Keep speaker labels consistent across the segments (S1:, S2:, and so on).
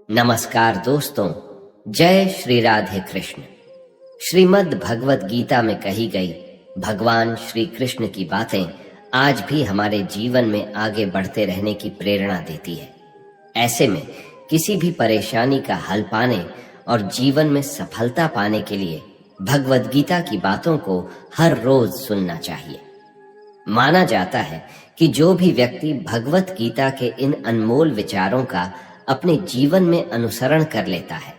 S1: नमस्कार दोस्तों, जय श्री राधे कृष्ण। श्रीमद् भगवत गीता में कही गई भगवान श्री कृष्ण की बातें आज भी हमारे जीवन में आगे बढ़ते रहने की प्रेरणा देती है। ऐसे में किसी भी परेशानी का हल पाने और जीवन में सफलता पाने के लिए भगवत गीता की बातों को हर रोज सुनना चाहिए। माना जाता है कि जो भी व्यक्ति भगवत गीता के इन अनमोल विचारों का अपने जीवन में अनुसरण कर लेता है,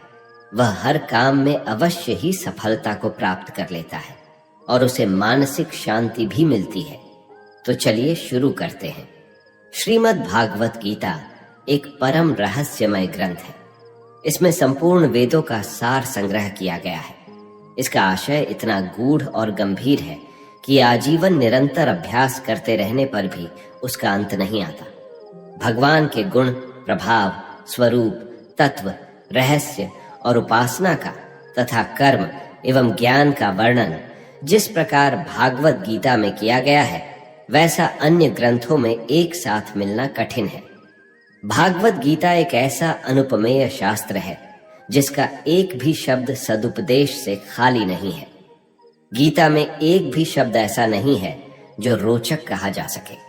S1: वह हर काम में अवश्य ही सफलता को प्राप्त कर लेता है और उसे मानसिक शांति भी मिलती है। तो चलिए शुरू करते हैं। श्रीमद् भागवत गीता एक परम रहस्यमय ग्रंथ है। इसमें संपूर्ण वेदों का सार संग्रह किया गया है। इसका आशय इतना गूढ़ और गंभीर है कि आजीवन निरंतर अभ्यास करते रहने पर भी उसका अंत नहीं आता। भगवान के गुण, प्रभाव, स्वरूप, तत्व, रहस्य और उपासना का तथा कर्म एवं ज्ञान का वर्णन जिस प्रकार भागवत गीता में किया गया है, वैसा अन्य ग्रंथों में एक साथ मिलना कठिन है। भागवत गीता एक ऐसा अनुपमेय शास्त्र है जिसका एक भी शब्द सदुपदेश से खाली नहीं है। गीता में एक भी शब्द ऐसा नहीं है जो रोचक कहा जा सके।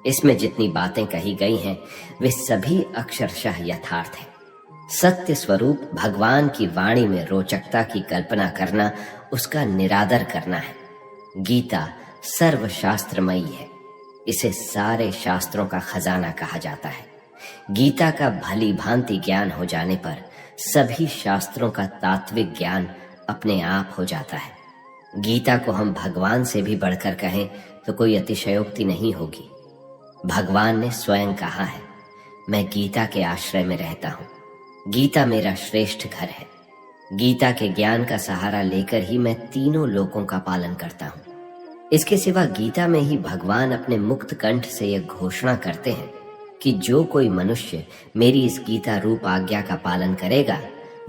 S1: इसमें जितनी बातें कही गई हैं, वे सभी अक्षरशः यथार्थ है। सत्य स्वरूप भगवान की वाणी में रोचकता की कल्पना करना उसका निरादर करना है। गीता सर्वशास्त्रमयी है। इसे सारे शास्त्रों का खजाना कहा जाता है। गीता का भली भांति ज्ञान हो जाने पर सभी शास्त्रों का तात्विक ज्ञान अपने आप हो जाता है। गीता को हम भगवान से भी बढ़कर कहें तो कोई अतिशयोक्ति नहीं होगी। भगवान ने स्वयं कहा है, मैं गीता के आश्रय में रहता हूँ। गीता मेरा श्रेष्ठ घर है। गीता के ज्ञान का सहारा लेकर ही मैं तीनों लोकों का पालन करता हूँ। इसके सिवा गीता में ही भगवान अपने मुक्त कंठ से यह घोषणा करते हैं कि जो कोई मनुष्य मेरी इस गीता रूप आज्ञा का पालन करेगा,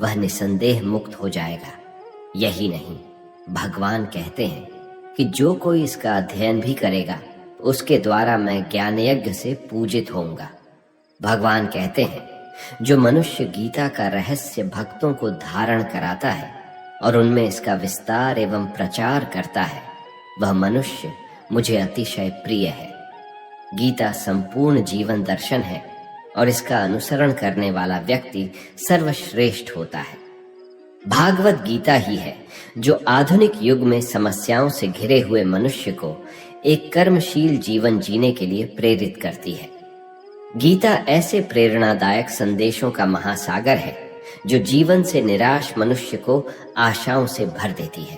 S1: वह निसंदेह मुक्त हो जाएगा। यही नहीं, भगवान कहते हैं कि जो कोई इसका अध्ययन भी करेगा, उसके द्वारा मैं ज्ञान यज्ञ से पूजित होऊंगा। भगवान कहते हैं, जो मनुष्य गीता का रहस्य भक्तों को धारण कराता है और उनमें इसका विस्तार एवं प्रचार करता है, वह मनुष्य मुझे अतिशय प्रिय है। गीता संपूर्ण जीवन दर्शन है और इसका अनुसरण करने वाला व्यक्ति सर्वश्रेष्ठ होता है। भागवत गीता ही है जो आधुनिक युग में समस्याओं से घिरे हुए मनुष्य को एक कर्मशील जीवन जीने के लिए प्रेरित करती है। गीता ऐसे प्रेरणादायक संदेशों का महासागर है जो जीवन से निराश मनुष्य को आशाओं से भर देती है।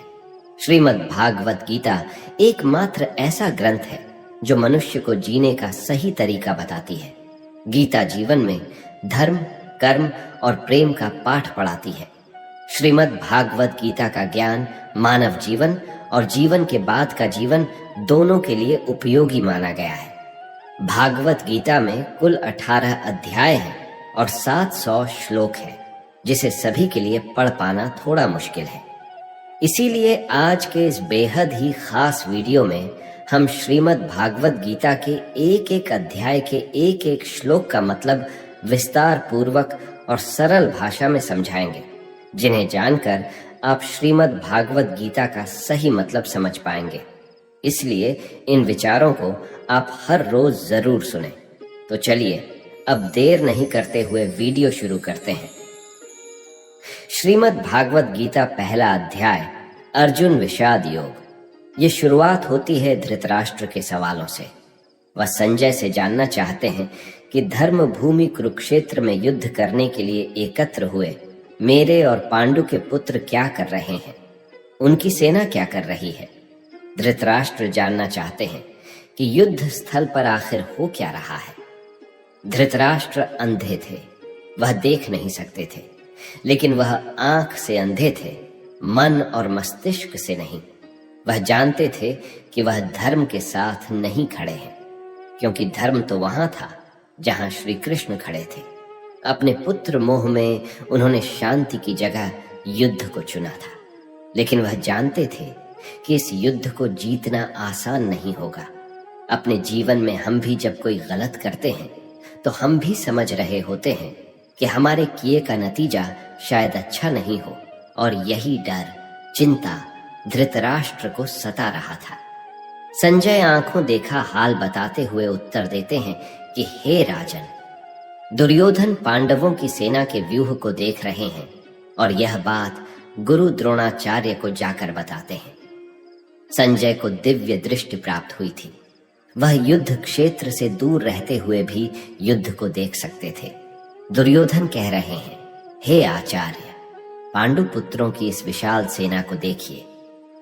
S1: श्रीमद् भागवत गीता एकमात्र ऐसा ग्रंथ है जो मनुष्य को जीने का सही तरीका बताती है। गीता जीवन में धर्म, कर्म और प्रेम का पाठ पढ़ाती है। श्रीमद् भागवत गीता का ज्ञान मानव जीवन और जीवन के बाद का जीवन दोनों के लिए उपयोगी माना गया है। भागवत गीता में कुल 18 अध्याय हैं और 700 श्लोक हैं, जिसे सभी के लिए पढ़ पाना थोड़ा मुश्किल है। इसीलिए आज के इस बेहद ही खास वीडियो में हम श्रीमद् भागवत गीता के एक एक अध्याय के एक एक श्लोक का मतलब विस्तार पूर्वक और सरल भाषा में समझाएंगे, जिन्हें जानकर आप श्रीमद् भागवत गीता का सही मतलब समझ पाएंगे। इसलिए इन विचारों को आप हर रोज जरूर सुनें। तो चलिए अब देर नहीं करते हुए वीडियो शुरू करते हैं। श्रीमद् भागवत गीता पहला अध्याय, अर्जुन विषाद योग। ये शुरुआत होती है धृतराष्ट्र के सवालों से। वह संजय से जानना चाहते हैं कि धर्म भूमि कुरुक्षेत्र में युद्ध करने के लिए एकत्र हुए मेरे और पांडु के पुत्र क्या कर रहे हैं, उनकी सेना क्या कर रही है। धृतराष्ट्र जानना चाहते हैं कि युद्ध स्थल पर आखिर हो क्या रहा है। धृतराष्ट्र अंधे थे, वह देख नहीं सकते थे, लेकिन वह आंख से अंधे थे, मन और मस्तिष्क से नहीं। वह जानते थे कि वह धर्म के साथ नहीं खड़े हैं, क्योंकि धर्म तो वहां था जहां श्री कृष्ण खड़े थे। अपने पुत्र मोह में उन्होंने शांति की जगह युद्ध को चुना था, लेकिन वह जानते थे कि इस युद्ध को जीतना आसान नहीं होगा। अपने जीवन में हम भी जब कोई गलत करते हैं तो हम भी समझ रहे होते हैं कि हमारे किए का नतीजा शायद अच्छा नहीं हो, और यही डर, चिंता धृतराष्ट्र को सता रहा था। संजय आंखों देखा हाल बताते हुए उत्तर देते हैं कि हे राजन, दुर्योधन पांडवों की सेना के व्यूह को देख रहे हैं और यह बात गुरु द्रोणाचार्य को जाकर बताते हैं। संजय को दिव्य दृष्टि प्राप्त हुई थी। वह युद्ध क्षेत्र से दूर रहते हुए भी युद्ध को देख सकते थे। दुर्योधन कह रहे हैं, हे आचार्य, पांडु पुत्रों की इस विशाल सेना को देखिए।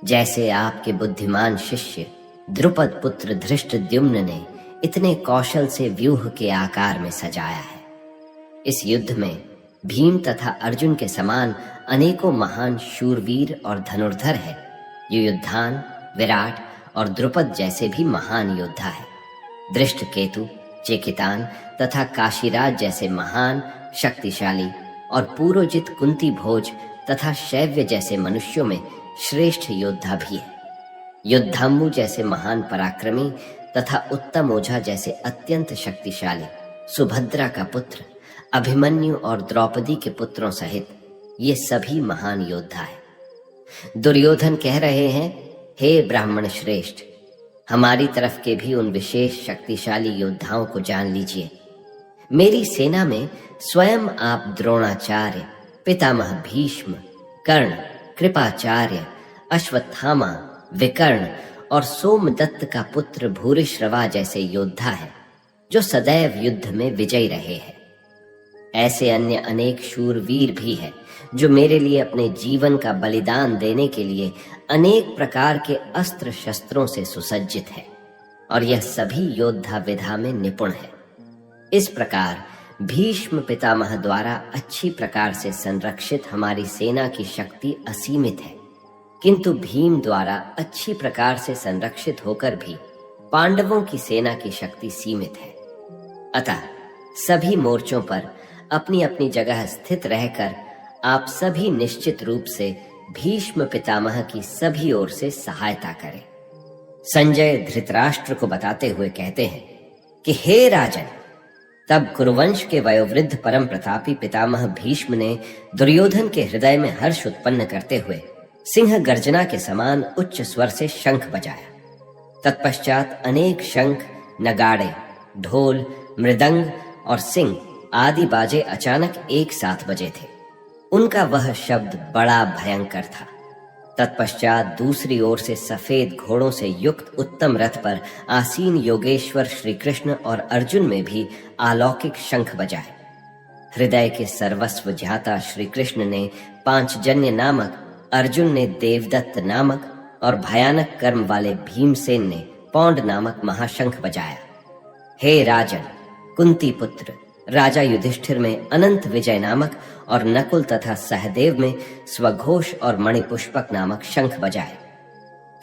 S1: जैसे आपके बुद्धिमान शिष्य द्रुपद पुत्र धृष्टद्युम्न ने इतने कौशल से व्यूह के आकार में सजाया है। इस युद्ध में भीम तथा अर्जुन के समान अनेकों महान शूरवीर और धनुर्धर है। युयुधान, विराट और द्रुपद जैसे भी महान योद्धा है। दृष्टकेतु, चेकितान तथा काशीराज जैसे महान, शक्तिशाली और पूर्वजित कुंती भोज तथा शैव्य जैसे मनुष्यों में श्रेष्ठ योद्धा भी है। युद्धाम्बु जैसे महान पराक्रमी तथा उत्तम ओझा जैसे अत्यंत शक्तिशाली सुभद्रा का पुत्र अभिमन्यु और द्रौपदी के पुत्रों सहित ये सभी महान योद्धा है। दुर्योधन कह रहे हैं, हे ब्राह्मण श्रेष्ठ, हमारी तरफ के भी उन विशेष शक्तिशाली योद्धाओं को जान लीजिए। मेरी सेना में स्वयं आप द्रोणाचार्य, पितामह भीष्म, कर्ण, कृपाचार्य, अश्वत्थामा, विकर्ण और सोमदत्त का पुत्र भूरिश्रवा जैसे योद्धा है जो सदैव युद्ध में विजयी रहे हैं। ऐसे अन्य अनेक शूरवीर भी हैं जो मेरे लिए अपने जीवन का बलिदान देने के लिए अनेक प्रकार के अस्त्र शस्त्रों से सुसज्जित है, और यह सभी योद्धा विधा में निपुण है। इस प्रकार भीष्म पितामह द्वारा अच्छी प्रकार से संरक्षित हमारी सेना की शक्ति असीमित है, किंतु भीम द्वारा अच्छी प्रकार से संरक्षित होकर भी पांडवों की सेना की शक्ति सीमित है। अतः सभी मोर्चों पर अपनी अपनी जगह स्थित रहकर आप सभी निश्चित रूप से भीष्म पितामह की सभी ओर से सहायता करें। संजय धृतराष्ट्र को बताते हुए कहते हैं कि हे राजन, तब कुरुवंश के वयोवृद्ध परम प्रतापी पितामह भीष्म ने दुर्योधन के हृदय में हर्ष उत्पन्न करते हुए सिंह गर्जना के समान उच्च स्वर से शंख बजाया। तत्पश्चात अनेक शंख, नगाड़े, ढोल, मृदंग और सिंह आदि बाजे अचानक एक साथ बजे थे। उनका वह शब्द बड़ा भयंकर था। तत्पश्चात दूसरी ओर से सफेद घोड़ों से युक्त उत्तम रथ पर आसीन योगेश्वर श्री कृष्ण और अर्जुन में भी अलौकिक शंख बजाए। हृदय के सर्वस्व ज्ञाता श्री कृष्ण ने पांचजन्य नामक, अर्जुन ने देवदत्त नामक और भयानक कर्म वाले भीमसेन ने पौंड नामक महाशंख बजाया। हे राजन, कुंती पुत्र राजा युधिष्ठिर में अनंत विजय नामक और नकुल तथा सहदेव में स्वघोष और मणिपुष्पक नामक शंख बजाए।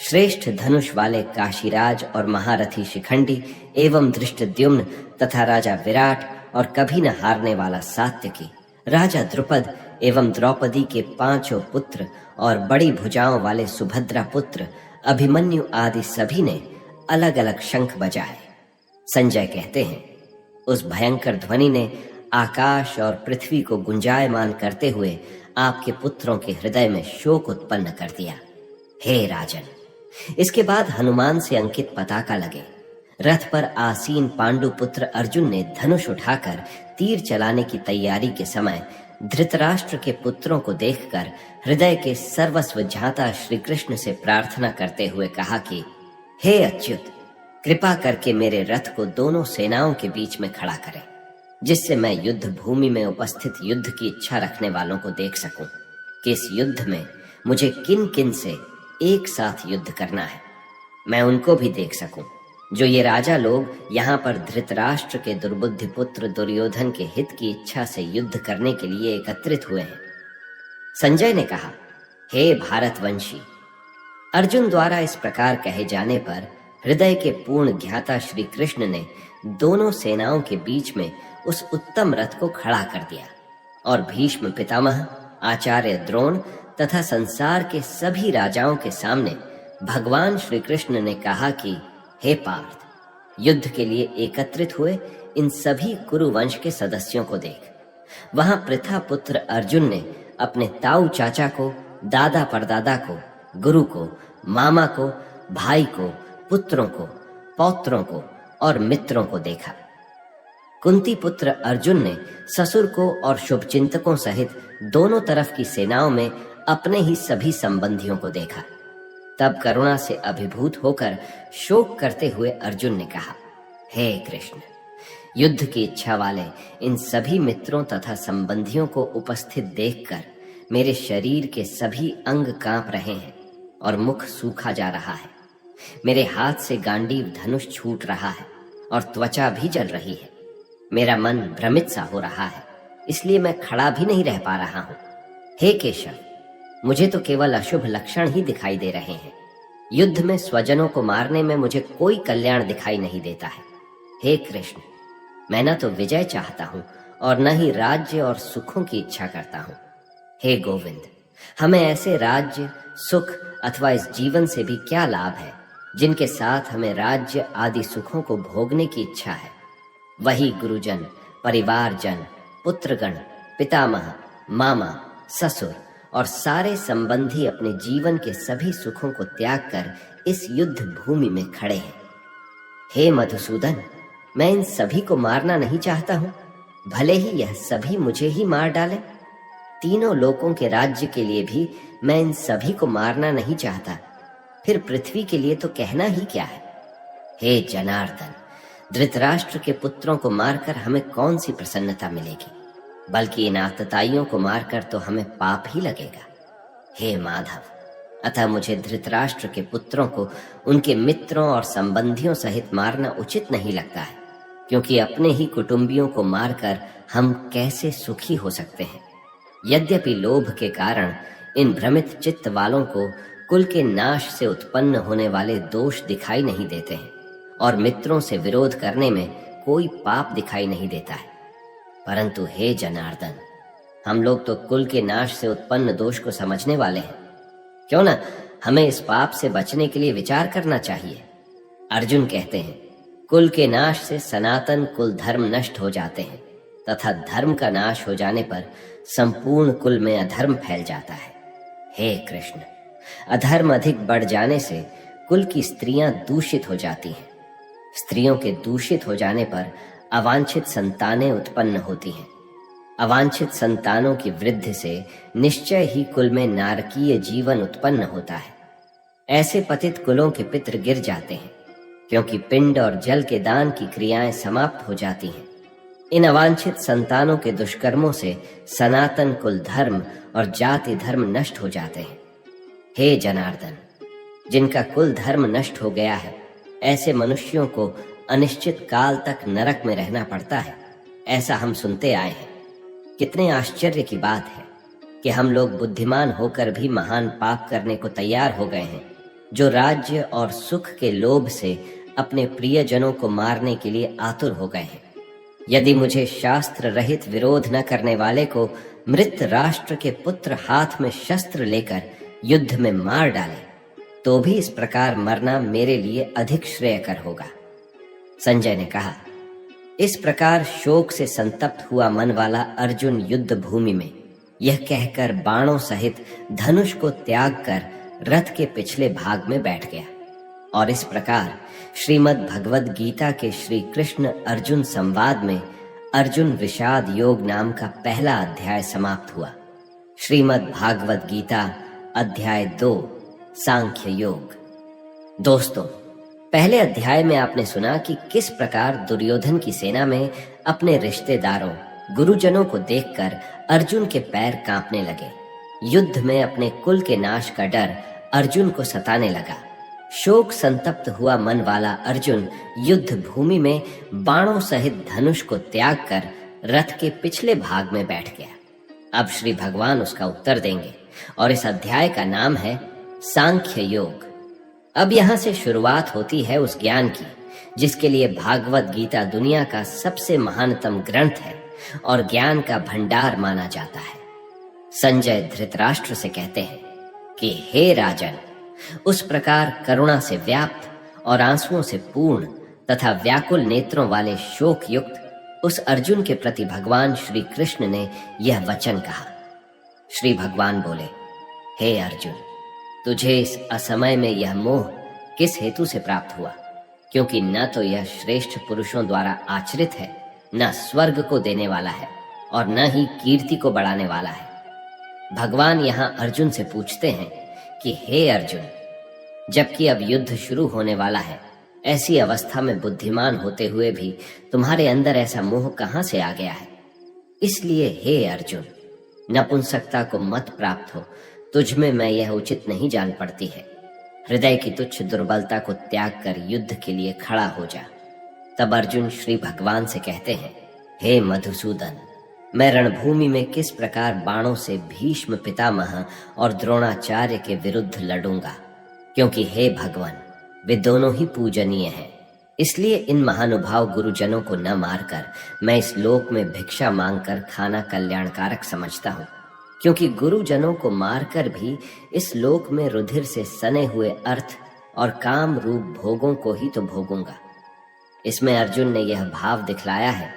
S1: श्रेष्ठ धनुष वाले काशीराज और महारथी शिखंडी एवं धृष्टद्युम्न तथा राजा विराट और कभी न हारने वाला सात्यकी, राजा द्रुपद एवं द्रौपदी के पांचों पुत्र और बड़ी भुजाओं वाले सुभद्रा पुत्र अभिमन्यु आदि सभी ने अलग अलग शंख बजाए। संजय कहते हैं, उस भयंकर ध्वनि ने आकाश और पृथ्वी को गुंजायमान करते हुए आपके पुत्रों के हृदय में शोक उत्पन्न कर दिया। हे राजन, इसके बाद हनुमान से अंकित पताका लगे। रथ पर आसीन पांडु पुत्र अर्जुन ने धनुष उठाकर तीर चलाने की तैयारी के समय धृतराष्ट्र के पुत्रों को देखकर हृदय के सर्वस्व झाता श्री कृष्ण से प्रार्थना करते हुए कहा कि हे अच्युत, कृपा करके मेरे रथ को दोनों सेनाओं के बीच में खड़ा करें, जिससे मैं युद्ध भूमि में उपस्थित युद्ध की इच्छा रखने वालों को देख सकूं कि इस युद्ध में मुझे किन किन से एक साथ युद्ध करना है। मैं उनको भी देख सकूं जो ये राजा लोग यहाँ पर धृतराष्ट्र के दुर्बुद्धि पुत्र दुर्योधन के हित की इच्छा से युद्ध करने के लिए एकत्रित हुए हैं। संजय ने कहा, हे भारतवंशी, अर्जुन द्वारा इस प्रकार कहे जाने पर हृदय के पूर्ण ज्ञाता श्री कृष्ण ने दोनों सेनाओं के बीच में उस उत्तम रथ को खड़ा कर दिया और भीष्म पितामह, आचार्य द्रोण तथा संसार के सभी राजाओं के सामने भगवान श्री कृष्ण ने कहा कि हे पार्थ, युद्ध के लिए एकत्रित हुए इन सभी कुरुवंश के सदस्यों को देख। वहां पृथा पुत्र अर्जुन ने अपने ताऊ चाचा को, दादा परदादा को, गुरु को, मामा को, भाई को, पुत्रों को, पौत्रों को और मित्रों को देखा। कुंती पुत्र अर्जुन ने ससुर को और शुभचिंतकों सहित दोनों तरफ की सेनाओं में अपने ही सभी संबंधियों को देखा। तब करुणा से अभिभूत होकर शोक करते हुए अर्जुन ने कहा, हे कृष्ण, युद्ध की इच्छा वाले इन सभी मित्रों तथा संबंधियों को उपस्थित देखकर मेरे शरीर के सभी अंग कांप रहे हैं और मुख सूखा जा रहा है। मेरे हाथ से गांडीव धनुष छूट रहा है और त्वचा भी जल रही है। मेरा मन भ्रमित सा हो रहा है, इसलिए मैं खड़ा भी नहीं रह पा रहा हूं। हे केशव, मुझे तो केवल अशुभ लक्षण ही दिखाई दे रहे हैं। युद्ध में स्वजनों को मारने में मुझे कोई कल्याण दिखाई नहीं देता है। हे कृष्ण, मैं न तो विजय चाहता हूं और न ही राज्य और सुखों की इच्छा करता हूं। हे गोविंद, हमें ऐसे राज्य, सुख अथवा इस जीवन से भी क्या लाभ है जिनके साथ हमें राज्य आदि सुखों को भोगने की इच्छा है। वही गुरुजन, परिवारजन, पुत्रगण, पितामह, मामा, ससुर और सारे संबंधी अपने जीवन के सभी सुखों को त्याग कर इस युद्ध भूमि में खड़े हैं। हे मधुसूदन, मैं इन सभी को मारना नहीं चाहता हूं, भले ही यह सभी मुझे ही मार डालें। तीनों लोकों के राज्य के लिए भी मैं इन सभी को मारना नहीं चाहता, फिर पृथ्वी के लिए तो कहना ही क्या है। हे जनार्दन, धृतराष्ट्र के पुत्रों को मारकर हमें कौन सी प्रसन्नता मिलेगी, बल्कि इन आतताइयों को मारकर तो हमें पाप ही लगेगा। हे माधव, अतः मुझे धृतराष्ट्र के पुत्रों को उनके मित्रों और संबंधियों सहित मारना उचित नहीं लगता है, क्योंकि अपने ही कुटुंबियों को मारकर हम कैसे सुखी हो सकते हैं। यद्यपि लोभ के कारण इन भ्रमित चित्त वालों को कुल के नाश से उत्पन्न होने वाले दोष दिखाई नहीं देते हैं और मित्रों से विरोध करने में कोई पाप दिखाई नहीं देता है, परंतु हे जनार्दन, हम लोग तो कुल के नाश से उत्पन्न दोष को समझने वाले हैं। क्यों ना हमें इस पाप से बचने के लिए विचार करना चाहिए। अर्जुन कहते हैं, कुल के नाश से सनातन कुल धर्म नष्ट हो जाते हैं तथा धर्म का नाश हो जाने पर संपूर्ण कुल में अधर्म फैल जाता है। हे कृष्ण, अधर्म अधिक बढ़ जाने से कुल की स्त्रियां दूषित हो जाती हैं। स्त्रियों के दूषित हो जाने पर अवांछित संतानें उत्पन्न होती हैं। अवांछित संतानों की वृद्धि से निश्चय ही कुल में नारकीय जीवन उत्पन्न होता है। ऐसे पतित कुलों के पितृ गिर जाते हैं, क्योंकि पिंड और जल के दान की क्रियाएं समाप्त हो जाती हैं। इन अवांछित संतानों के दुष्कर्मों से सनातन कुल धर्म और जाति धर्म नष्ट हो जाते हैं। हे जनार्दन, जिनका कुल धर्म नष्ट हो गया है, ऐसे मनुष्यों को अनिश्चित काल तक नरक में रहना पड़ता है, ऐसा हम सुनते आए हैं। कितने आश्चर्य की बात है कि हम लोग बुद्धिमान होकर भी महान पाप करने को तैयार हो गए हैं, जो राज्य और सुख के लोभ से अपने प्रियजनों को मारने के लिए आतुर हो गए हैं। यदि मुझे शास्त्र रहित विरोध न करने वाले को मृत राष्ट्र के पुत्र हाथ में शस्त्र लेकर युद्ध में मार डाले, तो भी इस प्रकार मरना मेरे लिए अधिक श्रेयकर होगा। संजय ने कहा, इस प्रकार शोक से संतप्त हुआ मन वाला अर्जुन युद्ध भूमि में यह कहकर बाणों सहित धनुष को त्याग कर रथ के पिछले भाग में बैठ गया। और इस प्रकार श्रीमद् भगवद गीता के श्री कृष्ण अर्जुन संवाद में अर्जुन विषाद योग नाम का पहला अध्याय समाप्त हुआ। श्रीमद् भागवत गीता अध्याय 2 सांख्य योग। दोस्तों, पहले अध्याय में आपने सुना कि किस प्रकार दुर्योधन की सेना में अपने रिश्तेदारों, गुरुजनों को देखकर अर्जुन के पैर कांपने लगे। युद्ध में अपने कुल के नाश का डर अर्जुन को सताने लगा। शोक संतप्त हुआ मन वाला अर्जुन युद्ध भूमि में बाणों सहित धनुष को त्याग कर रथ के पिछले भाग में बैठ गया। अब श्री भगवान उसका उत्तर देंगे और इस अध्याय का नाम है सांख्य योग। अब यहाँ से शुरुआत होती है उस ज्ञान की जिसके लिए भागवत गीता दुनिया का सबसे महानतम ग्रंथ है और ज्ञान का भंडार माना जाता है। संजय धृतराष्ट्र से कहते हैं कि हे राजन, उस प्रकार करुणा से व्याप्त और आंसुओं से पूर्ण तथा व्याकुल नेत्रों वाले शोक युक्त उस अर्जुन के प्रति भगवान श्री कृष्ण ने यह वचन कहा। श्री भगवान बोले, हे अर्जुन, तुझे इस असमय में यह मोह किस हेतु से प्राप्त हुआ? क्योंकि न तो यह श्रेष्ठ पुरुषों द्वारा आचरित है, न स्वर्ग को देने वाला है और न ही कीर्ति को बढ़ाने वाला है। भगवान यहाँ अर्जुन से पूछते हैं कि हे अर्जुन, जबकि अब युद्ध शुरू होने वाला है, ऐसी अवस्था में बुद्धिमान होते हुए भी तुम्हारे अंदर ऐसा मोह कहां से आ गया है? इसलिए हे अर्जुन, नपुंसकता को मत प्राप्त हो, तुझ में मैं यह उचित नहीं जान पड़ती है। हृदय की तुच्छ दुर्बलता को त्याग कर युद्ध के लिए खड़ा हो जा। तब अर्जुन श्री भगवान से कहते हैं, हे मधुसूदन, मैं रणभूमि में किस प्रकार बाणों से भीष्म पितामह और द्रोणाचार्य के विरुद्ध लड़ूंगा, क्योंकि हे भगवान, वे दोनों ही पूजनीय हैं। इसलिए इन महानुभाव गुरुजनों को न मारकर मैं इस लोक में भिक्षा मांगकर खाना कल्याणकारक समझता हूँ, क्योंकि गुरुजनों को मारकर भी इस लोक में रुधिर से सने हुए अर्थ और काम रूप भोगों को ही तो भोगूंगा। इसमें अर्जुन ने यह भाव दिखलाया है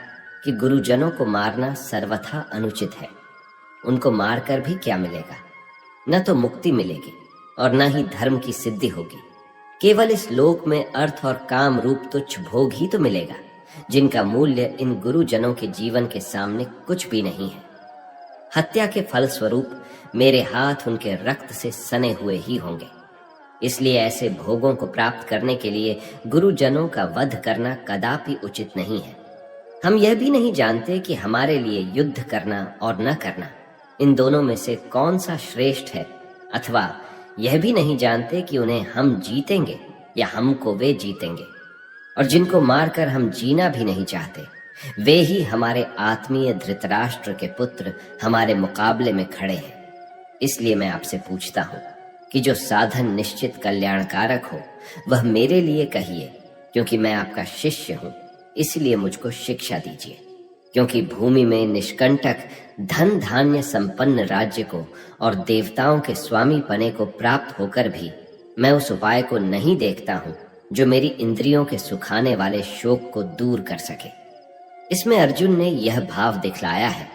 S1: कि गुरुजनों को मारना सर्वथा अनुचित है। उनको मारकर भी क्या मिलेगा? न तो मुक्ति मिलेगी और न ही धर्म की सिद्धि होगी। केवल इस लोक में अर्थ और काम रूप तुच्छ भोग ही तो मिलेगा, जिनका मूल्य इन गुरुजनों के जीवन के सामने कुछ भी नहीं है। हत्या के फल स्वरूप मेरे हाथ उनके रक्त से सने हुए ही होंगे। इसलिए ऐसे भोगों को प्राप्त करने के लिए गुरुजनों का वध करना कदापि उचित नहीं है। हम यह भी नहीं जानते कि हमारे लिए युद्ध करना और न करना, इन दोनों में से कौन सा श्रेष्ठ है, अथवा यह भी नहीं जानते कि उन्हें हम जीतेंगे या हमको वे जीतेंगे। और जिनको मारकर हम जीना भी नहीं चाहते, वे ही हमारे आत्मीय धृतराष्ट्र के पुत्र हमारे मुकाबले में खड़े हैं। इसलिए मैं आपसे पूछता हूँ कि जो साधन निश्चित कल्याणकारक हो वह मेरे लिए कहिए, क्योंकि मैं आपका शिष्य हूँ। इसलिए मुझको शिक्षा दीजिए, क्योंकि भूमि में निष्कंटक धन धान्य संपन्न राज्य को और देवताओं के स्वामी पने को प्राप्त होकर भी मैं उस उपाय को नहीं देखता हूँ जो मेरी इंद्रियों के सुखाने वाले शोक को दूर कर सके। इसमें अर्जुन ने यह भाव दिखलाया है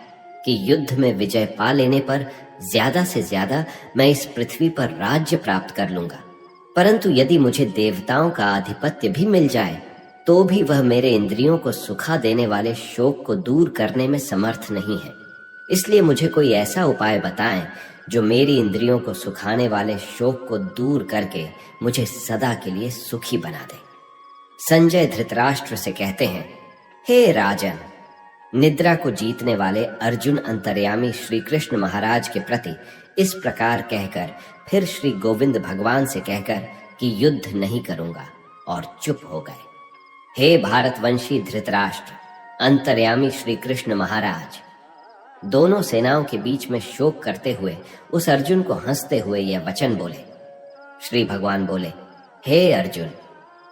S1: कि युद्ध में विजय पा लेने पर ज्यादा से ज्यादा मैं इस पृथ्वी पर राज्य प्राप्त कर लूंगा, परंतु यदि मुझे देवताओं का आधिपत्य भी मिल जाए तो भी वह मेरे इंद्रियों को सुखा देने वाले शोक को दूर करने में समर्थ नहीं है। इसलिए मुझे कोई ऐसा उपाय बताएं जो मेरी इंद्रियों को सुखाने वाले शोक को दूर करके मुझे सदा के लिए सुखी बना दे। संजय धृतराष्ट्र से कहते हैं, हे राजन, निद्रा को जीतने वाले अर्जुन अंतर्यामी श्री कृष्ण महाराज के प्रति इस प्रकार कहकर फिर श्री गोविंद भगवान से कहकर कि युद्ध नहीं करूंगा और चुप हो गए। हे भारतवंशी धृतराष्ट्र, अंतर्यामी श्री कृष्ण महाराज, दोनों सेनाओं के बीच में शोक करते हुए उस अर्जुन को हंसते हुए यह वचन बोले। श्री भगवान बोले, हे अर्जुन,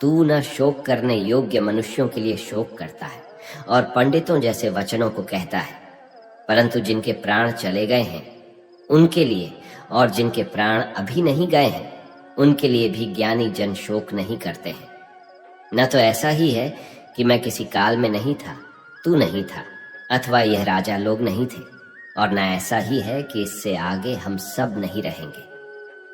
S1: तू न शोक करने योग्य मनुष्यों के लिए शोक करता है और पंडितों जैसे वचनों को कहता है, परंतु जिनके प्राण चले गए हैं उनके लिए और जिनके प्राण अभी नहीं गए हैं उनके लिए भी ज्ञानी जन शोक नहीं करते हैं। न तो ऐसा ही है कि मैं किसी काल में नहीं था, तू नहीं था, अथवा यह राजा लोग नहीं थे, और न ऐसा ही है कि इससे आगे हम सब नहीं रहेंगे।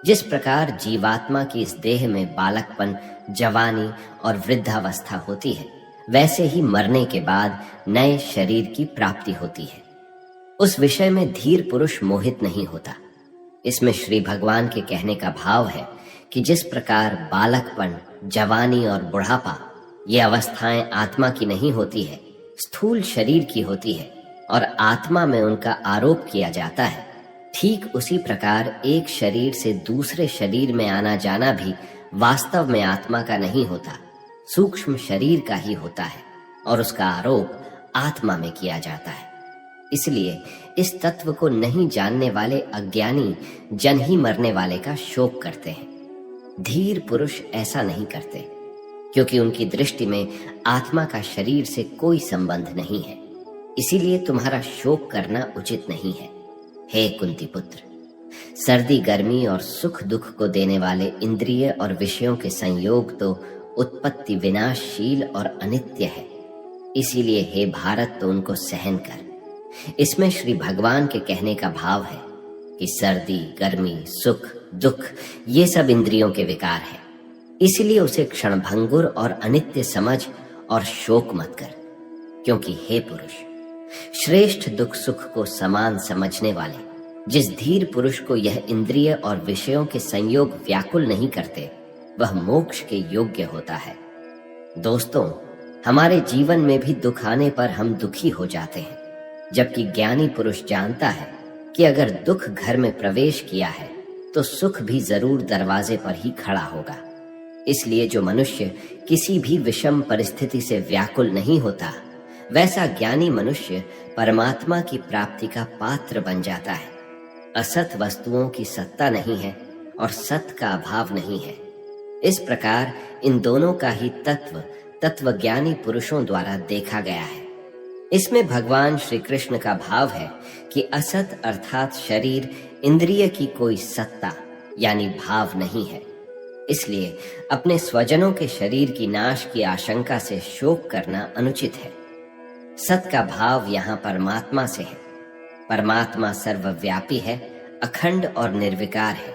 S1: जिस प्रकार जीवात्मा की इस देह में बालकपन, जवानी और वृद्धावस्था होती है, वैसे ही मरने के बाद नए शरीर की प्राप्ति होती है। उस विषय में धीर पुरुष मोहित नहीं होता। इसमें श्री भगवान के कहने का भाव है कि जिस प्रकार बालकपन, जवानी और बुढ़ापा ये अवस्थाएं आत्मा की नहीं होती है, स्थूल शरीर की होती है और आत्मा में उनका आरोप किया जाता है, ठीक उसी प्रकार एक शरीर से दूसरे शरीर में आना जाना भी वास्तव में आत्मा का नहीं होता, सूक्ष्म शरीर का ही होता है और उसका आरोप आत्मा में किया जाता है। इसलिए इस तत्व को नहीं जानने वाले अज्ञानी जन ही मरने वाले का शोक करते हैं। धीर पुरुष ऐसा नहीं करते, क्योंकि उनकी दृष्टि में आत्मा का शरीर से कोई संबंध नहीं है। इसीलिए तुम्हारा शोक करना उचित नहीं है। हे कुंती पुत्र, सर्दी गर्मी और सुख दुख को देने वाले इंद्रिय और विषयों के संयोग तो उत्पत्ति विनाशशील और अनित्य है। इसीलिए हे भारत तो उनको सहन कर। इसमें श्री भगवान के कहने का भाव है कि सर्दी, गर्मी, सुख, दुख ये सब इंद्रियों के विकार है। इसलिए उसे क्षणभंगुर और अनित्य समझ और शोक मत कर। क्योंकि हे पुरुष, श्रेष्ठ दुख सुख को समान समझने वाले जिस धीर पुरुष को यह इंद्रिय और विषयों के संयोग व्याकुल नहीं करते, वह मोक्ष के योग्य होता है। दोस्तों, हमारे जीवन में भी दुख आने पर हम दुखी हो जाते हैं, जबकि ज्ञानी पुरुष जानता है कि अगर दुख घर में प्रवेश किया है तो सुख भी जरूर दरवाजे पर ही खड़ा होगा। इसलिए जो मनुष्य किसी भी विषम परिस्थिति से व्याकुल नहीं होता, वैसा ज्ञानी मनुष्य परमात्मा की प्राप्ति का पात्र बन जाता है। असत वस्तुओं की सत्ता नहीं है और सत का अभाव नहीं है। इस प्रकार इन दोनों का ही तत्वज्ञानी पुरुषों द्वारा देखा गया है। इसमें भगवान श्री कृष्ण का भाव है कि असत अर्थात शरीर, इंद्रिय की कोई सत्ता यानी भाव नहीं है। इसलिए अपने स्वजनों के शरीर की नाश की आशंका से शोक करना अनुचित है। सत का भाव यहाँ परमात्मा से है। परमात्मा सर्वव्यापी है, अखंड और निर्विकार है।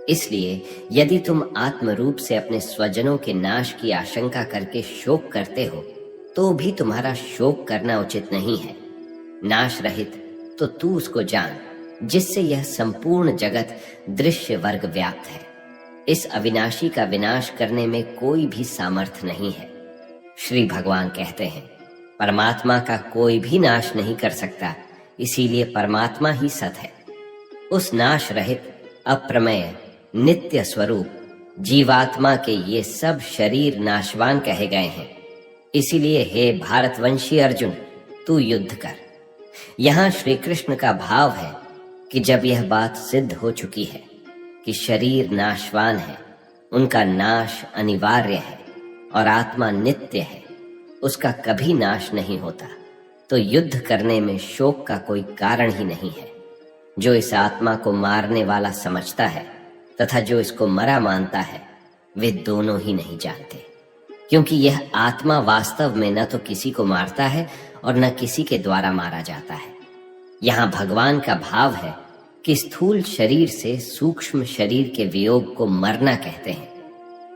S1: इसलिए यदि तुम आत्म रूप से अपने स्वजनों के नाश की आशंका करके शोक करते हो, तो भी तुम्हारा शोक करना उचित नहीं है। नाश रहित तो तू उसको जान, जिससे यह संपूर्ण जगत दृश्य वर्ग व्याप्त है। इस अविनाशी का विनाश करने में कोई भी सामर्थ्य नहीं है। श्री भगवान कहते हैं, परमात्मा का कोई भी नाश नहीं कर सकता, इसीलिए परमात्मा ही सत है। उस नाश रहित, अप्रमेय, नित्य स्वरूप जीवात्मा के ये सब शरीर नाशवान कहे गए हैं। इसीलिए हे भारतवंशी अर्जुन, तू युद्ध कर। यहाँ श्री कृष्ण का भाव है कि जब यह बात सिद्ध हो चुकी है कि शरीर नाशवान है, उनका नाश अनिवार्य है और आत्मा नित्य है, उसका कभी नाश नहीं होता, तो युद्ध करने में शोक का कोई कारण ही नहीं है। जो इस आत्मा को मारने वाला समझता है तथा जो इसको मरा मानता है, वे दोनों ही नहीं जानते। क्योंकि यह आत्मा वास्तव में न तो किसी को मारता है और न किसी के द्वारा मारा जाता है। यहाँ भगवान का भाव है कि स्थूल शरीर से सूक्ष्म शरीर के वियोग को मरना कहते हैं,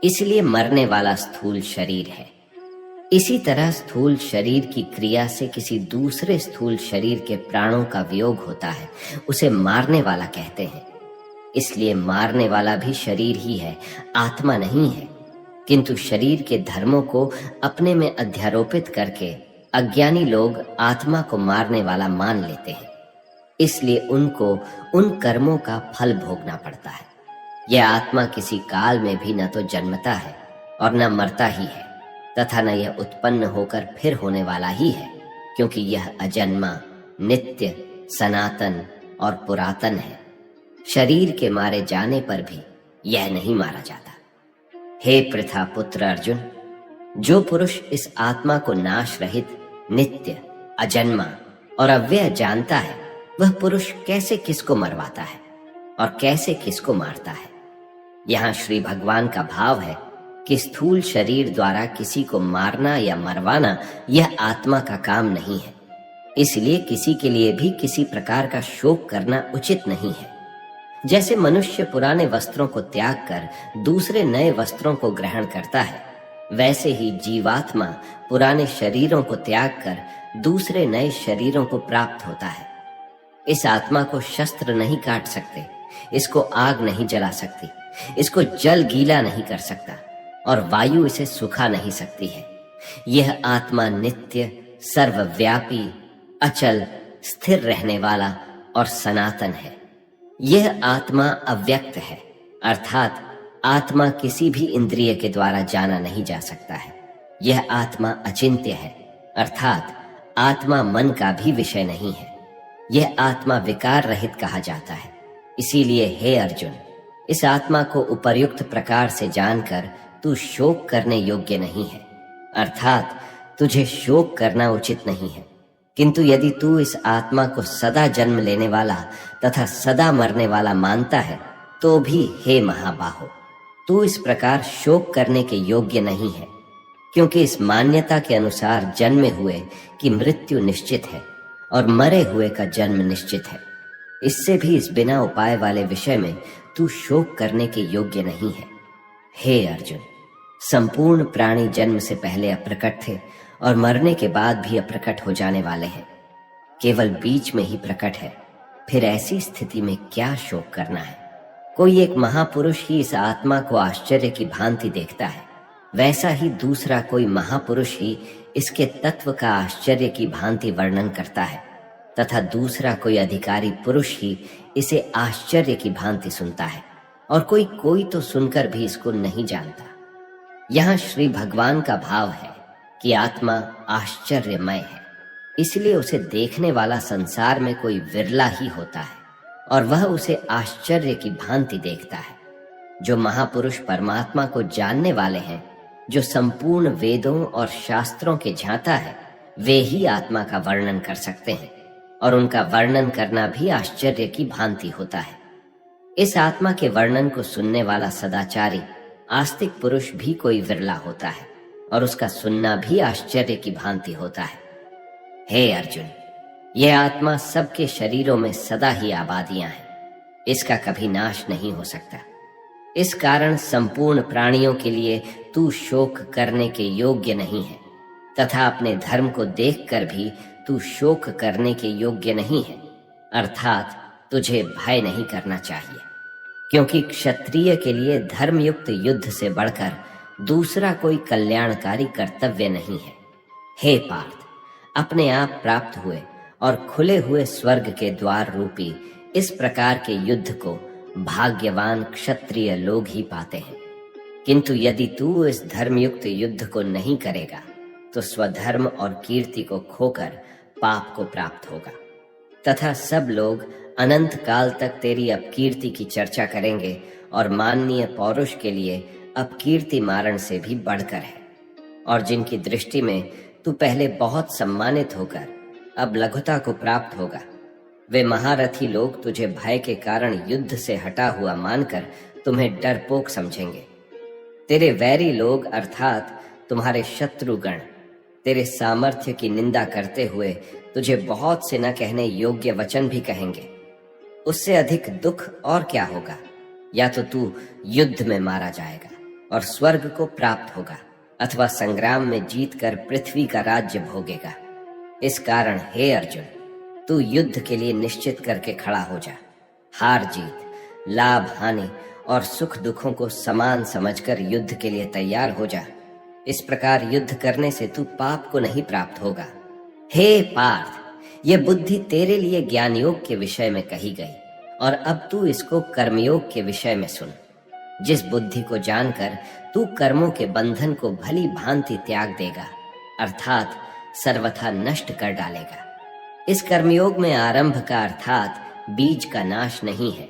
S1: इसलिए मरने वाला स्थूल शरीर है। इसी तरह स्थूल शरीर की क्रिया से किसी दूसरे स्थूल शरीर के प्राणों का वियोग होता है, उसे मारने वाला कहते हैं। इसलिए मारने वाला भी शरीर ही है, आत्मा नहीं है। किंतु शरीर के धर्मों को अपने में अध्यारोपित करके अज्ञानी लोग आत्मा को मारने वाला मान लेते हैं। इसलिए उनको उन कर्मों का फल भोगना पड़ता है। यह आत्मा किसी काल में भी न तो जन्मता है और न मरता ही है, तथा न यह उत्पन्न होकर फिर होने वाला ही है, क्योंकि यह अजन्मा, नित्य, सनातन और पुरातन है। शरीर के मारे जाने पर भी यह नहीं मारा जाता। हे पृथा पुत्र अर्जुन, जो पुरुष इस आत्मा को नाश रहित, नित्य, अजन्मा और अव्यय जानता है, वह पुरुष कैसे किसको मरवाता है और कैसे किसको मारता है। यहाँ श्री भगवान का भाव है कि स्थूल शरीर द्वारा किसी को मारना या मरवाना यह आत्मा का काम नहीं है। इसलिए किसी के लिए भी किसी प्रकार का शोक करना उचित नहीं है। जैसे मनुष्य पुराने वस्त्रों को त्याग कर दूसरे नए वस्त्रों को ग्रहण करता है, वैसे ही जीवात्मा पुराने शरीरों को त्याग कर दूसरे नए शरीरों को प्राप्त होता है। इस आत्मा को शस्त्र नहीं काट सकते, इसको आग नहीं जला सकती, इसको जल गीला नहीं कर सकता और वायु इसे सुखा नहीं सकती है। यह आत्मा नित्य, सर्वव्यापी, अचल, स्थिर रहने वाला और सनातन है। यह आत्मा अव्यक्त है, अर्थात आत्मा किसी भी इंद्रिय के द्वारा जाना नहीं जा सकता है। यह आत्मा अचिंत्य है, अर्थात आत्मा मन का भी विषय नहीं है। यह आत्मा विकार रहित कहा जाता है। इसीलिए हे अर्जुन, इस आत्मा को उपर्युक्त प्रकार से जानकर तू शोक करने योग्य नहीं है, अर्थात तुझे शोक करना उचित नहीं है। किंतु यदि तू इस आत्मा को सदा जन्म लेने वाला तथा सदा मरने वाला मानता है, तो भी हे महाबाहो, तू इस प्रकार शोक करने के योग्य नहीं है। क्योंकि इस मान्यता के अनुसार जन्मे हुए की मृत्यु निश्चित है और मरे हुए का जन्म निश्चित है। इससे भी इस बिना उपाय वाले विषय में तू शोक करने के योग्य नहीं है। हे अर्जुन, संपूर्ण प्राणी जन्म से पहले अप्रकट थे और मरने के बाद भी अप्रकट हो जाने वाले हैं। केवल बीच में ही प्रकट है। फिर ऐसी स्थिति में क्या शोक करना है? कोई एक महापुरुष ही इस आत्मा को आश्चर्य की भांति देखता है, वैसा ही दूसरा कोई महापुरुष ही इसके तत्व का आश्चर्य की भांति वर्णन करता है, तथा दूसरा कोई अधिकारी पुरुष ही इसे आश्चर्य की भांति सुनता है, और कोई तो सुनकर भी इसको नहीं जानता। यहाँ श्री भगवान का भाव है कि आत्मा आश्चर्यमय है, इसलिए उसे देखने वाला संसार में कोई विरला ही होता है और वह उसे आश्चर्य की भांति देखता है। जो महापुरुष परमात्मा को जानने वाले हैं, जो संपूर्ण वेदों और शास्त्रों के ज्ञाता है, वे ही आत्मा का वर्णन कर सकते हैं, और उनका वर्णन करना भी आश्चर्य की भांति होता है। इस आत्मा के वर्णन को सुनने वाला सदाचारी आस्तिक पुरुष भी कोई विरला होता है, और उसका सुनना भी आश्चर्य की भांति होता है। हे अर्जुन, यह आत्मा सबके शरीरों में सदा ही आबादियां हैं, इसका कभी नाश नहीं हो सकता। इस कारण संपूर्ण प्राणियों के लिए तू शोक करने के योग्य नहीं है, तथा अपने धर्म को देखकर भी तू शोक करने के योग्य नहीं है, अर्थात तुझे भय नहीं करना चाहिए, क्योंकि क्षत्रिय के लिए धर्मयुक्त युद्ध से बढ़कर दूसरा कोई कल्याणकारी कर्तव्य नहीं है। हे पार्थ, अपने आप प्राप्त हुए और खुले हुए स्वर्ग के द्वार रूपी इस प्रकार के युद्ध को भाग्यवान क्षत्रिय लोग ही पाते हैं। किंतु यदि तू इस धर्मयुक्त युद्ध को नहीं करेगा तो स्वधर्म और कीर्ति को खोकर पाप को प्राप्त होगा, तथा सब लोग अनंत काल तक तेरी अपकीर्ति की चर्चा करेंगे, और माननीय पौरुष के लिए अपकीर्ति मारण से भी बढ़कर है। और जिनकी दृष्टि में तू पहले बहुत सम्मानित होकर अब लघुता को प्राप्त होगा, वे महारथी लोग तुझे भय के कारण युद्ध से हटा हुआ मानकर तुम्हें डरपोक समझेंगे। तेरे वैरी लोग अर्थात तुम्हारे शत्रुगण तेरे सामर्थ्य की निंदा करते हुए तुझे बहुत से न कहने योग्य वचन भी कहेंगे। उससे अधिक दुख और क्या होगा? या तो तू युद्ध में मारा जाएगा और स्वर्ग को प्राप्त होगा, अथवा संग्राम में जीतकर पृथ्वी का राज्य भोगेगा। इस कारण हे अर्जुन, तू युद्ध के लिए निश्चित करके खड़ा हो जा। हार जीत, लाभ हानि और सुख दुखों को समान समझकर युद्ध के लिए तैयार हो जा। इस प्रकार युद्ध करने से तू पाप को नहीं प्राप्त होगा। हे पार्थ, यह बुद्धि तेरे लिए ज्ञान योग के विषय में कही गई, और अब तू इसको कर्मयोग के विषय में सुन। जिस बुद्धि को जानकर तू कर्मों के बंधन को भली भांति त्याग देगा, अर्थात सर्वथा नष्ट कर डालेगा। इस कर्मयोग में आरंभ का अर्थात बीज का नाश नहीं है,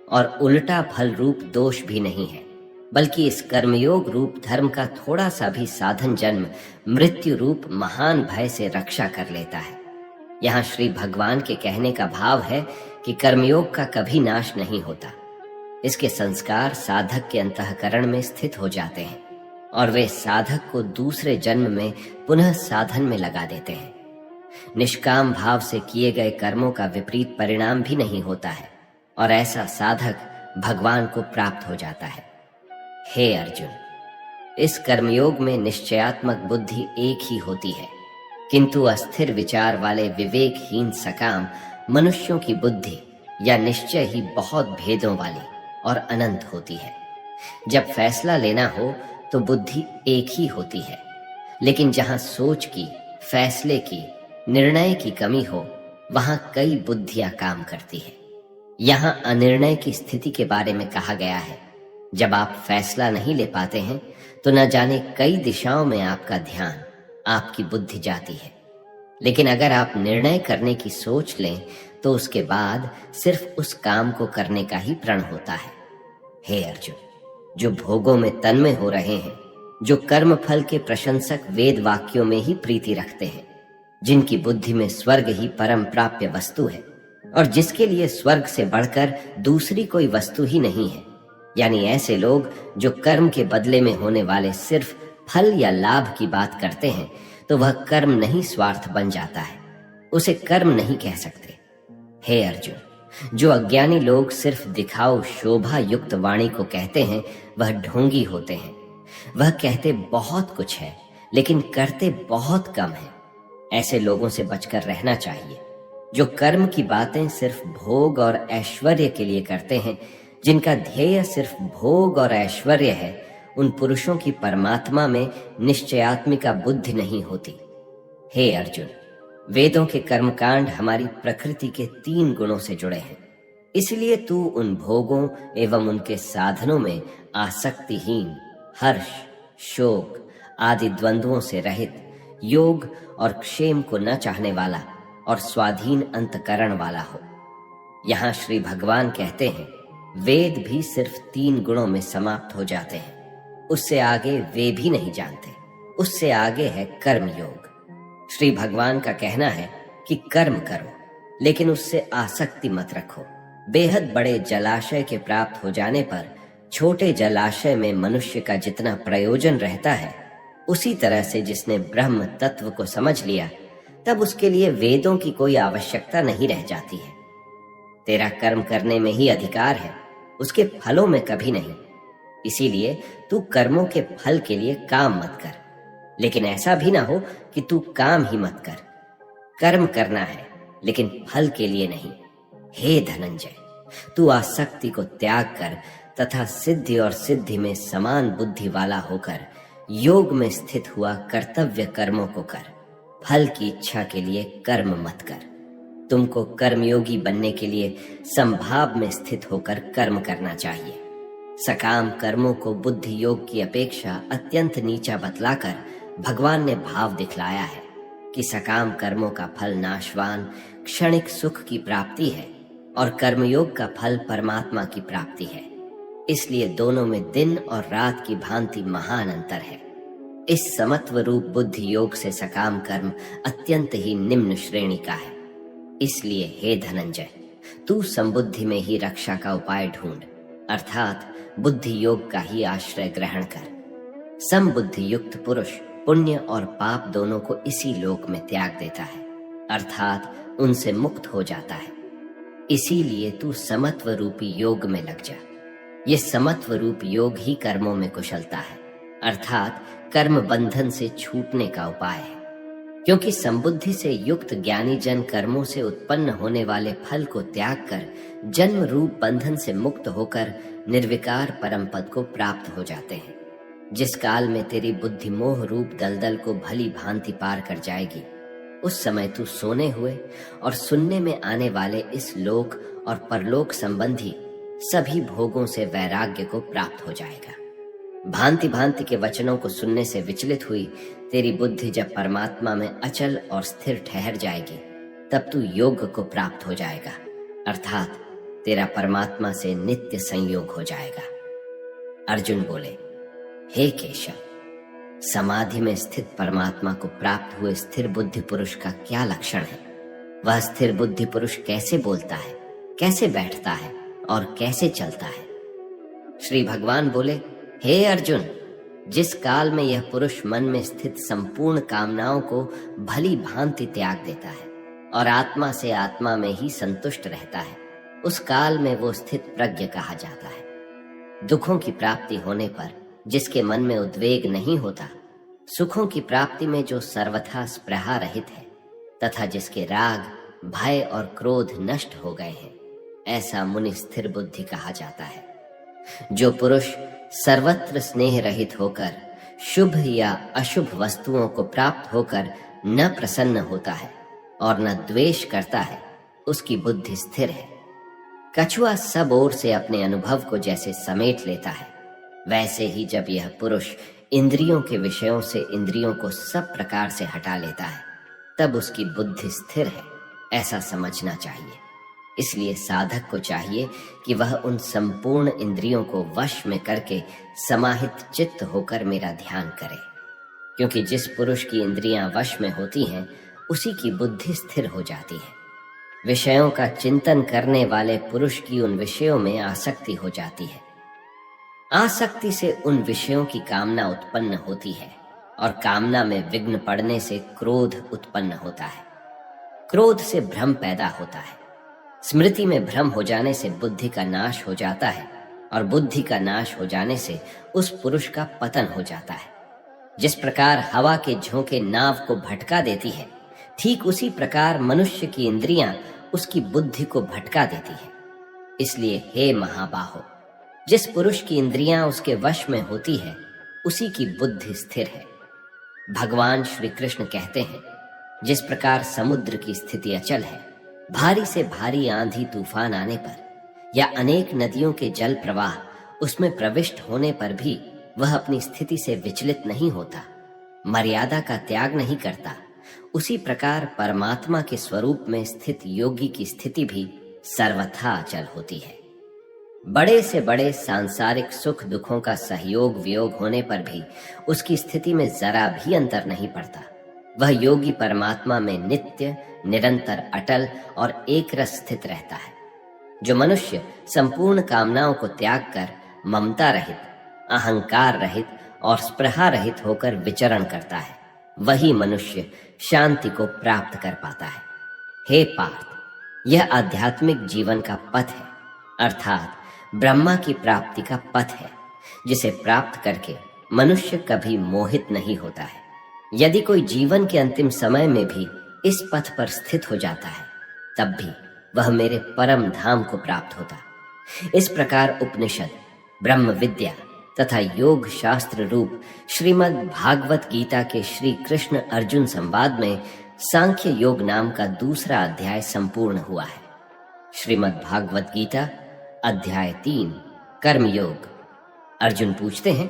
S1: और उल्टा फल रूप दोष भी नहीं है, बल्कि इस कर्मयोग रूप धर्म का थोड़ा सा भी साधन जन्म मृत्यु रूप महान भय से रक्षा कर लेता है। यहाँ श्री भगवान के कहने का भाव है कि कर्मयोग का कभी नाश नहीं होता। इसके संस्कार साधक के अंतःकरण में स्थित हो जाते हैं, और वे साधक को दूसरे जन्म में पुनः साधन में लगा देते हैं। निष्काम भाव से किए गए कर्मों का विपरीत परिणाम भी नहीं होता है, और ऐसा साधक भगवान को प्राप्त हो जाता है। हे अर्जुन, इस कर्मयोग में निश्चयात्मक बुद्धि एक ही होती है, किंतु अस्थिर विचार वाले विवेकहीन सकाम मनुष्यों की बुद्धि या निश्चय ही बहुत भेदों वाली और अनंत होती है। जब फैसला लेना हो तो बुद्धि एक ही होती है, लेकिन जहां सोच की, फैसले की, निर्णय की कमी हो, वहां कई बुद्धियां काम करती है। यहाँ अनिर्णय की स्थिति के बारे में कहा गया है। जब आप फैसला नहीं ले पाते हैं तो न जाने कई दिशाओं में आपका ध्यान, आपकी बुद्धि जाती है। लेकिन अगर आप निर्णय करने की सोच लें तो उसके बाद सिर्फ उस काम को करने का ही प्रण होता है। हे अर्जुन, जो भोगों में तन्मय हो रहे हैं, जो कर्म फल के प्रशंसक वेद वाक्यों में ही प्रीति रखते हैं, जिनकी बुद्धि में स्वर्ग ही परम प्राप्य वस्तु है, और जिसके लिए स्वर्ग से बढ़कर दूसरी कोई वस्तु ही नहीं है, यानी ऐसे लोग जो कर्म के बदले में होने वाले सिर्फ फल या लाभ की बात करते हैं तो वह कर्म नहीं स्वार्थ बन जाता है, उसे कर्म नहीं कह सकते। हे अर्जुन, जो अज्ञानी लोग सिर्फ दिखाओ शोभा युक्त वाणी को कहते हैं वह ढोंगी होते हैं। वह कहते बहुत कुछ है लेकिन करते बहुत कम है। ऐसे लोगों से बचकर रहना चाहिए। जो कर्म की बातें सिर्फ भोग और ऐश्वर्य के लिए करते हैं, जिनका ध्येय सिर्फ भोग और ऐश्वर्य है, उन पुरुषों की परमात्मा में निश्चयात्मिका बुद्धि नहीं होती। हे अर्जुन, वेदों के कर्मकांड हमारी प्रकृति के 3 गुणों से जुड़े हैं। इसलिए तू उन भोगों एवं उनके साधनों में आसक्तिहीन, हर्ष, शोक आदि द्वंद्वों से रहित, योग और क्षेम को न चाहने वाला और स्वाधीन अंतकरण वाला हो। यहाँ श्री भगवान कहते हैं, वेद भी सिर्फ 3 गुणों में समाप्त हो जाते हैं, उससे आगे वे भी नहीं जानते। उससे आगे है कर्म योग। श्री भगवान का कहना है कि कर्म करो, लेकिन उससे आसक्ति मत रखो। बेहद बड़े जलाशय के प्राप्त हो जाने पर छोटे जलाशय में मनुष्य का जितना प्रयोजन रहता है, उसी तरह से जिसने ब्रह्म तत्व को समझ लिया, तब उसके लिए वेदों की कोई आवश्यकता नहीं रह जाती है। तेरा कर्म करने में ही अधिकार है, उसके फलों में कभी नहीं। इसीलिए तू कर्मों के फल के लिए काम मत कर, लेकिन ऐसा भी ना हो कि तू काम ही मत कर। कर्म करना है लेकिन फल के लिए नहीं। हे धनंजय, तू आसक्ति को त्याग कर तथा सिद्धि और सिद्धि में समान बुद्धि वाला होकर योग में स्थित हुआ कर्तव्य कर्मों को कर। फल की इच्छा के लिए कर्म मत कर। तुमको कर्मयोगी बनने के लिए संभाव में स्थित होकर कर्म करना चाहिए। सकाम कर्मों को बुद्धि योग की अपेक्षा अत्यंत नीचा बतलाकर भगवान ने भाव दिखलाया है कि सकाम कर्मों का फल नाशवान क्षणिक सुख की प्राप्ति है और कर्मयोग का फल परमात्मा की प्राप्ति है। इसलिए दोनों में दिन और रात की भांति महान अंतर है। इस समत्व रूप बुद्धि योग से सकाम कर्म अत्यंत ही निम्न श्रेणी का है। इसलिए हे धनंजय, तू संबुद्धि में ही रक्षा का उपाय ढूंढ, अर्थात बुद्धि योग का ही आश्रय ग्रहण कर। समबुद्धि युक्त पुरुष पुण्य और पाप दोनों को इसी लोक में त्याग देता है, अर्थात उनसे मुक्त हो जाता है। इसीलिए तू समत्व रूपी योग में लग जा। ये समत्व रूप योग ही कर्मों में कुशलता है, अर्थात कर्म बंधन से छूटने का उपाय है। क्योंकि संबुद्धि से युक्त ज्ञानी जन कर्मों से उत्पन्न होने वाले फल को त्याग कर जन्म रूप बंधन से मुक्त होकर निर्विकार परम पद को प्राप्त हो जाते हैं। जिस काल में तेरी बुद्धि मोह रूप दलदल को भली भांति पार कर जाएगी, उस समय तू सोने हुए और सुनने में आने वाले इस लोक और परलोक संबंधी सभी भोगों से वैराग्य को प्राप्त हो जाएगा। भांति भांति के वचनों को सुनने से विचलित हुई तेरी बुद्धि जब परमात्मा में अचल और स्थिर ठहर जाएगी, तब तू योग को प्राप्त हो जाएगा, अर्थात तेरा परमात्मा से नित्य संयोग हो जाएगा। अर्जुन बोले, हे केशव, समाधि में स्थित परमात्मा को प्राप्त हुए स्थिर बुद्धि पुरुष का क्या लक्षण है? वह स्थिर बुद्धि पुरुष कैसे बोलता है, कैसे बैठता है और कैसे चलता है? श्री भगवान बोले, हे अर्जुन, जिस काल में यह पुरुष मन में स्थित संपूर्ण कामनाओं को भली भांति त्याग देता है और आत्मा से आत्मा में ही संतुष्ट रहता है, उस काल में वो स्थित प्रज्ञ कहा जाता है। दुखों की प्राप्ति होने पर जिसके मन में उद्वेग नहीं होता, सुखों की प्राप्ति में जो सर्वथा स्पृहा रहित है तथा जिसके राग, भय और क्रोध नष्ट हो गए हैं, ऐसा मुनि स्थिर बुद्धि कहा जाता है। जो पुरुष सर्वत्र स्नेह रहित होकर शुभ या अशुभ वस्तुओं को प्राप्त होकर न प्रसन्न होता है और न द्वेष करता है, उसकी बुद्धि स्थिर है। कछुआ सब ओर से अपने अनुभव को जैसे समेट लेता है, वैसे ही जब यह पुरुष इंद्रियों के विषयों से इंद्रियों को सब प्रकार से हटा लेता है, तब उसकी बुद्धि स्थिर है, ऐसा समझना चाहिए। इसलिए साधक को चाहिए कि वह उन संपूर्ण इंद्रियों को वश में करके समाहित चित्त होकर मेरा ध्यान करे, क्योंकि जिस पुरुष की इंद्रियां वश में होती हैं, उसी की बुद्धि स्थिर हो जाती है। विषयों का चिंतन करने वाले पुरुष की उन विषयों में आसक्ति हो जाती है। आसक्ति से उन विषयों की कामना उत्पन्न होती है। और कामना में विघ्न पड़ने से क्रोध उत्पन्न होता है। क्रोध से भ्रम पैदा होता है। स्मृति में भ्रम हो जाने से बुद्धि का नाश हो जाता है और बुद्धि का नाश हो जाने से उस पुरुष का पतन हो जाता है। जिस प्रकार हवा के झोंके नाव को भटका देती है, ठीक उसी प्रकार मनुष्य की इंद्रियां उसकी बुद्धि को भटका देती है। इसलिए हे महाबाहो, जिस पुरुष की इंद्रियां उसके वश में होती है, उसी की बुद्धि स्थिर है। भगवान श्री कृष्ण कहते हैं, जिस प्रकार समुद्र की स्थिति अचल है, भारी से भारी आंधी तूफान आने पर या अनेक नदियों के जल प्रवाह उसमें प्रविष्ट होने पर भी वह अपनी स्थिति से विचलित नहीं होता, मर्यादा का त्याग नहीं करता, उसी प्रकार परमात्मा के स्वरूप में स्थित योगी की स्थिति भी सर्वथा अचल होती है। बड़े से बड़े सांसारिक सुख दुखों का सहयोग वियोग होने पर भी उसकी स्थिति में जरा भी अंतर नहीं पड़ता। वह योगी परमात्मा में नित्य, निरंतर, अटल और एक रस स्थित रहता है। जो मनुष्य संपूर्ण कामनाओं को त्याग कर ममता रहित, अहंकार रहित और स्पृहा रहित होकर विचरण करता है, वही मनुष्य शांति को प्राप्त कर पाता है। हे पार्थ, यह आध्यात्मिक जीवन का पथ है, अर्थात ब्रह्मा की प्राप्ति का पथ है, जिसे प्राप्त करके मनुष्य कभी मोहित नहीं होता है। यदि कोई जीवन के अंतिम समय में भी इस पथ पर स्थित हो जाता है, तब भी वह मेरे परम धाम को प्राप्त होता। इस प्रकार उपनिषद, ब्रह्म विद्या तथा योग शास्त्र रूप श्रीमद् भागवत गीता के श्री कृष्ण अर्जुन संवाद में सांख्य योग नाम का दूसरा अध्याय संपूर्ण हुआ है। श्रीमद् भागवत गीता अध्याय 3 कर्म योग। अर्जुन पूछते हैं,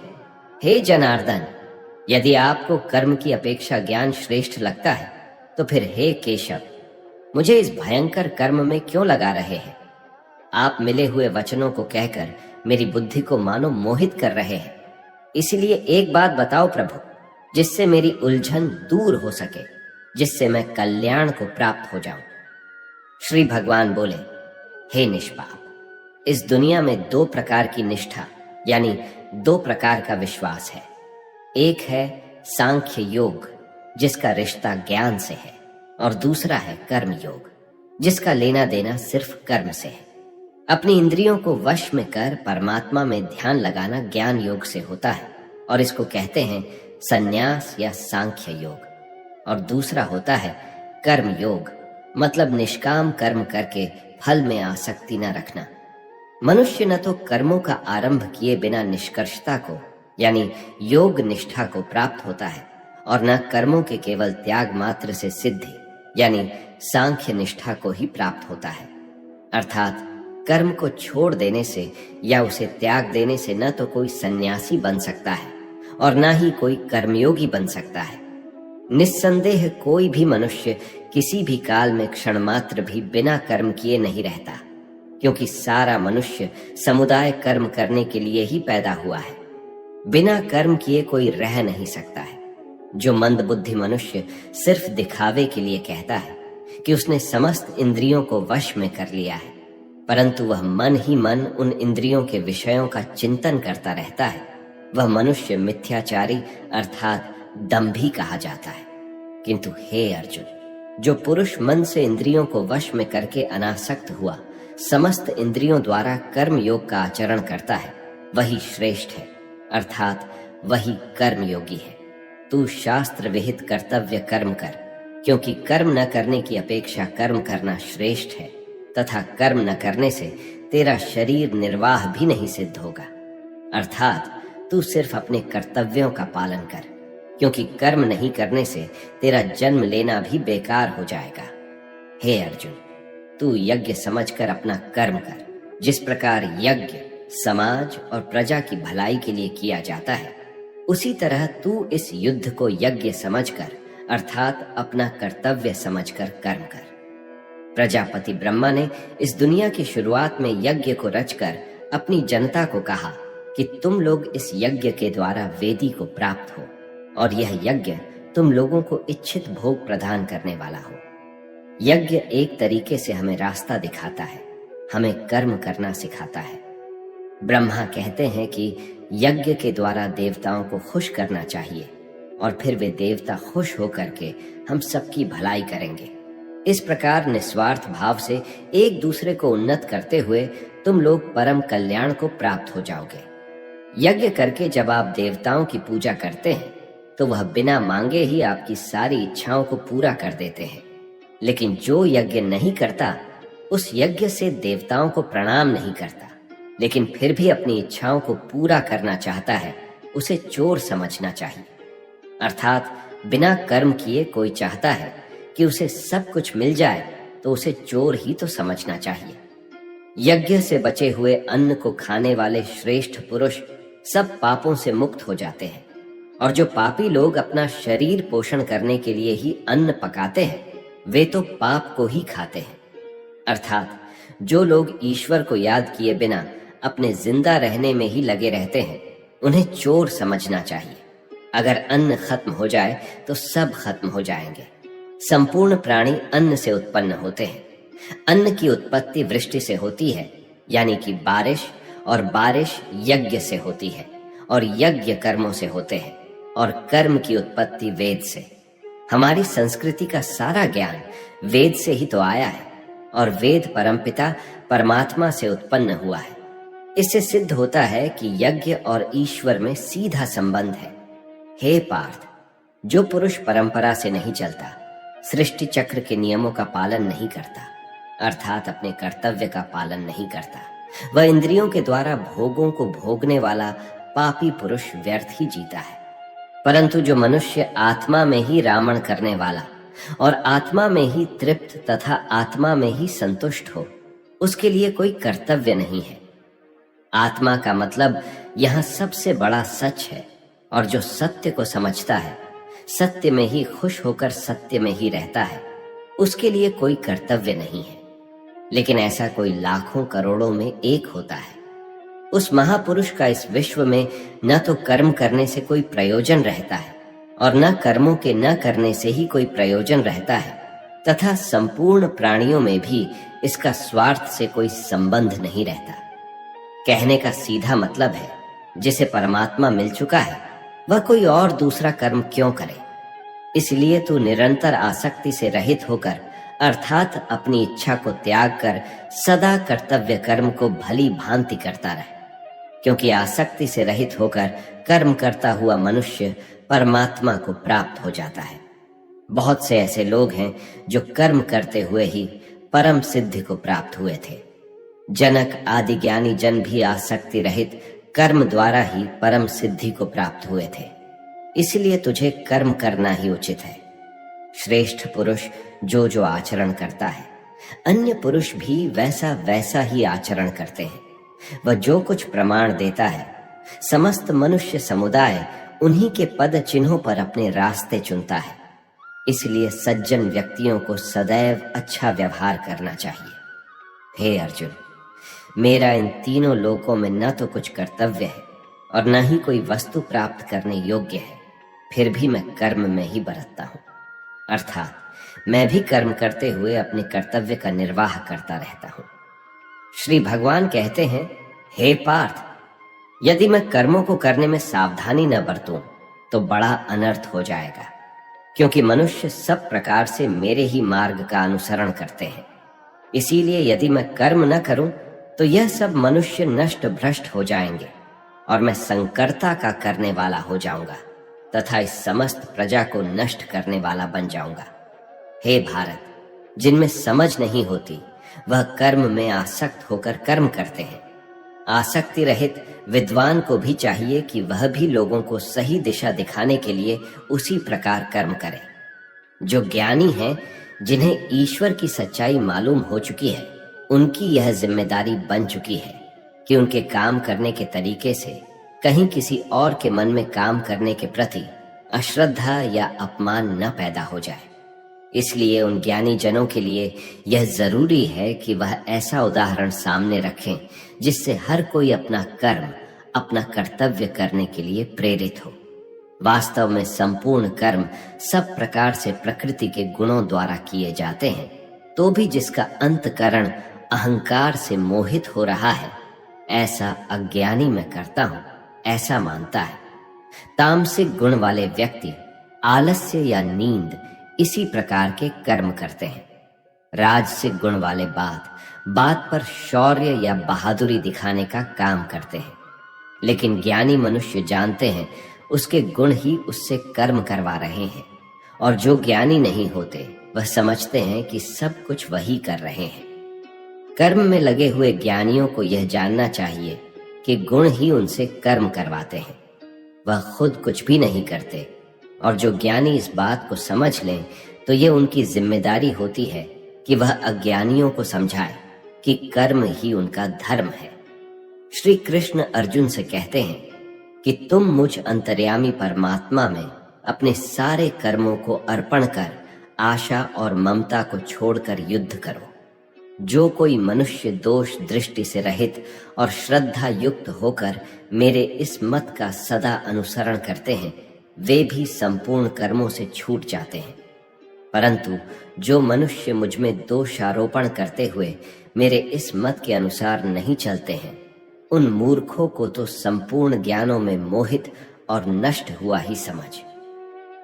S1: हे जनार्दन, यदि आपको कर्म की अपेक्षा ज्ञान श्रेष्ठ लगता है, तो फिर हे केशव, मुझे इस भयंकर कर्म में क्यों लगा रहे हैं? आप मिले हुए वचनों को कहकर मेरी बुद्धि को मानो मोहित कर रहे हैं। इसलिए एक बात बताओ प्रभु, जिससे मेरी उलझन दूर हो सके, जिससे मैं कल्याण को प्राप्त हो जाऊं। श्री भगवान बोले, हे निष्पाप, इस दुनिया में 2 प्रकार की निष्ठा यानी 2 प्रकार का विश्वास है। एक है सांख्य योग, जिसका रिश्ता ज्ञान से है, और दूसरा है कर्म योग, जिसका लेना देना सिर्फ कर्म से है। अपनी इंद्रियों को वश में कर परमात्मा में ध्यान लगाना ज्ञान योग से होता है, और इसको कहते हैं संन्यास या सांख्य योग। और दूसरा होता है कर्म योग, मतलब निष्काम कर्म करके फल में आसक्ति न रखना। मनुष्य न तो कर्मों का आरंभ किए बिना निष्कर्षता को यानी योग निष्ठा को प्राप्त होता है, और न कर्मों के केवल त्याग मात्र से सिद्धि यानी सांख्य निष्ठा को ही प्राप्त होता है। अर्थात कर्म को छोड़ देने से या उसे त्याग देने से न तो कोई सन्यासी बन सकता है और न ही कोई कर्मयोगी बन सकता है। निस्संदेह कोई भी मनुष्य किसी भी काल में क्षण मात्र भी बिना कर्म किए नहीं रहता, क्योंकि सारा मनुष्य समुदाय कर्म करने के लिए ही पैदा हुआ है। बिना कर्म किए कोई रह नहीं सकता है। जो मंदबुद्धि मनुष्य सिर्फ दिखावे के लिए कहता है कि उसने समस्त इंद्रियों को वश में कर लिया है, परंतु वह मन ही मन उन इंद्रियों के विषयों का चिंतन करता रहता है, वह मनुष्य मिथ्याचारी अर्थात दंभी कहा जाता है। किंतु हे अर्जुन, जो पुरुष मन से इंद्रियों को वश में करके अनासक्त हुआ समस्त इंद्रियों द्वारा कर्म योग का आचरण करता है, वही श्रेष्ठ है, अर्थात वही कर्म योगी है। तू शास्त्र विहित कर्तव्य कर्म कर, क्योंकि कर्म न करने की अपेक्षा कर्म करना श्रेष्ठ है, तथा कर्म न करने से तेरा शरीर निर्वाह भी नहीं सिद्ध होगा। अर्थात तू सिर्फ अपने कर्तव्यों का पालन कर, क्योंकि कर्म नहीं करने से तेरा जन्म लेना भी बेकार हो जाएगा। हे अर्जुन, तू यज्ञ समझकर अपना कर्म कर। जिस प्रकार यज्ञ समाज और प्रजा की भलाई के लिए किया जाता है, उसी तरह तू इस युद्ध को यज्ञ समझकर अर्थात अपना कर्तव्य समझकर कर्म कर। प्रजापति ब्रह्मा ने इस दुनिया की शुरुआत में यज्ञ को रचकर अपनी जनता को कहा कि तुम लोग इस यज्ञ के द्वारा वेदी को प्राप्त हो, और यह यज्ञ तुम लोगों को इच्छित भोग प्रदान करने वाला हो। यज्ञ एक तरीके से हमें रास्ता दिखाता है, हमें कर्म करना सिखाता है। ब्रह्मा कहते हैं कि यज्ञ के द्वारा देवताओं को खुश करना चाहिए, और फिर वे देवता खुश होकर के हम सबकी भलाई करेंगे। इस प्रकार निस्वार्थ भाव से एक दूसरे को उन्नत करते हुए तुम लोग परम कल्याण को प्राप्त हो जाओगे। यज्ञ करके जब आप देवताओं की पूजा करते हैं तो वह बिना मांगे ही आपकी सारी इच्छाओं को पूरा कर देते हैं। लेकिन जो यज्ञ नहीं करता उस यज्ञ से देवताओं को प्रणाम नहीं करता, लेकिन फिर भी अपनी इच्छाओं को पूरा करना चाहता है, उसे चोर समझना चाहिए। अर्थात बिना कर्म किए कोई चाहता है कि उसे सब कुछ मिल जाए तो उसे चोर ही तो समझना चाहिए। यज्ञ से बचे हुए अन्न को खाने वाले श्रेष्ठ पुरुष सब पापों से मुक्त हो जाते हैं, और जो पापी लोग अपना शरीर पोषण करने के लिए ही अन्न पकाते हैं वे तो पाप को ही खाते हैं। अर्थात जो लोग ईश्वर को याद किए बिना अपने जिंदा रहने में ही लगे रहते हैं उन्हें चोर समझना चाहिए। अगर अन्न खत्म हो जाए तो सब खत्म हो जाएंगे। संपूर्ण प्राणी अन्न से उत्पन्न होते हैं। अन्न की उत्पत्ति वृष्टि से होती है, यानी कि बारिश, और बारिश यज्ञ से होती है, और यज्ञ कर्मों से होते हैं, और कर्म की उत्पत्ति वेद से। हमारी संस्कृति का सारा ज्ञान वेद से ही तो आया है, और वेद परमपिता परमात्मा से उत्पन्न हुआ है। इससे सिद्ध होता है कि यज्ञ और ईश्वर में सीधा संबंध है। हे पार्थ, जो पुरुष परंपरा से नहीं चलता, सृष्टि चक्र के नियमों का पालन नहीं करता, अर्थात अपने कर्तव्य का पालन नहीं करता, वह इंद्रियों के द्वारा भोगों को भोगने वाला पापी पुरुष व्यर्थ ही जीता है। परंतु जो मनुष्य आत्मा में ही रामण करने वाला और आत्मा में ही तृप्त तथा आत्मा में ही संतुष्ट हो, उसके लिए कोई कर्तव्य नहीं है। आत्मा का मतलब यहाँ सबसे बड़ा सच है, और जो सत्य को समझता है, सत्य में ही खुश होकर सत्य में ही रहता है, उसके लिए कोई कर्तव्य नहीं है। लेकिन ऐसा कोई लाखों करोड़ों में एक होता है। उस महापुरुष का इस विश्व में न तो कर्म करने से कोई प्रयोजन रहता है और न कर्मों के न करने से ही कोई प्रयोजन रहता है, तथा संपूर्ण प्राणियों में भी इसका स्वार्थ से कोई संबंध नहीं रहता। कहने का सीधा मतलब है, जिसे परमात्मा मिल चुका है वह कोई और दूसरा कर्म क्यों करे। इसलिए तू निरंतर आसक्ति से रहित होकर, अर्थात अपनी इच्छा को त्याग कर सदा कर्तव्य कर्म को भली भांति करता रहे, क्योंकि आसक्ति से रहित होकर कर्म करता हुआ मनुष्य परमात्मा को प्राप्त हो जाता है। बहुत से ऐसे लोग हैं जो कर्म करते हुए ही परम सिद्धि को प्राप्त हुए थे। जनक आदि ज्ञानी जन भी आसक्ति रहित कर्म द्वारा ही परम सिद्धि को प्राप्त हुए थे। इसलिए तुझे कर्म करना ही उचित है। श्रेष्ठ पुरुष जो जो आचरण करता है, अन्य पुरुष भी वैसा वैसा ही आचरण करते हैं। वह जो कुछ प्रमाण देता है, समस्त मनुष्य समुदाय उन्हीं के पद चिन्हों पर अपने रास्ते चुनता है। इसलिए सज्जन व्यक्तियों को सदैव अच्छा व्यवहार करना चाहिए। हे अर्जुन, मेरा इन तीनों लोकों में न तो कुछ कर्तव्य है और न ही कोई वस्तु प्राप्त करने योग्य है, फिर भी मैं कर्म में ही बरतता हूँ। अर्थात मैं भी कर्म करते हुए अपने कर्तव्य का निर्वाह करता रहता हूँ। श्री भगवान कहते हैं, हे पार्थ, यदि मैं कर्मों को करने में सावधानी न बरतूं तो बड़ा अनर्थ हो जाएगा, क्योंकि मनुष्य सब प्रकार से मेरे ही मार्ग का अनुसरण करते हैं। इसीलिए यदि मैं कर्म न करूं तो यह सब मनुष्य नष्ट भ्रष्ट हो जाएंगे और मैं संकर्ता का करने वाला हो जाऊंगा तथा इस समस्त प्रजा को नष्ट करने वाला बन जाऊंगा। हे भारत, जिनमें समझ नहीं होती वह कर्म में आसक्त होकर कर्म करते हैं। आसक्ति रहित विद्वान को भी चाहिए कि वह भी लोगों को सही दिशा दिखाने के लिए उसी प्रकार कर्म करे। जो ज्ञानी हैं, जिन्हें ईश्वर की सच्चाई मालूम हो चुकी है, उनकी यह जिम्मेदारी बन चुकी है कि उनके काम करने के तरीके से कहीं किसी और के मन में काम करने के प्रति अश्रद्धा या अपमान न पैदा हो जाए। इसलिए उन ज्ञानी जनों के लिए यह जरूरी है कि वह ऐसा उदाहरण सामने रखें जिससे हर कोई अपना कर्म, अपना कर्तव्य करने के लिए प्रेरित हो। वास्तव में संपूर्ण कर्म सब प्रकार से प्रकृति के गुणों द्वारा किए जाते हैं, तो भी जिसका अंतकरण अहंकार से मोहित हो रहा है, ऐसा अज्ञानी मैं करता हूं, ऐसा मानता है। तामसिक गुण वाले व्यक्ति आलस्य या नींद इसी प्रकार के कर्म करते हैं। राजसिक गुण वाले बात पर शौर्य या बहादुरी दिखाने का काम करते हैं। लेकिन ज्ञानी मनुष्य जानते हैं उसके गुण ही उससे कर्म करवा रहे हैं, और जो ज्ञानी नहीं होते वह समझते हैं कि सब कुछ वही कर रहे हैं। कर्म में लगे हुए ज्ञानियों को यह जानना चाहिए कि गुण ही उनसे कर्म करवाते हैं, वह खुद कुछ भी नहीं करते। और जो ज्ञानी इस बात को समझ लें तो यह उनकी जिम्मेदारी होती है कि वह अज्ञानियों को समझाए कि कर्म ही उनका धर्म है। श्री कृष्ण अर्जुन से कहते हैं कि तुम मुझ अंतर्यामी परमात्मा में अपने सारे कर्मों को अर्पण कर आशा और ममता को छोड़कर युद्ध करो। जो कोई मनुष्य दोष दृष्टि से रहित और श्रद्धा युक्त होकर मेरे इस मत का सदा अनुसरण करते हैं, वे भी संपूर्ण कर्मों से छूट जाते हैं। परंतु जो मनुष्य मुझ में दोषारोपण करते हुए मेरे इस मत के अनुसार नहीं चलते हैं, उन मूर्खों को तो संपूर्ण ज्ञानों में मोहित और नष्ट हुआ ही समझ।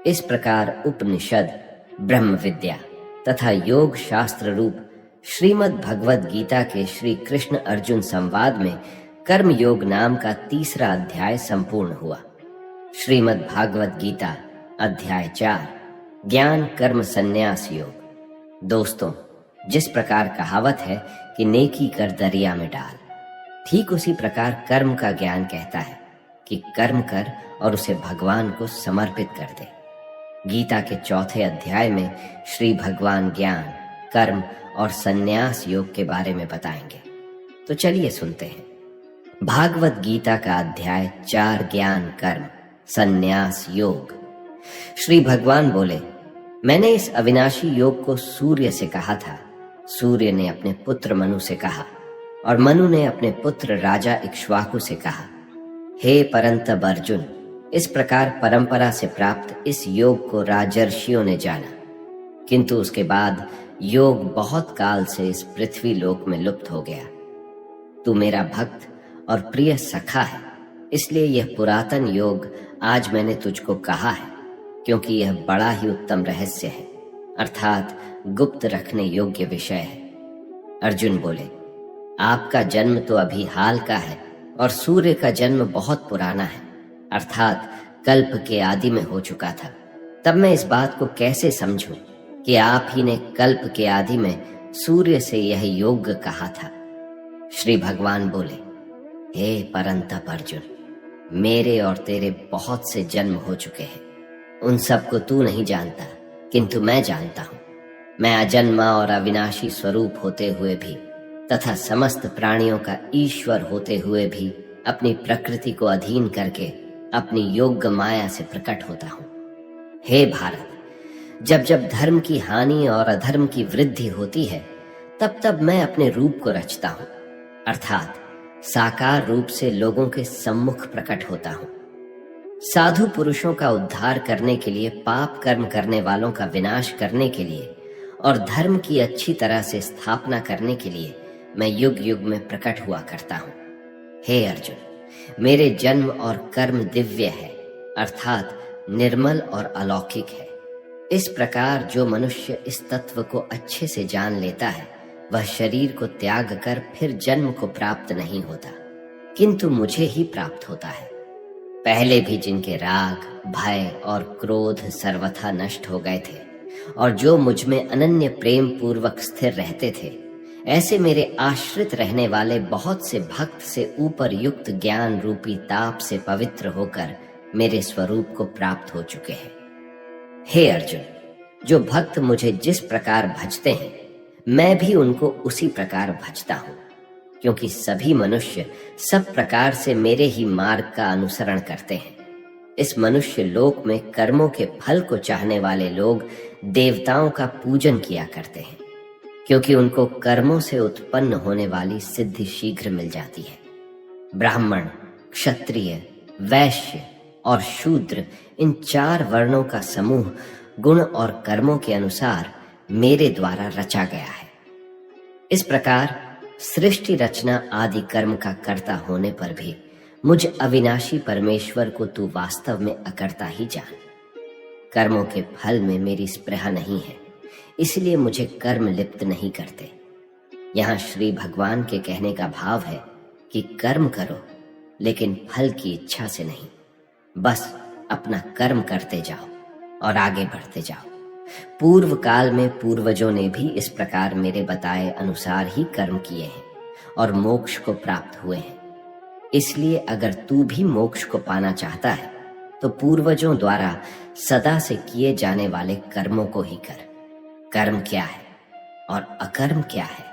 S1: इस प्रकार उपनिषद, ब्रह्म विद्या तथा योग शास्त्र रूप श्रीमद् भगवद गीता के श्री कृष्ण अर्जुन संवाद में कर्म योग नाम का 3रा अध्याय संपूर्ण हुआ। श्रीमद् भागवत गीता अध्याय 4, ज्ञान कर्म संन्यास योग। दोस्तों, जिस प्रकार कहावत है कि नेकी कर दरिया में डाल, ठीक उसी प्रकार कर्म का ज्ञान कहता है कि कर्म कर और उसे भगवान को समर्पित कर दे। गीता के 4थे अध्याय में श्री भगवान ज्ञान, कर्म और संन्यास योग के बारे में बताएंगे। तो चलिए सुनते हैं। भागवत गीता का अध्याय 4, ज्ञान कर्म संन्यास योग। श्री भगवान बोले, मैंने इस अविनाशी योग को सूर्य से कहा था, सूर्य ने अपने पुत्र मनु से कहा, और मनु ने अपने पुत्र राजा इक्ष्वाकु से कहा। हे परंतप अर्जुन, इस प्रकार परंपरा से प्राप्त इस योग को राजर्षियों ने जाना, किंतु उसके बाद योग बहुत काल से इस पृथ्वी लोक में लुप्त हो गया। तू मेरा भक्त और प्रिय सखा है, इसलिए यह पुरातन योग आज मैंने तुझको कहा है, क्योंकि यह बड़ा ही उत्तम रहस्य है, अर्थात गुप्त रखने योग्य विषय है। अर्जुन बोले, आपका जन्म तो अभी हाल का है और सूर्य का जन्म बहुत पुराना है, अर्थात कल्प के आदि में हो चुका था। तब मैं इस बात को कैसे समझूं कि आप ही ने कल्प के आदि में सूर्य से यह योग कहा था। श्री भगवान बोले, हे परंतप अर्जुन, मेरे और तेरे बहुत से जन्म हो चुके हैं, उन सब को तू नहीं जानता, किंतु मैं जानता हूं। मैं अजन्मा और अविनाशी स्वरूप होते हुए भी तथा समस्त प्राणियों का ईश्वर होते हुए भी अपनी प्रकृति को अधीन करके अपनी योग्य माया से प्रकट होता हूं। हे भारत, जब जब धर्म की हानि और अधर्म की वृद्धि होती है, तब तब मैं अपने रूप को रचता हूं, अर्थात साकार रूप से लोगों के सम्मुख प्रकट होता हूं। साधु पुरुषों का उद्धार करने के लिए, पाप कर्म करने वालों का विनाश करने के लिए और धर्म की अच्छी तरह से स्थापना करने के लिए मैं युग युग में प्रकट हुआ करता हूं। हे अर्जुन, मेरे जन्म और कर्म दिव्य है, अर्थात निर्मल और अलौकिक है। इस प्रकार जो मनुष्य इस तत्व को अच्छे से जान लेता है, वह शरीर को त्याग कर फिर जन्म को प्राप्त नहीं होता, किंतु मुझे ही प्राप्त होता है। पहले भी जिनके राग, भय और क्रोध सर्वथा नष्ट हो गए थे और जो मुझ में अनन्य प्रेम पूर्वक स्थिर रहते थे, ऐसे मेरे आश्रित रहने वाले बहुत से भक्त से ऊपर युक्त ज्ञान रूपी ताप से पवित्र होकर मेरे स्वरूप को प्राप्त हो चुके हैं। हे अर्जुन, जो भक्त मुझे जिस प्रकार भजते हैं, मैं भी उनको उसी प्रकार भजता हूं, क्योंकि सभी मनुष्य सब प्रकार से मेरे ही मार्ग का अनुसरण करते हैं। इस मनुष्य लोक में कर्मों के फल को चाहने वाले लोग देवताओं का पूजन किया करते हैं, क्योंकि उनको कर्मों से उत्पन्न होने वाली सिद्धि शीघ्र मिल जाती है। ब्राह्मण, क्षत्रिय, वैश्य और शूद्र, इन 4 वर्णों का समूह गुण और कर्मों के अनुसार मेरे द्वारा रचा गया है। इस प्रकार सृष्टि रचना आदि कर्म का कर्ता होने पर भी मुझ अविनाशी परमेश्वर को तू वास्तव में अकर्ता ही जान। कर्मों के फल में मेरी स्पृहा नहीं है, इसलिए मुझे कर्म लिप्त नहीं करते। यहाँ श्री भगवान के कहने का भाव है कि कर्म करो, लेकिन फल की इच्छा से नहीं। बस अपना कर्म करते जाओ और आगे बढ़ते जाओ। पूर्व काल में पूर्वजों ने भी इस प्रकार मेरे बताए अनुसार ही कर्म किए हैं और मोक्ष को प्राप्त हुए हैं। इसलिए अगर तू भी मोक्ष को पाना चाहता है तो पूर्वजों द्वारा सदा से किए जाने वाले कर्मों को ही कर। कर्म क्या है और अकर्म क्या है,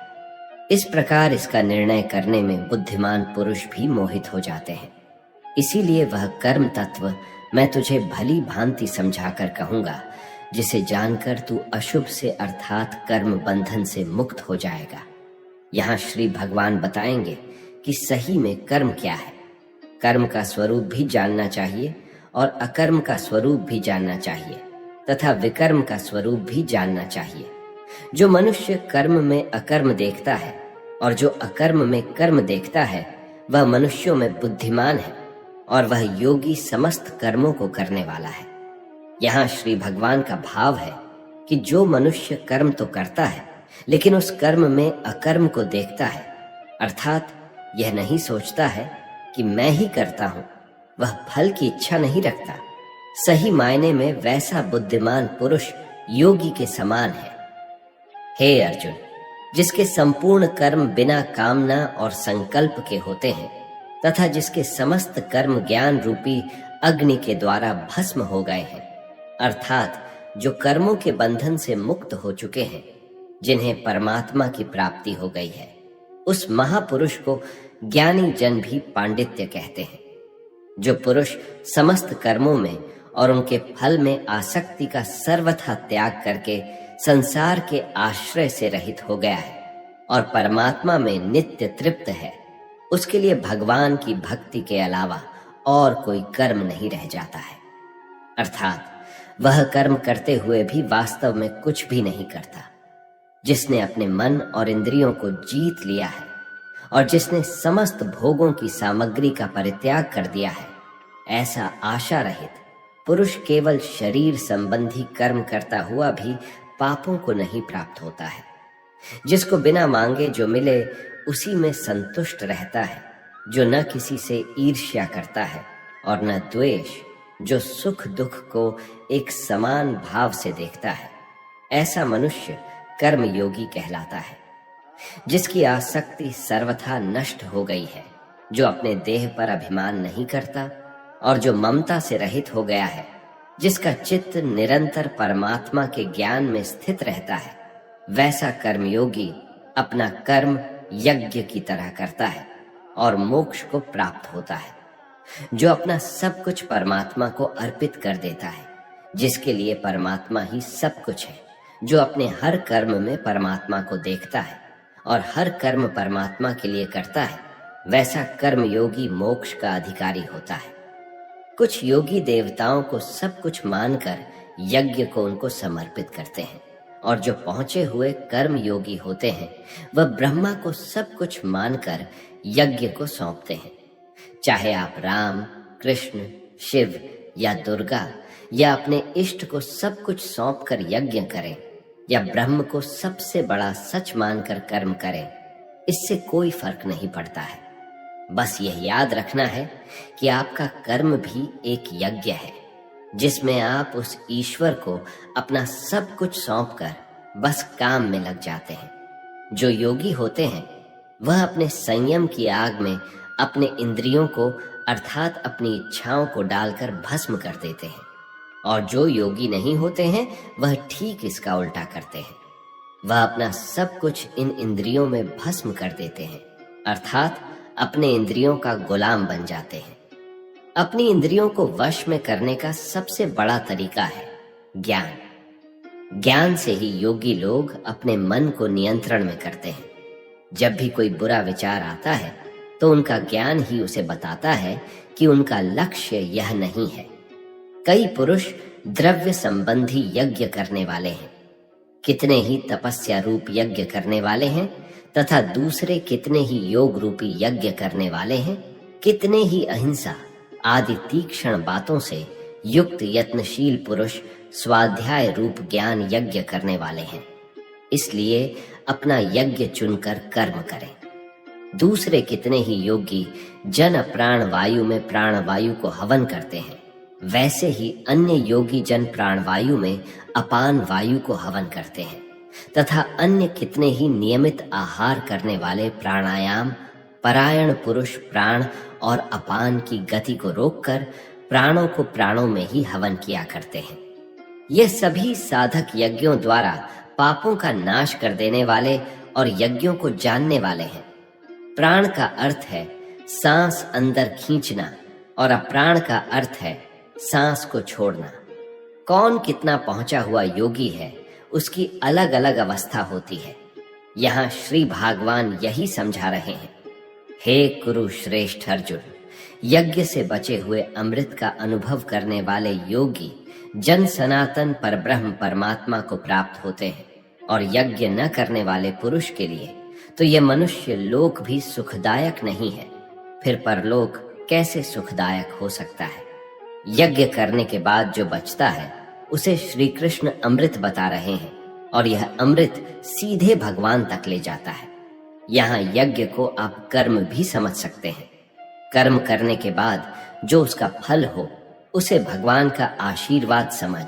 S1: इस प्रकार इसका निर्णय करने में बुद्धिमान पुरुष भी मोहित हो जाते हैं। इसीलिए वह कर्म तत्व मैं तुझे भली भांति समझाकर कहूंगा, जिसे जानकर तू अशुभ से अर्थात कर्म बंधन से मुक्त हो जाएगा। यहाँ श्री भगवान बताएंगे कि सही में कर्म क्या है। कर्म का स्वरूप भी जानना चाहिए और अकर्म का स्वरूप भी जानना चाहिए तथा विकर्म का स्वरूप भी जानना चाहिए। जो मनुष्य कर्म में अकर्म देखता है और जो अकर्म में कर्म देखता है, वह मनुष्यों में बुद्धिमान है और वह योगी समस्त कर्मों को करने वाला है। यहाँ श्री भगवान का भाव है कि जो मनुष्य कर्म तो करता है, लेकिन उस कर्म में अकर्म को देखता है, अर्थात यह नहीं सोचता है कि मैं ही करता हूं, वह फल की इच्छा नहीं रखता, सही मायने में वैसा बुद्धिमान पुरुष योगी के समान है। हे अर्जुन, जिसके संपूर्ण कर्म बिना कामना और संकल्प के होते हैं तथा जिसके समस्त कर्म ज्ञान रूपी अग्नि के द्वारा भस्म हो गए हैं, अर्थात जो कर्मों के बंधन से मुक्त हो चुके हैं, जिन्हें परमात्मा की प्राप्ति हो गई है, उस महापुरुष को ज्ञानी जन भी पांडित्य कहते हैं। जो पुरुष समस्त कर्मों में और उनके फल में आसक्ति का सर्वथा त्याग करके संसार के आश्रय से रहित हो गया है और परमात्मा में नित्य तृप्त है, उसके लिए भगवान की भक्ति के अलावा और कोई कर्म नहीं रह जाता है। अर्थात वह कर्म करते हुए भी वास्तव में कुछ भी नहीं करता। जिसने अपने मन और इंद्रियों को जीत लिया है और जिसने समस्त भोगों की सामग्री का परित्याग कर दिया है, ऐसा आशा रहित पुरुष केवल शरीर संबंधी कर्म करता हुआ भी पापों को नहीं प्राप्त होता है। जिसको बिना मांगे जो मिले उसी में संतुष्ट रहता है, जो न किसी से ईर्ष्या करता है और न द्वेष, जो सुख दुख को एक समान भाव से देखता है, ऐसा मनुष्य कर्म योगी कहलाता है। जिसकी आसक्ति सर्वथा नष्ट हो गई है, जो अपने देह पर अभिमान नहीं करता और जो ममता से रहित हो गया है, जिसका चित्त निरंतर परमात्मा के ज्ञान में स्थित रहता है, वैसा कर्मयोगी अपना कर्म यज्ञ की तरह करता है और मोक्ष को प्राप्त होता है। जो अपना सब कुछ परमात्मा को अर्पित कर देता है, जिसके लिए परमात्मा ही सब कुछ है, जो अपने हर कर्म में परमात्मा को देखता है और हर कर्म परमात्मा के लिए करता है, वैसा कर्मयोगी मोक्ष का अधिकारी होता है। कुछ योगी देवताओं को सब कुछ मानकर यज्ञ को उनको समर्पित करते हैं और जो पहुंचे हुए कर्म योगी होते हैं, वह ब्रह्मा को सब कुछ मानकर यज्ञ को सौंपते हैं। चाहे आप राम, कृष्ण, शिव या दुर्गा या अपने इष्ट को सब कुछ सौंप कर यज्ञ करें या ब्रह्म को सबसे बड़ा सच मानकर कर्म करें, इससे कोई फर्क नहीं पड़ता है। बस यह याद रखना है कि आपका कर्म भी एक यज्ञ है, जिसमें आप उस ईश्वर को अपना सब कुछ सौंपकर बस काम में लग जाते हैं। जो योगी होते हैं वह अपने संयम की आग में अपने इंद्रियों को अर्थात अपनी इच्छाओं को डालकर भस्म कर देते हैं, और जो योगी नहीं होते हैं वह ठीक इसका उल्टा करते हैं। वह अपना सब कुछ इन इंद्रियों में भस्म कर देते हैं, अर्थात अपने इंद्रियों का गुलाम बन जाते हैं। अपनी इंद्रियों को वश में करने का सबसे बड़ा तरीका है ज्ञान। ज्ञान से ही योगी लोग अपने मन को नियंत्रण में करते हैं। जब भी कोई बुरा विचार आता है तो उनका ज्ञान ही उसे बताता है कि उनका लक्ष्य यह नहीं है। कई पुरुष द्रव्य संबंधी यज्ञ करने वाले हैं, कितने ही तपस्या रूप यज्ञ करने वाले हैं तथा दूसरे कितने ही योग रूपी यज्ञ करने वाले हैं, कितने ही अहिंसा आदि तीक्ष्ण बातों से युक्त यत्नशील पुरुष स्वाध्याय रूप ज्ञान यज्ञ करने वाले हैं, इसलिए अपना यज्ञ चुनकर कर्म करें। दूसरे कितने ही योगी जन प्राण वायु में प्राण वायु को हवन करते हैं, वैसे ही अन्य योगी जन प्राण वायु में अपान वायु को हवन करते हैं, तथा अन्य कितने ही नियमित आहार करने वाले प्राणायाम परायण पुरुष प्राण और अपान की गति को रोककर प्राणों को प्राणों में ही हवन किया करते हैं। ये सभी साधक यज्ञों द्वारा पापों का नाश कर देने वाले और यज्ञों को जानने वाले हैं। प्राण का अर्थ है सांस अंदर खींचना और अप्राण का अर्थ है सांस को छोड़ना। कौन कितना पहुंचा हुआ योगी है, उसकी अलग अलग अवस्था होती है। यहाँ श्री भगवान यही समझा रहे हैं। हे कुरु श्रेष्ठ अर्जुन, यज्ञ से बचे हुए अमृत का अनुभव करने वाले योगी जन सनातन परब्रह्म परमात्मा को प्राप्त होते हैं, और यज्ञ न करने वाले पुरुष के लिए तो यह मनुष्य लोक भी सुखदायक नहीं है, फिर परलोक कैसे सुखदायक हो सकता है। यज्ञ करने के बाद जो बचता है उसे श्री कृष्ण अमृत बता रहे हैं, और यह अमृत सीधे भगवान तक ले जाता है। यहाँ यज्ञ को आप कर्म भी समझ सकते हैं। कर्म करने के बाद जो उसका फल हो, उसे भगवान का आशीर्वाद समझ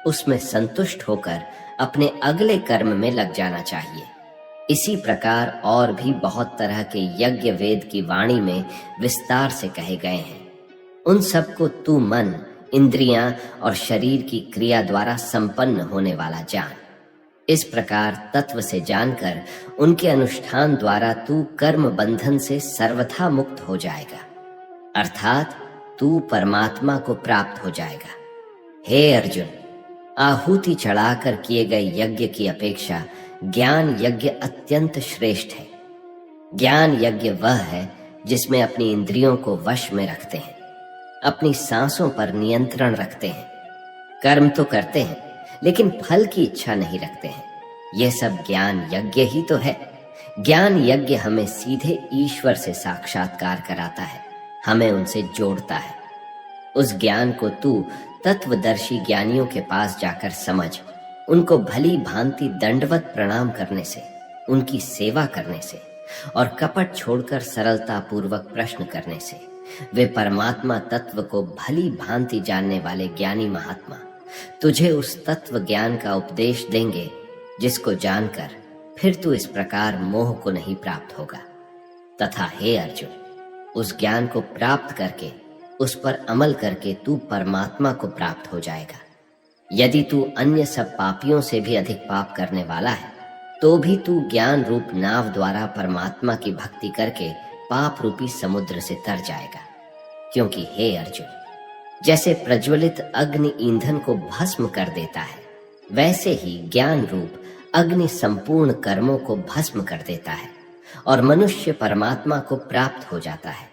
S1: उसमें संतुष्ट होकर अपने अगले कर्म में लग जाना चाहिए। इसी प्रकार और भी बहुत तरह के यज्ञ वेद की वाणी में विस्तार से कहे गए हैं। उन सबको तू मन, इंद्रियां और शरीर की क्रिया द्वारा संपन्न होने वाला जान। इस प्रकार तत्व से जानकर उनके अनुष्ठान द्वारा तू कर्म बंधन से सर्वथा मुक्त हो जाएगा, अर्थात तू परमात्मा को प्राप्त हो जाएगा। हे अर्जुन, आहुति चढ़ाकर किए गए यज्ञ की अपेक्षा ज्ञान यज्ञ अत्यंत श्रेष्ठ है। ज्ञान यज्ञ वह है जिसमें अपनी इंद्रियों को वश में रखते हैं, अपनी सांसों पर नियंत्रण रखते हैं, कर्म तो करते हैं लेकिन फल की इच्छा नहीं रखते हैं। यह सब ज्ञान यज्ञ ही तो है। ज्ञान यज्ञ हमें सीधे ईश्वर से साक्षात्कार कराता है, हमें उनसे जोड़ता है। उस ज्ञान को तू तत्वदर्शी ज्ञानियों के पास जाकर समझ। उनको भली भांति दंडवत प्रणाम करने से, उनकी सेवा करने से और कपट छोड़कर सरलता पूर्वक प्रश्न करने से वे परमात्मा तत्व को भली भांति जानने वाले ज्ञानी महात्मा तुझे उस तत्व ज्ञान का उपदेश देंगे, जिसको जानकर फिर तू इस प्रकार मोह को नहीं प्राप्त होगा। तथा हे अर्जुन, उस ज्ञान को प्राप्त करके उस पर अमल करके तू परमात्मा को प्राप्त हो जाएगा। यदि तू अन्य सब पापियों से भी अधिक पाप करने वाला है, तो भी तू ज्ञान रूप नाव द्वारा परमात्मा की भक्ति करके पाप रूपी समुद्र से तर जाएगा। क्योंकि हे अर्जुन, जैसे प्रज्वलित अग्नि ईंधन को भस्म कर देता है, वैसे ही ज्ञान रूप अग्नि संपूर्ण कर्मों को भस्म कर देता है और मनुष्य परमात्मा को प्राप्त हो जाता है।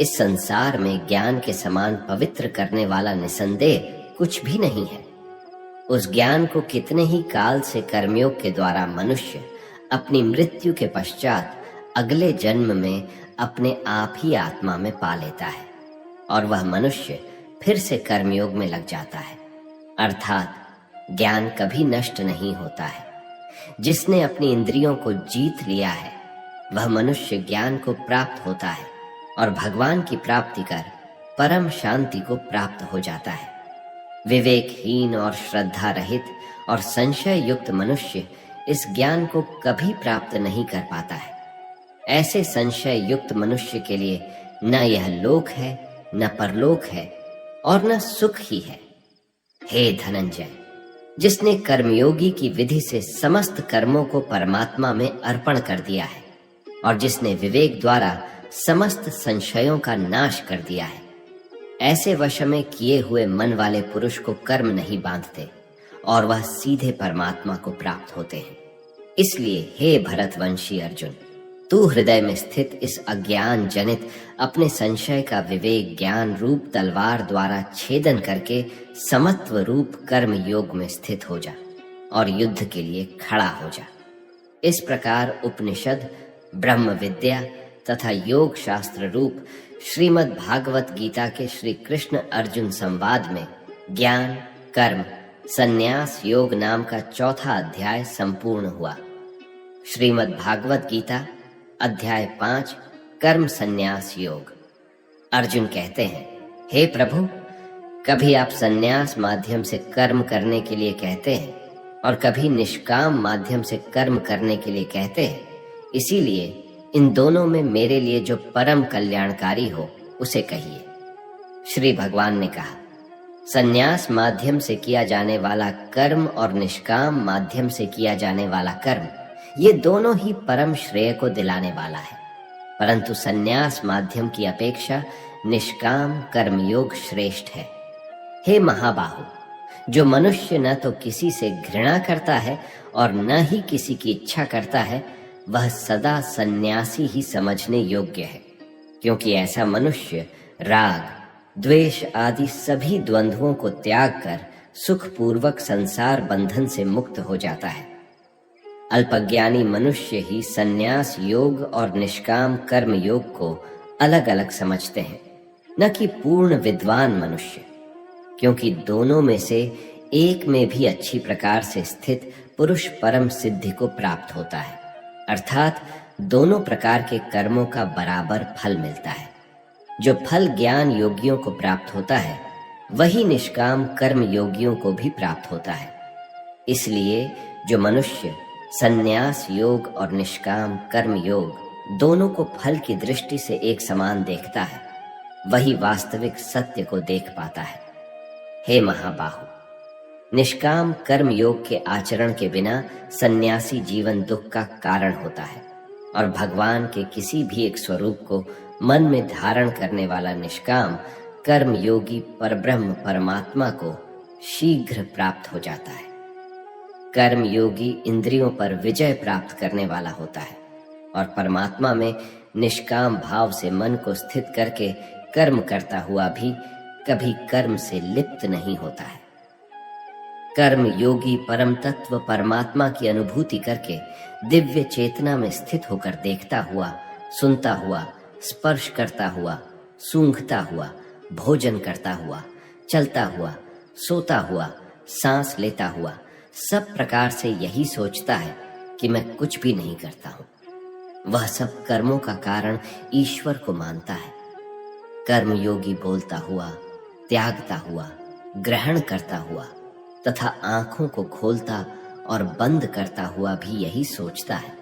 S1: इस संसार में ज्ञान के समान पवित्र करने वाला निसंदेह कुछ भी नहीं है। उस ज्ञान को कितने ही काल से कर्मयोग के द्वारा मनुष्य अपनी मृत्यु के पश्चात अगले जन्म में अपने आप ही आत्मा में पा लेता है, और वह मनुष्य फिर से कर्मयोग में लग जाता है। अर्थात ज्ञान कभी नष्ट नहीं होता है। जिसने अपनी इंद्रियों को जीत लिया है, वह मनुष्य ज्ञान को प्राप्त होता है और भगवान की प्राप्ति कर परम शांति को प्राप्त हो जाता है। विवेकहीन और श्रद्धा रहित और संशय युक्त मनुष्य इस ज्ञान को कभी प्राप्त नहीं कर पाता है। ऐसे संशय युक्त मनुष्य के लिए न यह लोक है, न परलोक है और न सुख ही है। हे धनंजय, जिसने कर्मयोगी की विधि से समस्त कर्मों को परमात्मा में अर्पण कर दिया है और जिसने विवेक द्वारा समस्त संशयों का नाश कर दिया है, ऐसे वश में किए हुए मन वाले पुरुष को कर्म नहीं बांधते और वह सीधे परमात्मा को प्राप्त होते हैं। इसलिए हे भरतवंशी अर्जुन, तू हृदय में स्थित इस अज्ञान जनित अपने संशय का विवेक ज्ञान रूप तलवार द्वारा छेदन करके समत्व रूप कर्म योग में स्थित हो जा और युद्ध के लिए खड़ा हो जा। इस प्रकार उपनिषद, ब्रह्म विद्या तथा योग शास्त्र रूप श्रीमद् भागवत गीता के श्री कृष्ण अर्जुन संवाद में ज्ञान, कर्म संन्यास योग नाम का चौथा अध्याय संपूर्ण हुआ। श्रीमद् भागवत गीता अध्याय 5 कर्म संन्यास योग। अर्जुन कहते हैं, हे प्रभु, कभी आप संन्यास माध्यम से कर्म करने के लिए कहते हैं और कभी निष्काम माध्यम से कर्म करने के लिए कहते हैं। इसीलिए इन दोनों में मेरे लिए जो परम कल्याणकारी हो उसे कहिए। श्री भगवान ने कहा, संन्यास माध्यम से किया जाने वाला कर्म और निष्काम माध्यम से किया जाने वाला कर्म, ये दोनों ही परम श्रेय को दिलाने वाला है, परंतु संन्यास माध्यम की अपेक्षा निष्काम कर्मयोग श्रेष्ठ है। हे महाबाहु, जो मनुष्य न तो किसी से घृणा करता है और न ही किसी की इच्छा करता है, वह सदा सन्यासी ही समझने योग्य है, क्योंकि ऐसा मनुष्य राग, द्वेष आदि सभी द्वंद्वों को त्याग कर सुखपूर्वक संसार बंधन से मुक्त हो जाता है। अल्पज्ञानी मनुष्य ही संन्यास योग और निष्काम कर्म योग को अलग अलग समझते हैं, न कि पूर्ण विद्वान मनुष्य, क्योंकि दोनों में से एक में भी अच्छी प्रकार से स्थित पुरुष परम सिद्धि को प्राप्त होता है, अर्थात दोनों प्रकार के कर्मों का बराबर फल मिलता है। जो फल ज्ञान योगियों को प्राप्त होता है, वही निष्काम कर्म योगियों को भी प्राप्त होता है। इसलिए जो मनुष्य संन्यास योग और निष्काम कर्म योग दोनों को फल की दृष्टि से एक समान देखता है, वही वास्तविक सत्य को देख पाता है। हे महाबाहु, निष्काम कर्म योग के आचरण के बिना सन्यासी जीवन दुख का कारण होता है, और भगवान के किसी भी एक स्वरूप को मन में धारण करने वाला निष्काम कर्म योगी परब्रह्म परमात्मा को शीघ्र प्राप्त हो जाता है। कर्म योगी इंद्रियों पर विजय प्राप्त करने वाला होता है और परमात्मा में निष्काम भाव से मन को स्थित करके कर्म करता हुआ भी कभी कर्म से लिप्त नहीं होता है। कर्म योगी परम तत्व परमात्मा की अनुभूति करके दिव्य चेतना में स्थित होकर देखता हुआ, सुनता हुआ, स्पर्श करता हुआ, सूंघता हुआ, भोजन करता हुआ, चलता हुआ, सोता हुआ, सांस लेता हुआ, सब प्रकार से यही सोचता है कि मैं कुछ भी नहीं करता हूं। वह सब कर्मों का कारण ईश्वर को मानता है। कर्म योगी बोलता हुआ, त्यागता हुआ, ग्रहण करता हुआ तथा आंखों को खोलता और बंद करता हुआ भी यही सोचता है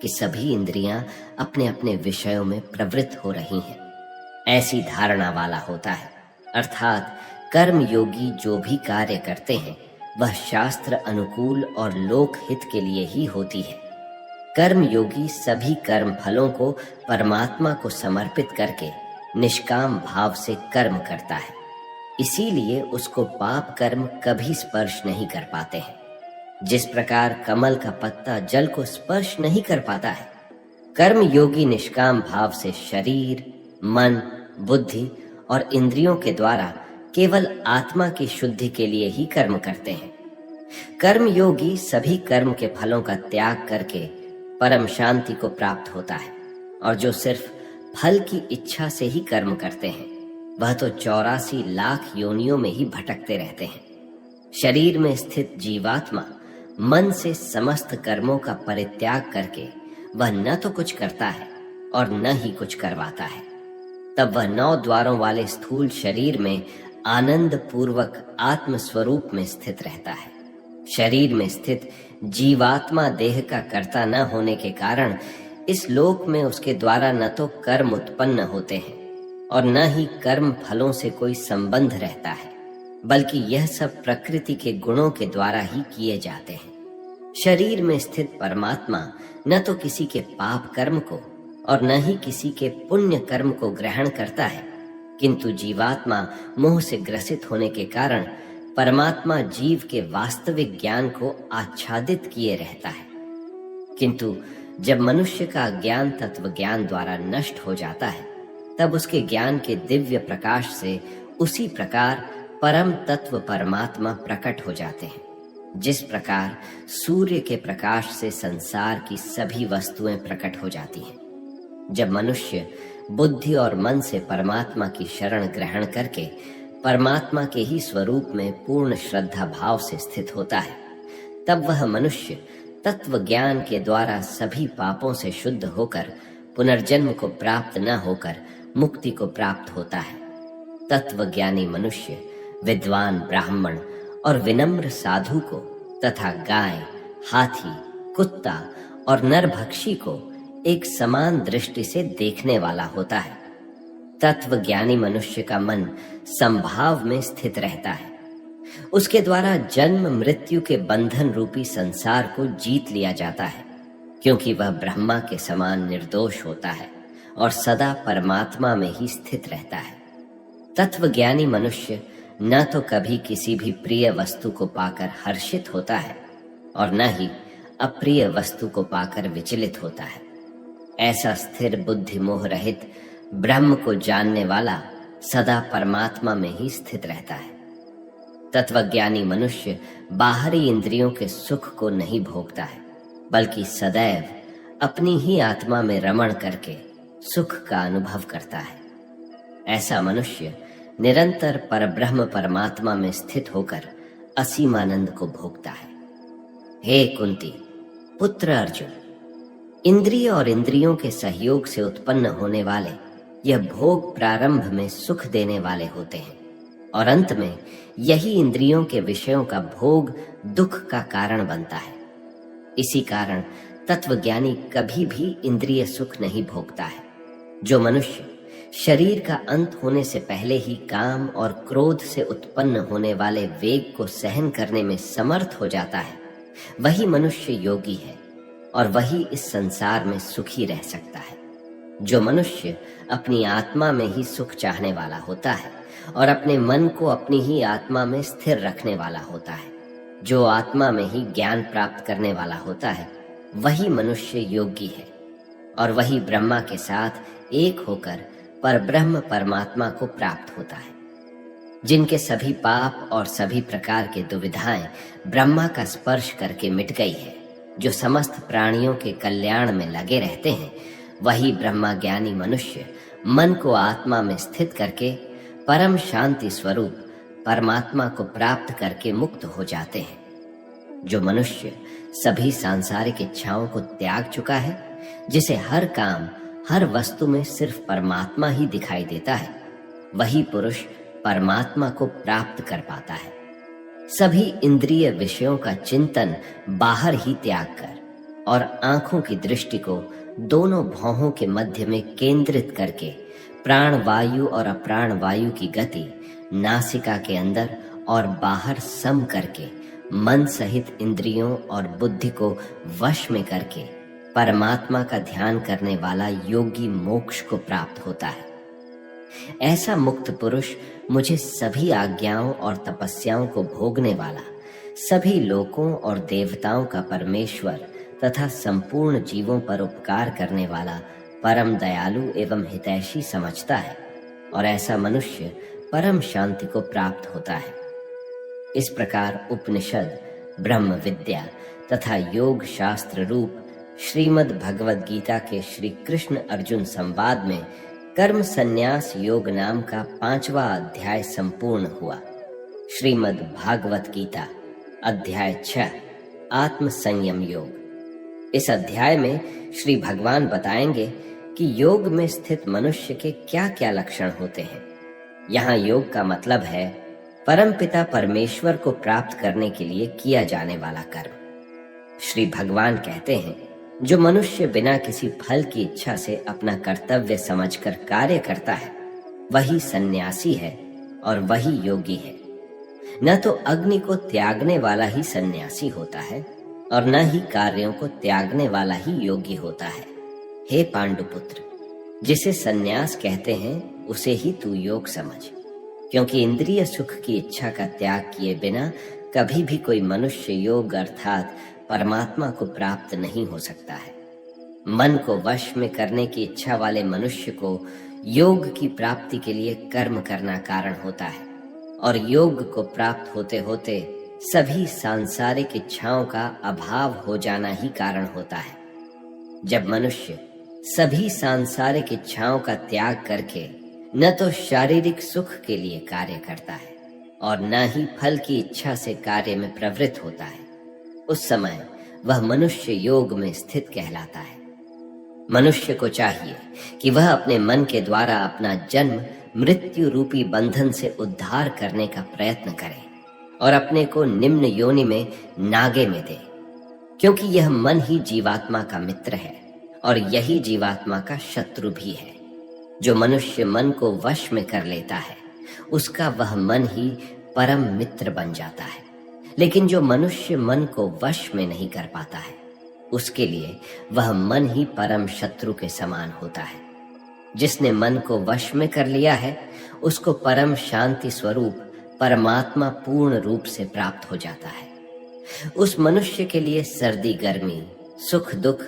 S1: कि सभी इंद्रियां अपने अपने विषयों में प्रवृत्त हो रही हैं। ऐसी धारणा वाला होता है, अर्थात कर्म योगी जो भी कार्य करते हैं वह शास्त्र अनुकूल और लोक हित के लिए ही होती है। कर्म योगी सभी कर्म फलों को परमात्मा को समर्पित करके निष्काम भाव से कर्म करता है, इसीलिए उसको पाप कर्म कभी स्पर्श नहीं कर पाते हैं। जिस प्रकार कमल का पत्ता जल को स्पर्श नहीं कर पाता है, कर्म योगी निष्काम भाव से शरीर, मन, बुद्धि और इंद्रियों के द्वारा केवल आत्मा की शुद्धि के लिए ही कर्म करते हैं। कर्म योगी सभी कर्म के फलों का त्याग करके परम शांति को प्राप्त होता है, और जो सिर्फ फल की इच्छा से ही कर्म करते हैं वह तो 84 लाख योनियों में ही भटकते रहते हैं। शरीर में स्थित जीवात्मा मन से समस्त कर्मों का परित्याग करके वह न तो कुछ करता है और न ही कुछ करवाता है। तब वह 9 द्वारों वाले स्थूल शरीर में आनंद पूर्वक आत्म स्वरूप में स्थित रहता है। शरीर में स्थित जीवात्मा देह का कर्ता न होने के कारण इस लोक में उसके द्वारा न तो कर्म उत्पन्न होते हैं और न ही कर्म फलों से कोई संबंध रहता है, बल्कि यह सब प्रकृति के गुणों के द्वारा ही किए जाते हैं। शरीर में स्थित परमात्मा न तो किसी के पाप कर्म को और न ही किसी के पुण्य कर्म को ग्रहण करता है, किंतु जीवात्मा मोह से ग्रसित होने के कारण परमात्मा जीव के वास्तविक ज्ञान को आच्छादित किए रहता है। किंतु जब मनुष्य का ज्ञान तत्व ज्ञान द्वारा नष्ट हो जाता है, तब उसके ज्ञान के दिव्य प्रकाश से उसी प्रकार परम तत्व परमात्मा प्रकट हो जाते हैं। जिस प्रकार सूर्य के प्रकाश से संसार की सभी वस्तुएं प्रकट हो जाती हैं। जब मनुष्य बुद्धि और मन से परमात्मा की शरण ग्रहण करके परमात्मा के ही स्वरूप में पूर्ण श्रद्धा भाव से स्थित होता है, तब वह मनुष्य तत्व ज्ञान के द्वारा सभी पापों से शुद्ध होकर पुनर्जन्म को प्राप्त न होकर मुक्ति को प्राप्त होता है। तत्वज्ञानी मनुष्य विद्वान ब्राह्मण और विनम्र साधु को तथा गाय, हाथी, कुत्ता और नरभक्षी को एक समान दृष्टि से देखने वाला होता है। तत्वज्ञानी मनुष्य का मन संभाव में स्थित रहता है। उसके द्वारा जन्म मृत्यु के बंधन रूपी संसार को जीत लिया जाता है, क्योंकि वह ब्रह्मा के समान निर्दोष होता है और सदा परमात्मा में ही स्थित रहता है। तत्वज्ञानी मनुष्य न तो कभी किसी भी प्रिय वस्तु को पाकर हर्षित होता है और न ही अप्रिय वस्तु को पाकर विचलित होता है। ऐसा स्थिर बुद्धि मोह रहित ब्रह्म को जानने वाला सदा परमात्मा में ही स्थित रहता है। तत्वज्ञानी मनुष्य बाहरी इंद्रियों के सुख को नहीं भोगता है, बल्कि सदैव अपनी ही आत्मा में रमण करके सुख का अनुभव करता है। ऐसा मनुष्य निरंतर परब्रह्म परमात्मा में स्थित होकर असीम आनंद को भोगता है। हे कुंती पुत्र अर्जुन, इंद्रिय और इंद्रियों के सहयोग से उत्पन्न होने वाले यह भोग प्रारंभ में सुख देने वाले होते हैं और अंत में यही इंद्रियों के विषयों का भोग दुख का कारण बनता है। इसी कारण तत्वज्ञानी कभी भी इंद्रिय सुख नहीं भोगता है। जो मनुष्य शरीर का अंत होने से पहले ही काम और क्रोध से उत्पन्न होने वाले वेग को सहन करने में समर्थ हो जाता है, वही मनुष्य योगी है और वही इस संसार में सुखी रह सकता है। जो मनुष्य अपनी आत्मा में ही सुख चाहने वाला होता है और अपने मन को अपनी ही आत्मा में स्थिर रखने वाला होता है, जो आत्मा में ही ज्ञान प्राप्त करने वाला होता है, वही मनुष्य योगी है और वही ब्रह्मा के साथ एक होकर परब्रह्म परमात्मा को प्राप्त होता है। जिनके सभी पाप और सभी प्रकार के दुविधाएं ब्रह्मा का स्पर्श करके मिट गई है, जो समस्त प्राणियों के कल्याण में लगे रहते हैं, वही ब्रह्मा ज्ञानी मनुष्य मन को आत्मा में स्थित करके परम शांति स्वरूप परमात्मा को प्राप्त करके मुक्त हो जाते हैं। जो मनुष्य सभी सांसारिक इच्छाओं को त्याग चुका है, जिसे हर काम हर वस्तु में सिर्फ परमात्मा ही दिखाई देता है, वही पुरुष परमात्मा को प्राप्त कर पाता है। सभी इंद्रिय विषयों का चिंतन बाहर ही त्याग कर और आंखों की दृष्टि को दोनों भौहों के मध्य में केंद्रित करके प्राण वायु और अप्राण वायु की गति नासिका के अंदर और बाहर सम करके मन सहित इंद्रियों और बुद्धि को वश में करके परमात्मा का ध्यान करने वाला योगी मोक्ष को प्राप्त होता है। ऐसा मुक्त पुरुष मुझे सभी आज्ञाओं और तपस्याओं को भोगने वाला, सभी लोकों और देवताओं का परमेश्वर तथा संपूर्ण जीवों पर उपकार करने वाला परम दयालु एवं हितैषी समझता है और ऐसा मनुष्य परम शांति को प्राप्त होता है। इस प्रकार उपनिषद, ब्रह्म विद्या तथा योग शास्त्र रूप श्रीमद् भगवद गीता के श्री कृष्ण अर्जुन संवाद में कर्म संन्यास योग नाम का 5वां अध्याय संपूर्ण हुआ। श्रीमद् भागवत गीता अध्याय 6 आत्म संयम योग। इस अध्याय में श्री भगवान बताएंगे कि योग में स्थित मनुष्य के क्या क्या लक्षण होते हैं। यहाँ योग का मतलब है परमपिता परमेश्वर को प्राप्त करने के लिए किया जाने वाला कर्म। श्री भगवान कहते हैं, जो मनुष्य बिना किसी फल की इच्छा से अपना कर्तव्य समझकर कार्य करता है, वही सन्यासी है और वही योगी है। न तो अग्नि को त्यागने वाला ही सन्यासी होता है और न ही कार्यों को त्यागने वाला ही योगी होता है। हे पांडुपुत्र, जिसे सन्यास कहते हैं उसे ही तू योग समझ, क्योंकि इंद्रिय सुख की इच्छा का त्याग किए बिना कभी भी कोई मनुष्य योग अर्थात परमात्मा को प्राप्त नहीं हो सकता है। मन को वश में करने की इच्छा वाले मनुष्य को योग की प्राप्ति के लिए कर्म करना कारण होता है और योग को प्राप्त होते होते सभी सांसारिक इच्छाओं का अभाव हो जाना ही कारण होता है। जब मनुष्य सभी सांसारिक इच्छाओं का त्याग करके न तो शारीरिक सुख के लिए कार्य करता है और न ही फल की इच्छा से कार्य में प्रवृत्त होता है, उस समय वह मनुष्य योग में स्थित कहलाता है। मनुष्य को चाहिए कि वह अपने मन के द्वारा अपना जन्म मृत्यु रूपी बंधन से उद्धार करने का प्रयत्न करे और अपने को निम्न योनि में नागे में दे, क्योंकि यह मन ही जीवात्मा का मित्र है और यही जीवात्मा का शत्रु भी है। जो मनुष्य मन को वश में कर लेता है उसका वह मन ही परम मित्र बन जाता है, लेकिन जो मनुष्य मन को वश में नहीं कर पाता है उसके लिए वह मन ही परम शत्रु के समान होता है। जिसने मन को वश में कर लिया है उसको परम शांति स्वरूप परमात्मा पूर्ण रूप से प्राप्त हो जाता है। उस मनुष्य के लिए सर्दी गर्मी, सुख दुख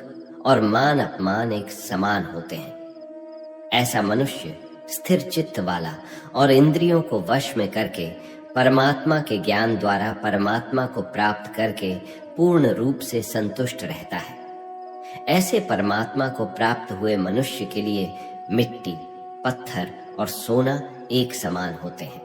S1: और मान अपमान एक समान होते हैं। ऐसा मनुष्य स्थिर चित्त वाला और इंद्रियों को वश में करके परमात्मा के ज्ञान द्वारा परमात्मा को प्राप्त करके पूर्ण रूप से संतुष्ट रहता है। ऐसे परमात्मा को प्राप्त हुए मनुष्य के लिए मिट्टी, पत्थर और सोना एक समान होते हैं।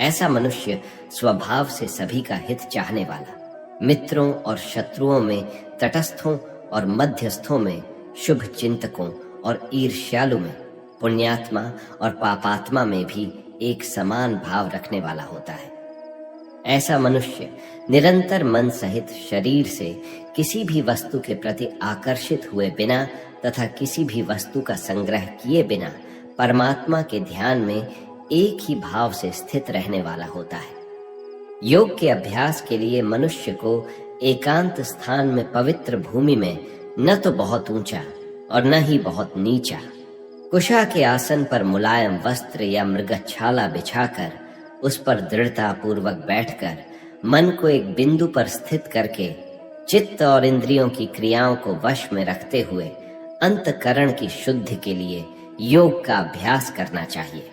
S1: ऐसा मनुष्य स्वभाव से सभी का हित चाहने वाला, मित्रों और शत्रुओं में, तटस्थों और मध्यस्थों में, शुभ चिंतकों और ईर्ष्यालु में, पुण्यात्मा और पापात्मा में भी एक समान भाव रखने वाला होता है। ऐसा मनुष्य निरंतर मन सहित शरीर से किसी भी वस्तु के प्रति आकर्षित हुए बिना तथा किसी भी वस्तु का संग्रह किए बिना परमात्मा के ध्यान में एक ही भाव से स्थित रहने वाला होता है। योग के अभ्यास के लिए मनुष्य को एकांत स्थान में पवित्र भूमि में न तो बहुत ऊंचा और न ही बहुत नीचा, कुशा के आसन पर मुलायम वस्त्र या मृगछाला बिछाकर उस पर दृढ़ता पूर्वक बैठकर मन को एक बिंदु पर स्थित करके चित्त और इंद्रियों की क्रियाओं को वश में रखते हुए अंतकरण की शुद्धि के लिए योग का अभ्यास करना चाहिए।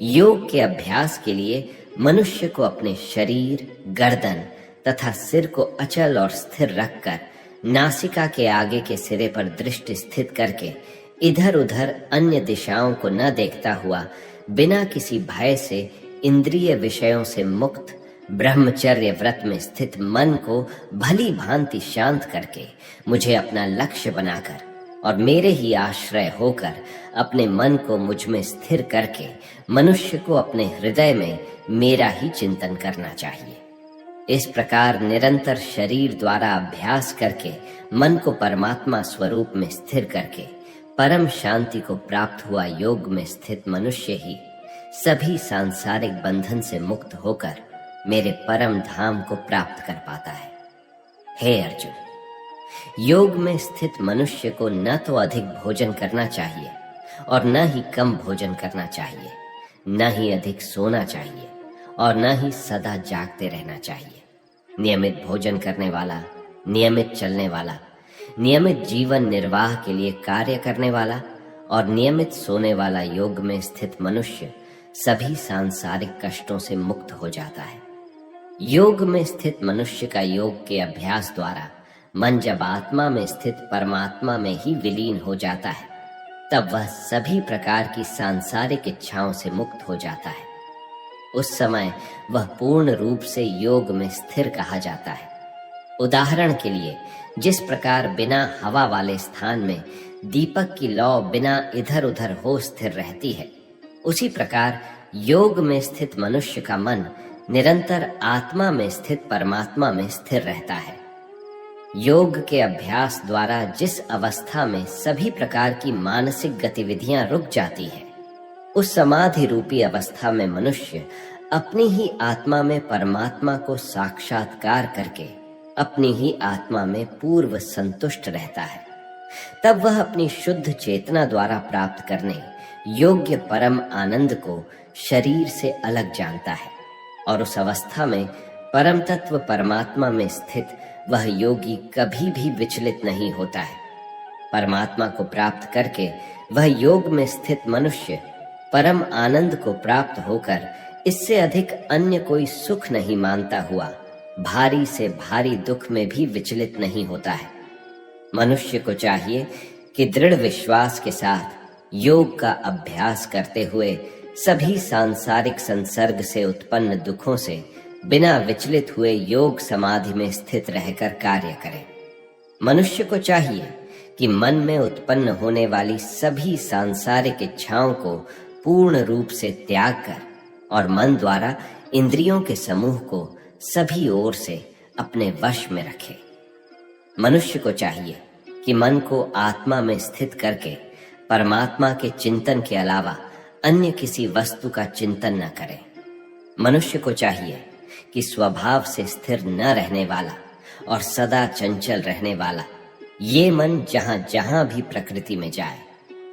S1: योग के अभ्यास के लिए मनुष्य को अपने शरीर, गर्दन तथा सिर को अचल और स्थिर रखकर नासिका के आगे के सिरे पर दृष्टि स्थित करके इधर उधर अन्य दिशाओं को न देखता हुआ बिना किसी भय से इंद्रिय विषयों से मुक्त ब्रह्मचर्य व्रत में स्थित मन को भली भांति शांत करके मुझे अपना लक्ष्य बनाकर और मेरे ही आश्रय होकर अपने मन को मुझ में स्थिर करके मनुष्य को अपने हृदय में मेरा ही चिंतन करना चाहिए। इस प्रकार निरंतर शरीर द्वारा अभ्यास करके मन को परमात्मा स्वरूप में स्थिर करके परम शांति को प्राप्त हुआ योग में स्थित मनुष्य ही सभी सांसारिक बंधन से मुक्त होकर मेरे परम धाम को प्राप्त कर पाता है। हे अर्जुन, योग में स्थित मनुष्य को न तो अधिक भोजन करना चाहिए और न ही कम भोजन करना चाहिए, न ही अधिक सोना चाहिए और न ही सदा जागते रहना चाहिए। नियमित भोजन करने वाला, नियमित चलने वाला, नियमित जीवन निर्वाह के लिए कार्य करने वाला और नियमित सोने वाला योग में स्थित मनुष्य सभी सांसारिक कष्टों से मुक्त हो जाता है। योग में स्थित मनुष्य का योग के अभ्यास द्वारा मन जब आत्मा में स्थित परमात्मा में ही विलीन हो जाता है तब वह सभी प्रकार की सांसारिक इच्छाओं से मुक्त हो जाता है। उस समय वह पूर्ण रूप से योग में स्थिर कहा जाता है। उदाहरण के लिए, जिस प्रकार बिना हवा वाले स्थान में दीपक की लौ बिना इधर उधर हो स्थिर रहती है, उसी प्रकार योग में स्थित मनुष्य का मन निरंतर आत्मा में स्थित परमात्मा में स्थिर रहता है। योग के अभ्यास द्वारा जिस अवस्था में सभी प्रकार की मानसिक गतिविधियां रुक जाती है, उस समाधि रूपी अवस्था में मनुष्य अपनी ही आत्मा में परमात्मा को साक्षात्कार करके अपनी ही आत्मा में पूर्व संतुष्ट रहता है। तब वह अपनी शुद्ध चेतना द्वारा प्राप्त करने योग्य परम आनंद को शरीर से अलग जानता है और उस अवस्था में परम तत्व परमात्मा में स्थित वह योगी कभी भी विचलित नहीं होता है। परमात्मा को प्राप्त करके वह योग में स्थित मनुष्य परम आनंद को प्राप्त होकर इससे अधिक अन्य कोई सुख नहीं मानता हुआ भारी से भारी दुख में भी विचलित नहीं होता है। मनुष्य को चाहिए कि दृढ़ विश्वास के साथ योग का अभ्यास करते हुए सभी सांसारिक संसर्ग से उत्पन्न दुखों से बिना विचलित हुए योग समाधि में स्थित रहकर कार्य करें। मनुष्य को चाहिए कि मन में उत्पन्न होने वाली सभी सांसारिक इच्छाओं को पूर्ण रूप से त्याग कर और मन द्वारा इंद्रियों के समूह को सभी ओर से अपने वश में रखे। मनुष्य को चाहिए कि मन को आत्मा में स्थित करके परमात्मा के चिंतन के अलावा अन्य किसी वस्तु का चिंतन न करे। मनुष्य को चाहिए कि स्वभाव से स्थिर न रहने वाला और सदा चंचल रहने वाला ये मन जहां जहां भी प्रकृति में जाए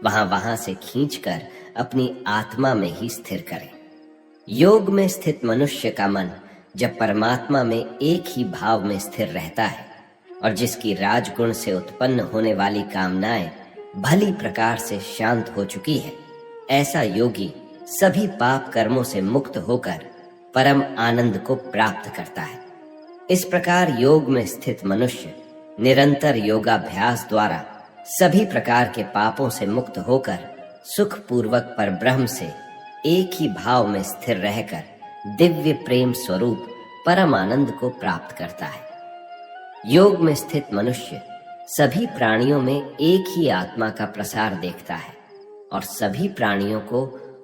S1: वहां वहां से खींचकर अपनी आत्मा में ही स्थिर करे। योग में स्थित मनुष्य का मन जब परमात्मा में एक ही भाव में स्थिर रहता है और जिसकी राजगुण से उत्पन्न होने वाली कामनाएं भली प्रकार से शांत हो चुकी है, ऐसा योगी सभी पाप कर्मों से मुक्त होकर परम आनंद को प्राप्त करता है। इस प्रकार योग में स्थित मनुष्य निरंतर योगाभ्यास द्वारा सभी प्रकार के पापों से मुक्त होकर सुख पूर्वक परब्रह्म से एक ही भाव में स्थिर रहकर दिव्य प्रेम स्वरूप परम आनंद को प्राप्त करता है। योग में स्थित मनुष्य सभी प्राणियों में एक ही आत्मा का प्रसार देखता है और सभी प्राणियों को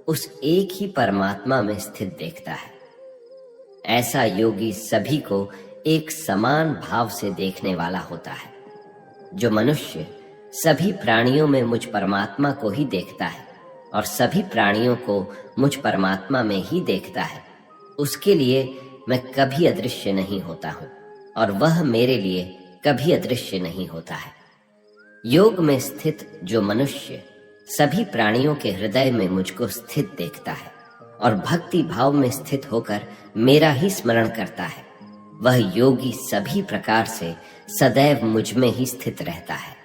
S1: उस एक ही परमात्मा में स्थित देखता है। ऐसा योगी सभी को एक समान भाव से देखने वाला होता है। जो मनुष्य सभी प्राणियों में मुझ परमात्मा को ही देखता है और सभी प्राणियों को मुझ परमात्मा में ही देखता है, उसके लिए मैं कभी अदृश्य नहीं होता हूं और वह मेरे लिए कभी अदृश्य नहीं होता है। योग में स्थित जो मनुष्य सभी प्राणियों के हृदय में मुझको स्थित देखता है और भक्ति भाव में स्थित होकर मेरा ही स्मरण करता है, वह योगी सभी प्रकार से सदैव मुझ में ही स्थित रहता है।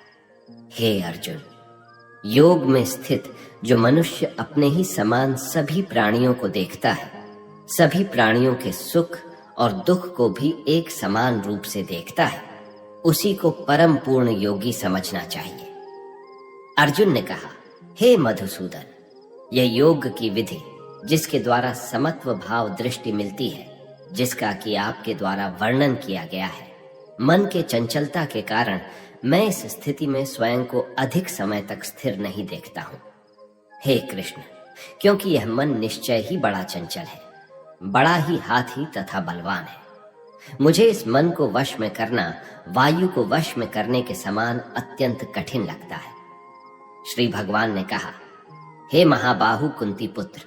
S1: हे अर्जुन, योग में स्थित जो मनुष्य अपने ही समान सभी प्राणियों को देखता है, सभी प्राणियों के सुख और दुख को भी एक समान रूप से देखता है, उसी को परम पूर्ण योगी समझना चाहिए। अर्जुन ने कहा, हे मधुसूदन, यह योग की विधि जिसके द्वारा समत्व भाव दृष्टि मिलती है, जिसका कि आपके द्वारा वर्णन किया गया है, मन के चंचलता के कारण मैं इस स्थिति में स्वयं को अधिक समय तक स्थिर नहीं देखता हूं। हे कृष्ण, क्योंकि यह मन निश्चय ही बड़ा चंचल है, बड़ा ही हाथी तथा बलवान है। मुझे इस मन को वश में करना वायु को वश में करने के समान अत्यंत कठिन लगता है। श्री भगवान ने कहा, हे महाबाहु कुंती पुत्र,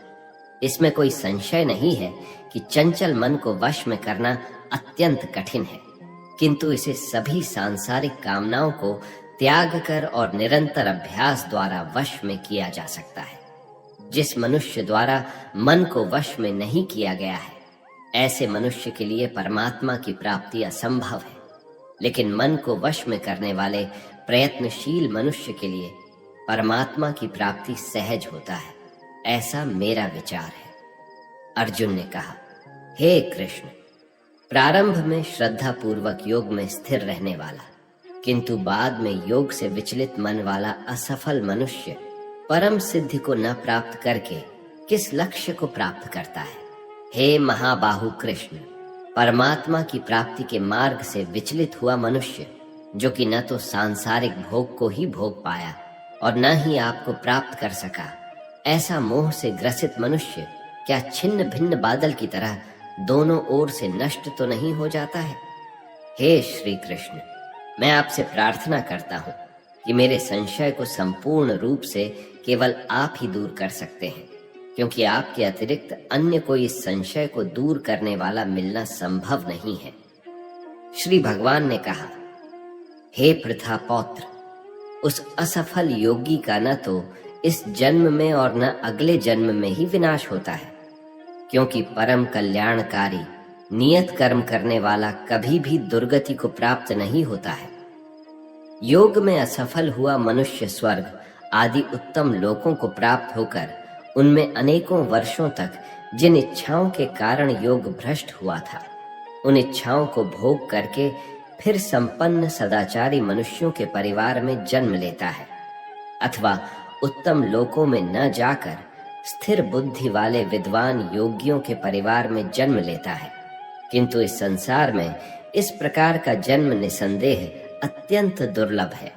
S1: इसमें कोई संशय नहीं है कि चंचल मन को वश में करना अत्यंत कठिन है, किंतु इसे सभी सांसारिक कामनाओं को त्याग कर और निरंतर अभ्यास द्वारा वश में किया जा सकता है। जिस मनुष्य द्वारा मन को वश में नहीं किया गया है, ऐसे मनुष्य के लिए परमात्मा की प्राप्ति असंभव है, लेकिन मन को वश में करने वाले प्रयत्नशील मनुष्य के लिए परमात्मा की प्राप्ति सहज होता है, ऐसा मेरा विचार है। अर्जुन ने कहा, हे कृष्ण, प्रारंभ में श्रद्धा पूर्वक योग में स्थिर रहने वाला किंतु बाद में योग से विचलित मन वाला असफल मनुष्य परम सिद्धि को न प्राप्त करके किस लक्ष्य को प्राप्त करता है? हे महाबाहु कृष्ण, परमात्मा की प्राप्ति के मार्ग से विचलित हुआ मनुष्य, जो कि न तो सांसारिक भोग को ही भोग पाया और न ही आपको प्राप्त कर सका, ऐसा मोह से ग्रसित मनुष्य क्या छिन्न भिन्न बादल की तरह दोनों ओर से नष्ट तो नहीं हो जाता है? हे श्री कृष्ण, मैं आपसे प्रार्थना करता हूँ कि मेरे संशय को संपूर्ण रूप से केवल आप ही दूर कर सकते हैं, क्योंकि आपके अतिरिक्त अन्य कोई इस संशय को दूर करने वाला मिलना संभव नहीं है। श्री भगवान ने कहा, हे पृथा पौत्र, उस असफल योगी का न तो इस जन्म में और न अगले जन्म में ही विनाश होता है, क्योंकि परम कल्याणकारी नियत कर्म करने वाला कभी भी दुर्गति को प्राप्त नहीं होता है। योग में असफल हुआ मनुष्य स्वर्ग आदि उत्तम लोकों को प्राप्त होकर उनमें अनेकों वर्षों तक जिन इच्छाओं के कारण योग भ्रष्ट हुआ था, उन इच्छाओं को भोग करके फिर संपन्न सदाचारी मनुष्यों के परिवार में जन्म लेता है, अथवा उत्तम लोकों में न जाकर स्थिर बुद्धि वाले विद्वान योगियों के परिवार में जन्म लेता है, किंतु इस संसार में इस प्रकार का जन्म निसंदेह अत्यंत दुर्लभ है।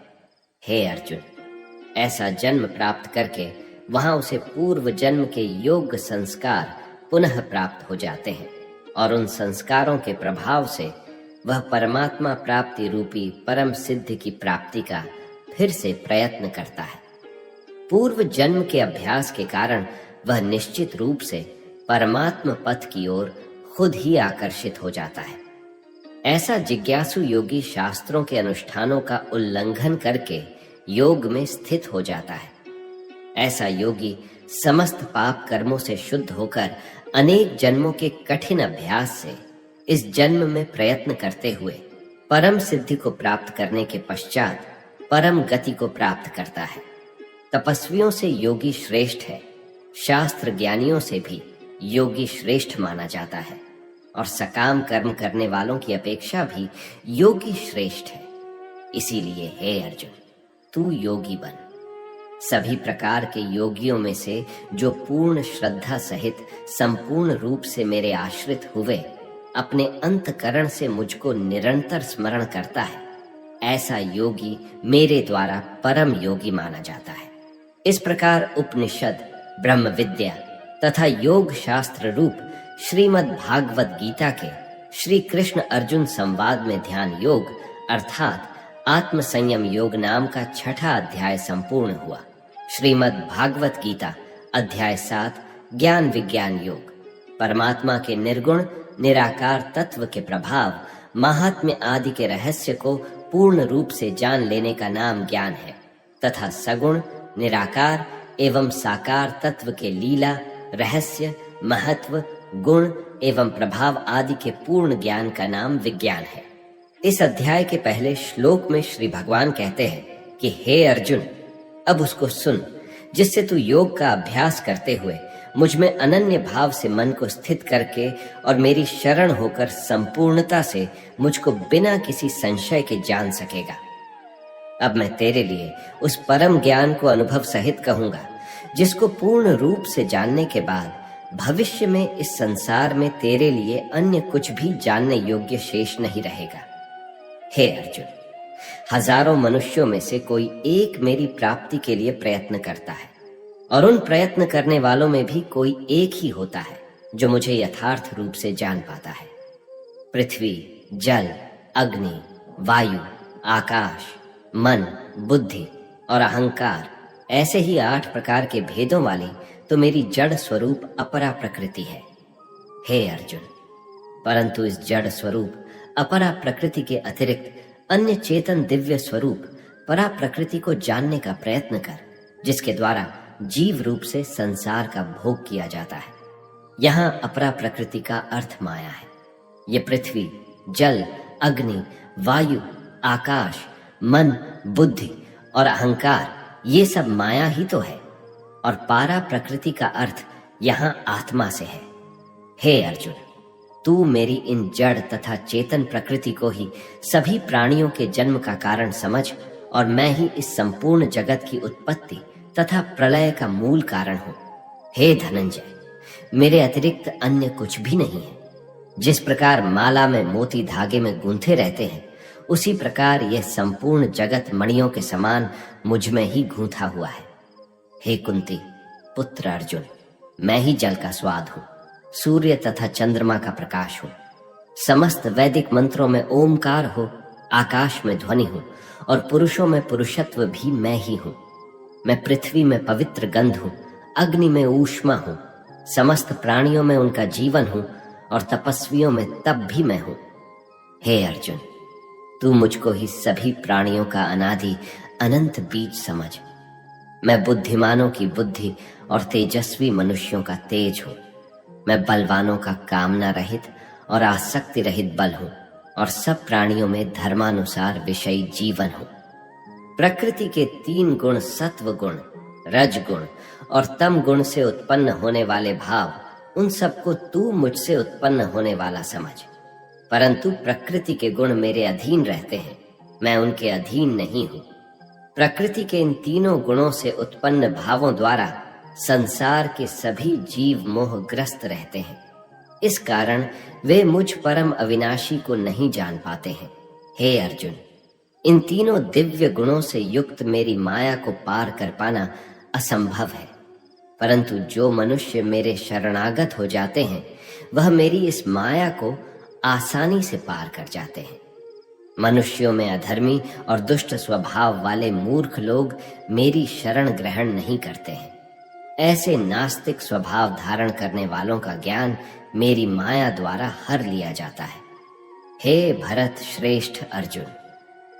S1: हे अर्जुन, ऐसा जन्म प्राप्त करके वहां उसे पूर्व जन्म के योग्य संस्कार पुनः प्राप्त हो जाते हैं और उन संस्कारों के प्रभाव से वह परमात्मा प्राप्ति रूपी परम सिद्धि की प्राप्ति का फिर से प्रयत्न करता है। पूर्व जन्म के अभ्यास के कारण वह निश्चित रूप से परमात्म पथ की ओर खुद ही आकर्षित हो जाता है। ऐसा जिज्ञासु योगी शास्त्रों के अनुष्ठानों का उल्लंघन करके योग में स्थित हो जाता है। ऐसा योगी समस्त पाप कर्मों से शुद्ध होकर अनेक जन्मों के कठिन अभ्यास से इस जन्म में प्रयत्न करते हुए परम सिद्धि को प्राप्त करने के पश्चात परम गति को प्राप्त करता है। तपस्वियों से योगी श्रेष्ठ है, शास्त्र ज्ञानियों से भी योगी श्रेष्ठ माना जाता है और सकाम कर्म करने वालों की अपेक्षा भी योगी श्रेष्ठ है। इसीलिए हे अर्जुन, तू योगी बन। सभी प्रकार के योगियों में से जो पूर्ण श्रद्धा सहित संपूर्ण रूप से मेरे आश्रित हुए अपने अंतकरण से मुझको निरंतर स्मरण करता है, ऐसा योगी मेरे द्वारा परम योगी माना जाता है। इस प्रकार उपनिषद, ब्रह्म विद्या तथा योग शास्त्र रूप श्रीमद् भागवत गीता के श्री कृष्ण अर्जुन संवाद में ध्यान योग अर्थात आत्म संयम योग नाम का छठा अध्याय संपूर्ण हुआ। श्रीमद् भागवत गीता अध्याय 7 ज्ञान विज्ञान योग। परमात्मा के निर्गुण निराकार तत्व के प्रभाव, महात्म्य आदि के रहस्य को पूर्ण रूप से जान लेने का नाम ज्ञान है तथा सगुण निराकार एवं साकार तत्व के लीला, रहस्य, महत्व, गुण एवं प्रभाव आदि के पूर्ण ज्ञान का नाम विज्ञान है। इस अध्याय के पहले श्लोक में श्री भगवान कहते हैं कि हे अर्जुन, अब उसको सुन जिससे तू योग का अभ्यास करते हुए मुझ में अनन्य भाव से मन को स्थित करके और मेरी शरण होकर संपूर्णता से मुझको बिना किसी संशय के जान सकेगा। अब मैं तेरे लिए उस परम ज्ञान को अनुभव सहित कहूंगा जिसको पूर्ण रूप से जानने के बाद भविष्य में इस संसार में तेरे लिए अन्य कुछ भी जानने योग्य शेष नहीं रहेगा। हे अर्जुन, हजारों मनुष्यों में से कोई एक मेरी प्राप्ति के लिए प्रयत्न करता है और उन प्रयत्न करने वालों में भी कोई एक ही होता है जो मुझे यथार्थ रूप से जान पाता है। पृथ्वी, जल, अग्नि, वायु, आकाश, मन, बुद्धि और अहंकार ऐसे ही 8 प्रकार के भेदों वाली तो मेरी जड़ स्वरूप अपरा प्रकृति है। हे अर्जुन, परंतु इस जड़ स्वरूप अपरा प्रकृति के अतिरिक्त अन्य चेतन दिव्य स्वरूप परा प्रकृति को जानने का प्रयत्न कर, जिसके द्वारा जीव रूप से संसार का भोग किया जाता है। यहाँ अपरा प्रकृति का अर्थ माया है। ये पृथ्वी, जल, अग्नि, वायु, आकाश, मन, बुद्धि और अहंकार ये सब माया ही तो है और पारा प्रकृति का अर्थ यहाँ आत्मा से है। हे अर्जुन, तू मेरी इन जड़ तथा चेतन प्रकृति को ही सभी प्राणियों के जन्म का कारण समझ और मैं ही इस संपूर्ण जगत की उत्पत्ति तथा प्रलय का मूल कारण हूँ। हे धनंजय, मेरे अतिरिक्त अन्य कुछ भी नहीं है। जिस प्रकार माला में मोती धागे में गूंथे रहते हैं, उसी प्रकार यह संपूर्ण जगत मणियों के समान मुझ में ही गूंथा हुआ है। हे कुंती पुत्र अर्जुन, मैं ही जल का स्वाद हूँ, सूर्य तथा चंद्रमा का प्रकाश हूँ। समस्त वैदिक मंत्रों में ओमकार हो, आकाश में ध्वनि हूँ और पुरुषों में पुरुषत्व भी मैं ही हूँ। मैं पृथ्वी में पवित्र गंध हूँ, अग्नि में ऊष्मा हूँ, समस्त प्राणियों में उनका जीवन हूँ और तपस्वियों में तप भी मैं हूँ। हे अर्जुन, तू मुझको ही सभी प्राणियों का अनादि अनंत बीज समझ। मैं बुद्धिमानों की बुद्धि और तेजस्वी मनुष्यों का तेज हूँ। मैं बलवानों का कामना रहित और आसक्ति रहित बल हूँ और सब प्राणियों में धर्मानुसार विषयी जीवन हूँ। प्रकृति के 3 गुण सत्व गुण, रज गुण और तम गुण से उत्पन्न होने वाले भाव, उन सबको तू मुझसे उत्पन्न होने वाला समझ। परंतु प्रकृति के गुण मेरे अधीन रहते हैं, मैं उनके अधीन नहीं हूँ। प्रकृति के इन तीनों गुणों से उत्पन्न भावों द्वारा संसार के सभी जीव मोहग्रस्त रहते हैं। इस कारण वे मुझ परम अविनाशी को नहीं जान पाते हैं। हे अर्जुन, इन तीनों दिव्य गुणों से युक्त मेरी माया को पार कर पाना असंभव है, परंतु जो मनुष्य मेरे शरणागत हो जाते हैं वह मेरी इस माया को आसानी से पार कर जाते हैं। मनुष्यों में अधर्मी और दुष्ट स्वभाव वाले मूर्ख लोग मेरी शरण ग्रहण नहीं करते हैं। ऐसे नास्तिक स्वभाव धारण करने वालों का ज्ञान मेरी माया द्वारा हर लिया जाता है। हे भरत श्रेष्ठ अर्जुन,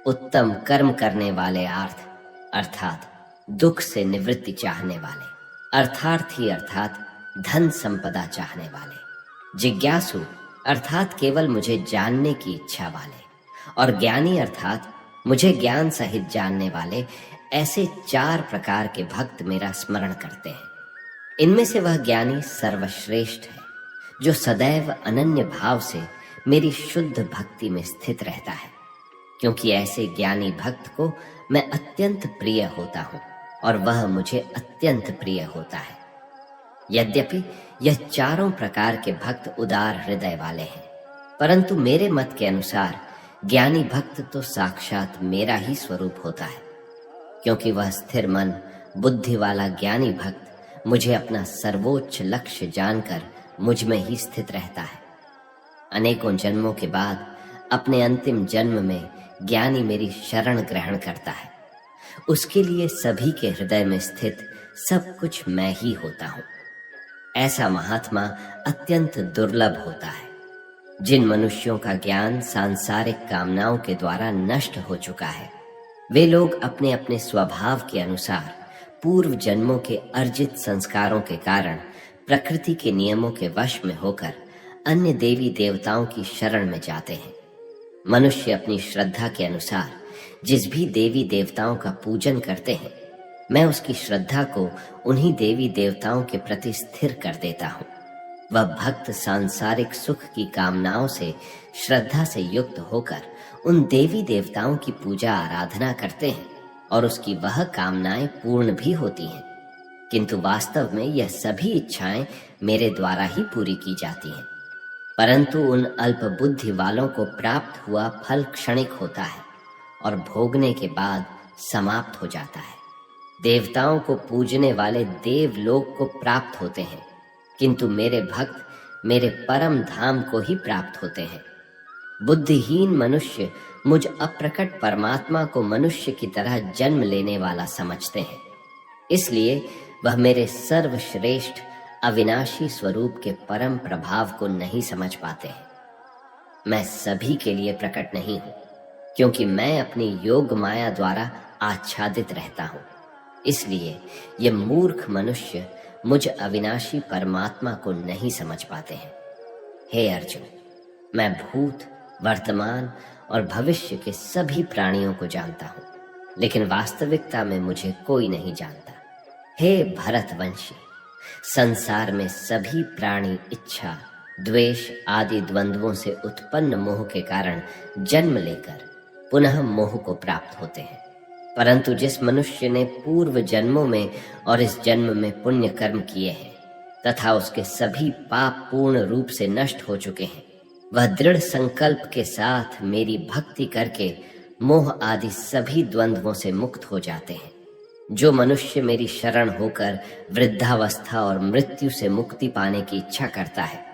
S1: उत्तम कर्म करने वाले आर्थ अर्थात दुख से निवृत्ति चाहने वाले, अर्थार्थी अर्थात धन संपदा चाहने वाले, जिज्ञासु अर्थात केवल मुझे जानने की इच्छा वाले, और ज्ञानी अर्थात मुझे ज्ञान सहित जानने वाले, ऐसे 4 प्रकार के भक्त मेरा स्मरण करते हैं। इनमें से वह ज्ञानी सर्वश्रेष्ठ है जो सदैव अनन्य भाव से मेरी शुद्ध भक्ति में स्थित रहता है, क्योंकि ऐसे ज्ञानी भक्त को मैं अत्यंत प्रिय होता हूँ और वह मुझे अत्यंत प्रिय होता है। यद्यपि यह 4 प्रकार के भक्त उदार हृदय वाले हैं, परंतु मेरे मत के अनुसार ज्ञानी भक्त तो साक्षात मेरा ही स्वरूप होता है, क्योंकि वह स्थिर मन बुद्धि वाला ज्ञानी भक्त मुझे अपना सर्वोच्च लक्ष्य जानकर मुझ में ही स्थित रहता है। अनेकों जन्मों के बाद अपने अंतिम जन्म में ज्ञानी मेरी शरण ग्रहण करता है। उसके लिए सभी के हृदय में स्थित सब कुछ मैं ही होता हूँ। ऐसा महात्मा अत्यंत दुर्लभ होता है। जिन मनुष्यों का ज्ञान सांसारिक कामनाओं के द्वारा नष्ट हो चुका है, वे लोग अपने अपने स्वभाव के अनुसार पूर्व जन्मों के अर्जित संस्कारों के कारण प्रकृति के नियमों के वश में होकर अन्य देवी देवताओं की शरण में जाते हैं। मनुष्य अपनी श्रद्धा के अनुसार जिस भी देवी देवताओं का पूजन करते हैं, मैं उसकी श्रद्धा को उन्हीं देवी देवताओं के प्रति स्थिर कर देता हूँ। वह भक्त सांसारिक सुख की कामनाओं से श्रद्धा से युक्त होकर उन देवी देवताओं की पूजा आराधना करते हैं और उसकी वह कामनाएं पूर्ण भी होती हैं, किंतु वास्तव में यह सभी इच्छाएं मेरे द्वारा ही पूरी की जाती हैं। परंतु उन अल्प बुद्धि वालों को प्राप्त हुआ फल क्षणिक होता है और भोगने के बाद समाप्त हो जाता है। देवताओं को पूजने वाले देवलोक को प्राप्त होते हैं, किंतु मेरे भक्त मेरे परम धाम को ही प्राप्त होते हैं। बुद्धिहीन मनुष्य मुझ अप्रकट परमात्मा को मनुष्य की तरह जन्म लेने वाला समझते हैं, इसलिए वह मेरे सर्वश्रेष्ठ अविनाशी स्वरूप के परम प्रभाव को नहीं समझ पाते हैं। मैं सभी के लिए प्रकट नहीं हूँ, क्योंकि मैं अपनी योग माया द्वारा आच्छादित रहता हूँ। इसलिए ये मूर्ख मनुष्य मुझ अविनाशी परमात्मा को नहीं समझ पाते हैं। हे अर्जुन, मैं भूत, वर्तमान और भविष्य के सभी प्राणियों को जानता हूँ, लेकिन वास्तविकता में मुझे कोई नहीं जानता। हे भरतवंशी, संसार में सभी प्राणी इच्छा, द्वेष आदि द्वंद्वों से उत्पन्न मोह के कारण जन्म लेकर पुनः मोह को प्राप्त होते हैं। परंतु जिस मनुष्य ने पूर्व जन्मों में और इस जन्म में पुण्य कर्म किए हैं तथा उसके सभी पाप पूर्ण रूप से नष्ट हो चुके हैं, वह दृढ़ संकल्प के साथ मेरी भक्ति करके मोह आदि सभी द्वंद्वों से मुक्त हो जाते हैं। जो मनुष्य मेरी शरण होकर वृद्धावस्था और मृत्यु से मुक्ति पाने की इच्छा करता है,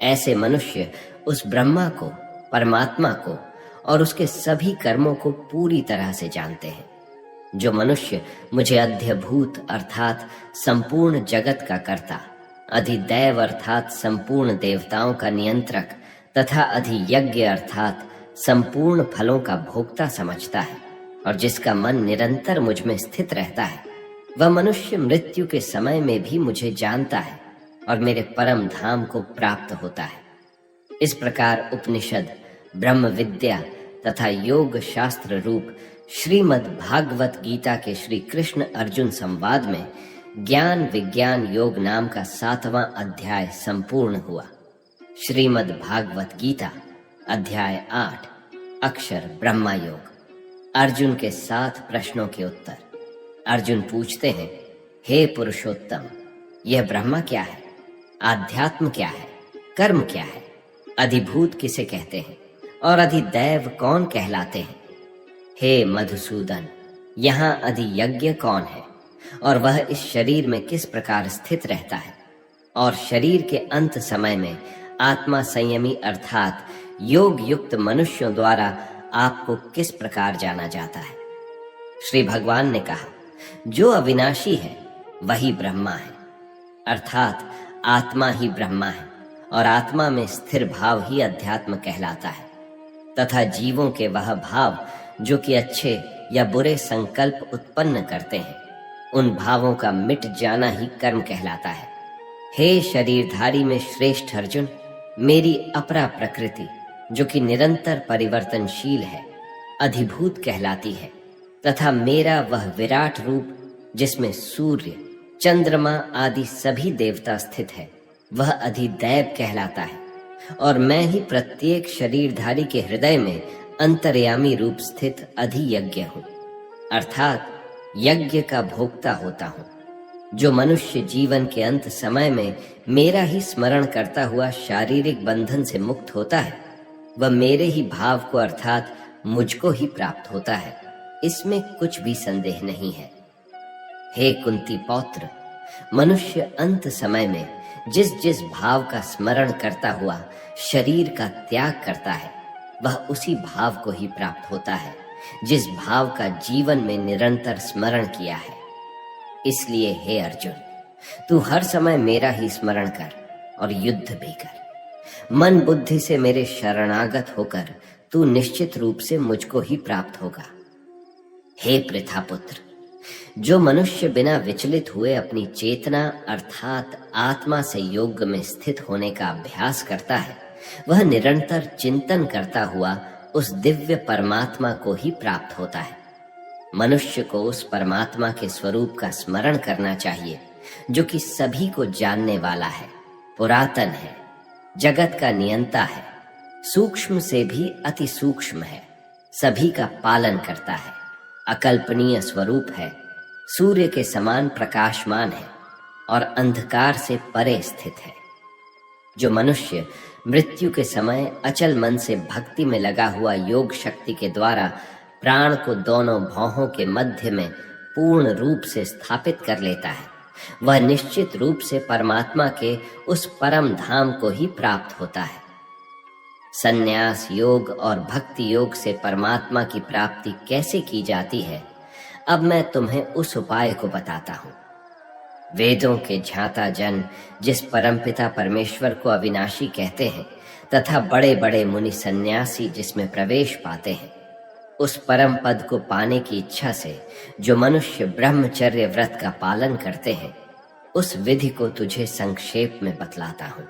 S1: ऐसे मनुष्य उस ब्रह्मा को, परमात्मा को और उसके सभी कर्मों को पूरी तरह से जानते हैं। जो मनुष्य मुझे अध्यभूत अर्थात संपूर्ण जगत का कर्ता, अधिदैव अर्थात संपूर्ण देवताओं का नियंत्रक तथा अधियज्ञ अर्थात संपूर्ण फलों का भोक्ता समझता है और जिसका मन निरंतर मुझ में स्थित रहता है, वह मनुष्य मृत्यु के समय में भी मुझे जानता है और मेरे परम धाम को प्राप्त होता है। इस प्रकार उपनिषद, ब्रह्म विद्या तथा योग शास्त्र रूप श्रीमद् भागवत गीता के श्री कृष्ण अर्जुन संवाद में ज्ञान विज्ञान योग नाम का 7वां अध्याय संपूर्ण हुआ। श्रीमद् भागवत गीता अध्याय 8 अक्षर ब्रह्मा योग। अर्जुन के 7 प्रश्नों के उत्तर। अर्जुन पूछते हैं, हे पुरुषोत्तम, यह ब्रह्मा क्या है? आध्यात्म क्या है? कर्म क्या है? अधिभूत किसे कहते हैं और अधिदैव कौन कहलाते हैं? हे मधुसूदन, यहाँ अधियज्ञ कौन है और वह इस शरीर में किस प्रकार स्थित रहता है? और शरीर के अंत समय में आत्मा संयमी अर्थात योग युक्त मनुष्यों द्वारा आपको किस प्रकार जाना जाता है? श्री भगवान ने कहा, जो अविनाशी है वही ब्रह्मा है, अर्थात आत्मा ही ब्रह्मा है और आत्मा में स्थिर भाव ही अध्यात्म कहलाता है तथा जीवों के वह भाव जो कि अच्छे या बुरे संकल्प उत्पन्न करते हैं, उन भावों का मिट जाना ही कर्म कहलाता है। हे शरीरधारी में श्रेष्ठ अर्जुन, मेरी अपरा प्रकृति जो कि निरंतर परिवर्तनशील है, अधिभूत कहलाती है तथा मेरा वह विराट रूप जिसमें सूर्य, चंद्रमा आदि सभी देवता स्थित है, वह अधिदैव कहलाता है और मैं ही प्रत्येक शरीरधारी के हृदय में अंतर्यामी रूप स्थित अधियज्ञ हूँ, अर्थात यज्ञ का भोक्ता होता हूँ। जो मनुष्य जीवन के अंत समय में मेरा ही स्मरण करता हुआ शारीरिक बंधन से मुक्त होता है, वह मेरे ही भाव को अर्थात मुझको ही प्राप्त होता है, इसमें कुछ भी संदेह नहीं है। हे कुंती पौत्र, मनुष्य अंत समय में जिस जिस भाव का स्मरण करता हुआ शरीर का त्याग करता है, वह उसी भाव को ही प्राप्त होता है जिस भाव का जीवन में निरंतर स्मरण किया है। इसलिए हे अर्जुन, तू हर समय मेरा ही स्मरण कर और युद्ध भी कर। मन बुद्धि से मेरे शरणागत होकर तू निश्चित रूप से मुझको ही प्राप्त होगा। हे पृथापुत्र, जो मनुष्य बिना विचलित हुए अपनी चेतना अर्थात आत्मा से योग में स्थित होने का अभ्यास करता है, वह निरंतर चिंतन करता हुआ उस दिव्य परमात्मा को ही प्राप्त होता है। मनुष्य को उस परमात्मा के स्वरूप का स्मरण करना चाहिए जो कि सभी को जानने वाला है, पुरातन है, जगत का नियंता है, सूक्ष्म से भी अति सूक्ष्म है, सभी का पालन करता है, अकल्पनीय स्वरूप है, सूर्य के समान प्रकाशमान है और अंधकार से परे स्थित है। जो मनुष्य मृत्यु के समय अचल मन से भक्ति में लगा हुआ योग शक्ति के द्वारा प्राण को दोनों भौहों के मध्य में पूर्ण रूप से स्थापित कर लेता है, वह निश्चित रूप से परमात्मा के उस परम धाम को ही प्राप्त होता है। संन्यास योग और भक्ति योग से परमात्मा की प्राप्ति कैसे की जाती है, अब मैं तुम्हें उस उपाय को बताता हूँ। वेदों के झाता जन जिस परमपिता परमेश्वर को अविनाशी कहते हैं तथा बड़े बड़े मुनि सन्यासी जिसमें प्रवेश पाते हैं, उस परम पद को पाने की इच्छा से जो मनुष्य ब्रह्मचर्य व्रत का पालन करते हैं, उस विधि को तुझे संक्षेप में बतलाता हूँ।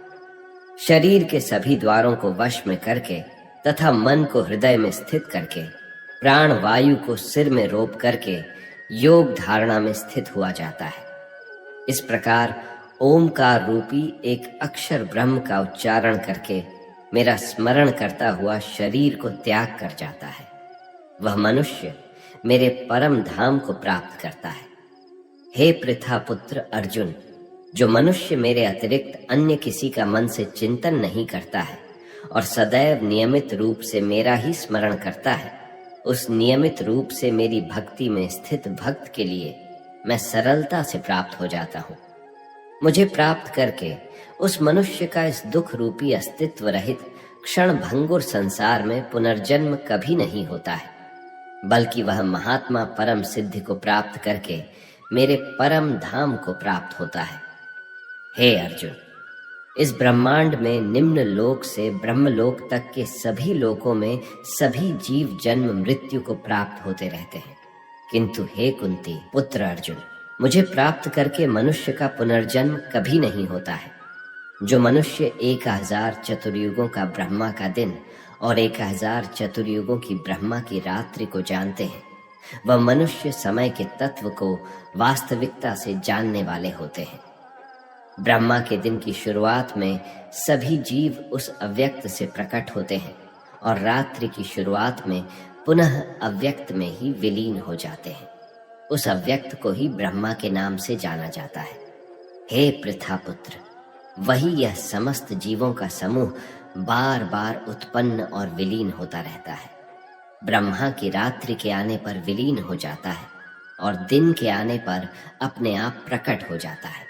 S1: शरीर के सभी द्वारों को वश में करके तथा मन को हृदय में स्थित करके प्राण वायु को सिर में रोप करके योग धारणा में स्थित हुआ जाता है। इस प्रकार ओमकार रूपी एक अक्षर ब्रह्म का उच्चारण करके मेरा स्मरण करता हुआ शरीर को त्याग कर जाता है। वह मनुष्य मेरे परम धाम को प्राप्त करता है। हे पृथापुत्र अर्जुन, जो मनुष्य मेरे अतिरिक्त अन्य किसी का मन से चिंतन नहीं करता है और सदैव नियमित रूप से मेरा ही स्मरण करता है, उस नियमित रूप से मेरी भक्ति में स्थित भक्त के लिए मैं सरलता से प्राप्त हो जाता हूँ। मुझे प्राप्त करके उस मनुष्य का इस दुख रूपी अस्तित्व रहित क्षण भंगुर संसार में पुनर्जन्म कभी नहीं होता है, बल्कि वह महात्मा परम सिद्धि को प्राप्त करके मेरे परम धाम को प्राप्त होता है। हे अर्जुन, इस ब्रह्मांड में निम्न लोक से ब्रह्मलोक तक के सभी लोकों में सभी जीव जन्म मृत्यु को प्राप्त होते रहते हैं, किंतु हे कुंती पुत्र अर्जुन, मुझे प्राप्त करके मनुष्य का पुनर्जन्म कभी नहीं होता है। जो मनुष्य 1000 चतुर्युगों का ब्रह्मा का दिन और 1000 चतुर्युगों की ब्रह्मा की रात्रि को जानते हैं, वह मनुष्य समय के तत्व को वास्तविकता से जानने वाले होते हैं। ब्रह्मा के दिन की शुरुआत में सभी जीव उस अव्यक्त से प्रकट होते हैं और रात्रि की शुरुआत में पुनः अव्यक्त में ही विलीन हो जाते हैं। उस अव्यक्त को ही ब्रह्मा के नाम से जाना जाता है। हे पृथा पुत्र, वही यह समस्त जीवों का समूह बार बार उत्पन्न और विलीन होता रहता है। ब्रह्मा की रात्रि के आने पर विलीन हो जाता है और दिन के आने पर अपने आप प्रकट हो जाता है।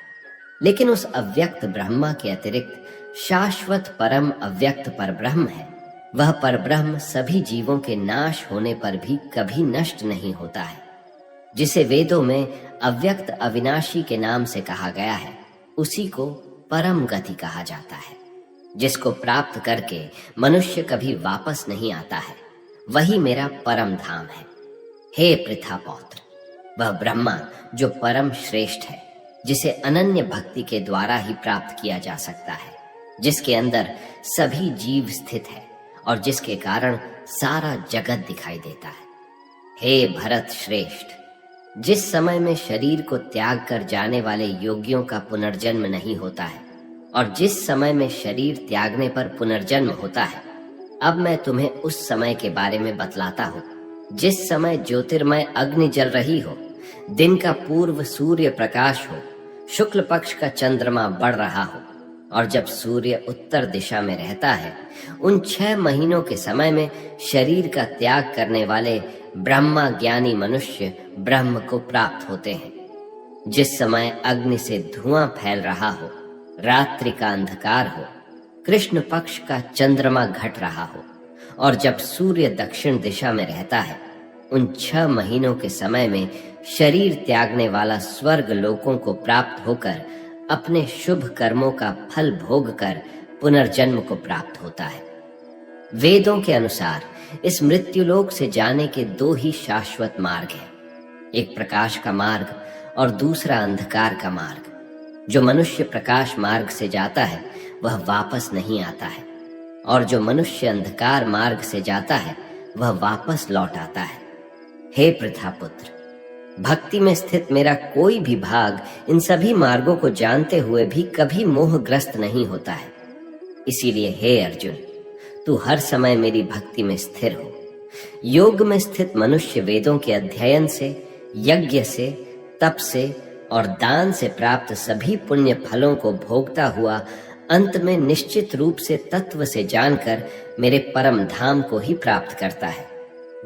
S1: लेकिन उस अव्यक्त ब्रह्मा के अतिरिक्त शाश्वत परम अव्यक्त परब्रह्म है। वह परब्रह्म सभी जीवों के नाश होने पर भी कभी नष्ट नहीं होता है। जिसे वेदों में अव्यक्त अविनाशी के नाम से कहा गया है, उसी को परम गति कहा जाता है। जिसको प्राप्त करके मनुष्य कभी वापस नहीं आता है, वही मेरा परम धाम है। हे पृथा पौत्र, वह ब्रह्मा जो परम श्रेष्ठ है, जिसे अनन्य भक्ति के द्वारा ही प्राप्त किया जा सकता है, जिसके अंदर सभी जीव स्थित है और जिसके कारण सारा जगत दिखाई देता है। हे भरत श्रेष्ठ, जिस समय में शरीर को त्याग कर जाने वाले योगियों का पुनर्जन्म नहीं होता है और जिस समय में शरीर त्यागने पर पुनर्जन्म होता है, अब मैं तुम्हें उस समय के बारे में बतलाता हूँ जिस समय ज्योतिर्मय अग्नि जल रही हो, दिन का पूर्व सूर्य प्रकाश हो, शुक्ल पक्ष का चंद्रमा बढ़ रहा हो और जब सूर्य उत्तर दिशा में रहता है, उन 6 महीनों के समय में शरीर का त्याग करने वाले ब्रह्मा ज्ञानी मनुष्य ब्रह्म को प्राप्त होते हैं। जिस समय अग्नि से धुआं फैल रहा हो, रात्रि का अंधकार हो, कृष्ण पक्ष का चंद्रमा घट रहा हो और जब सूर्य दक्षिण दिशा में रहता है, उन 6 महीनों के समय में शरीर त्यागने वाला स्वर्ग लोकों को प्राप्त होकर अपने शुभ कर्मों का फल भोग कर पुनर्जन्म को प्राप्त होता है। वेदों के अनुसार इस मृत्युलोक से जाने के 2 ही शाश्वत मार्ग हैं, एक प्रकाश का मार्ग और दूसरा अंधकार का मार्ग। जो मनुष्य प्रकाश मार्ग से जाता है वह वापस नहीं आता है और जो मनुष्य अंधकार मार्ग से जाता है वह वापस लौट आता है। हे पृथा पुत्र, भक्ति में स्थित मेरा कोई भी भाग इन सभी मार्गों को जानते हुए भी कभी मोहग्रस्त नहीं होता है। इसीलिए हे अर्जुन, तू हर समय मेरी भक्ति में स्थिर हो। योग में स्थित मनुष्य वेदों के अध्ययन से, यज्ञ से, तप से और दान से प्राप्त सभी पुण्य फलों को भोगता हुआ अंत में निश्चित रूप से तत्व से जानकर मेरे परम धाम को ही प्राप्त करता है,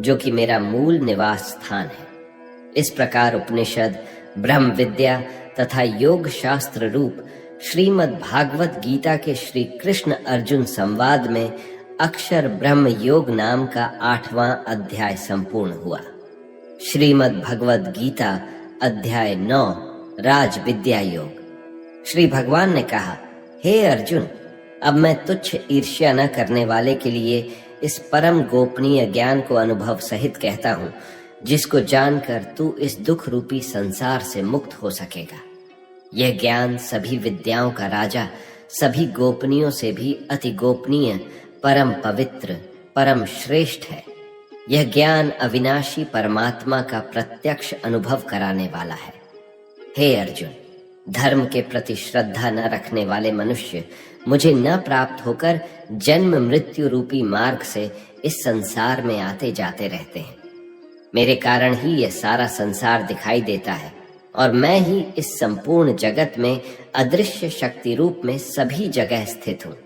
S1: जो कि मेरा मूल निवास स्थान है। इस प्रकार उपनिषद, ब्रह्म विद्या तथा योग शास्त्र रूप श्रीमद् भागवत गीता के श्री कृष्ण अर्जुन संवाद में अक्षर ब्रह्म योग नाम का 8वां अध्याय संपूर्ण हुआ। श्रीमद् भगवत गीता अध्याय 9 राज विद्या योग। श्री भगवान ने कहा, हे अर्जुन, अब मैं तुच्छ ईर्ष्या न करने वाले के लिए इस परम गोपनीय ज्ञान को अनुभव सहित कहता हूँ, जिसको जानकर तू इस दुख रूपी संसार से मुक्त हो सकेगा। यह ज्ञान सभी विद्याओं का राजा, सभी गोपनीयों से भी अति गोपनीय, परम पवित्र, परम श्रेष्ठ है। यह ज्ञान अविनाशी परमात्मा का प्रत्यक्ष अनुभव कराने वाला है। हे अर्जुन, धर्म के प्रति श्रद्धा न रखने वाले मनुष्य मुझे न प्राप्त होकर जन्म मृत्यु रूपी मार्ग से इस संसार में आते जाते रहते हैं। मेरे कारण ही यह सारा संसार दिखाई देता है और मैं ही इस संपूर्ण जगत में अदृश्य शक्ति रूप में सभी जगह स्थित हूँ।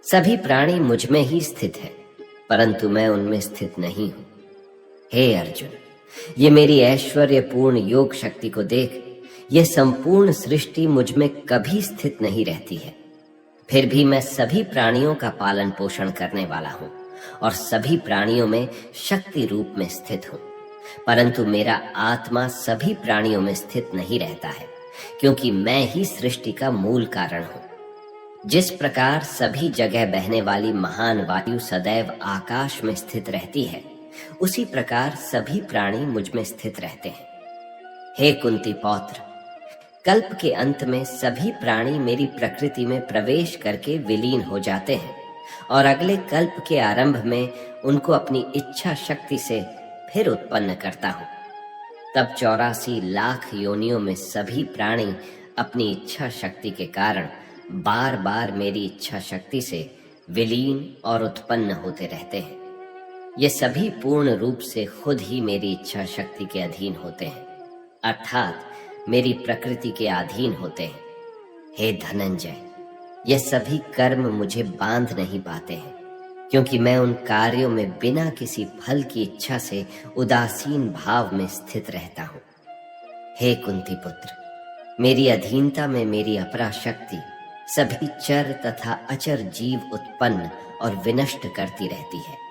S1: सभी प्राणी मुझ में ही स्थित है, परंतु मैं उनमें स्थित नहीं हूँ। हे अर्जुन, ये मेरी ऐश्वर्यपूर्ण योग शक्ति को देख। यह संपूर्ण सृष्टि मुझ में कभी स्थित नहीं रहती है, फिर भी मैं सभी प्राणियों का पालन पोषण करने वाला हूँ और सभी प्राणियों में शक्ति रूप में स्थित हूँ। परंतु मेरा आत्मा सभी प्राणियों में स्थित नहीं रहता है, क्योंकि मैं ही सृष्टि का मूल कारण हूँ। जिस प्रकार सभी जगह बहने वाली महान वायु सदैव आकाश में स्थित रहती है, उसी प्रकार सभी प्राणी मुझ में स्थित रहते हैं। हे कुंती पौत्र, कल्प के अंत में सभी प्राणी मेरी प्रकृति में प्रवेश करके विलीन हो जाते हैं और अगले कल्प के आरंभ में उनको अपनी इच्छा शक्ति से फिर उत्पन्न करता हूँ। तब 84 लाख योनियों में सभी प्राणी अपनी इच्छा शक्ति के कारण बार बार मेरी इच्छा शक्ति से विलीन और उत्पन्न होते रहते हैं। ये सभी पूर्ण रूप से खुद ही मेरी इच्छा शक्ति के अधीन होते हैं, अर्थात मेरी प्रकृति के अधीन होते हैं। हे धनंजय, ये सभी कर्म मुझे बांध नहीं पाते हैं, क्योंकि मैं उन कार्यों में बिना किसी फल की इच्छा से उदासीन भाव में स्थित रहता हूं। हे कुंती पुत्र, मेरी अधीनता में मेरी अपरा शक्ति सभी चर तथा अचर जीव उत्पन्न और विनष्ट करती रहती है।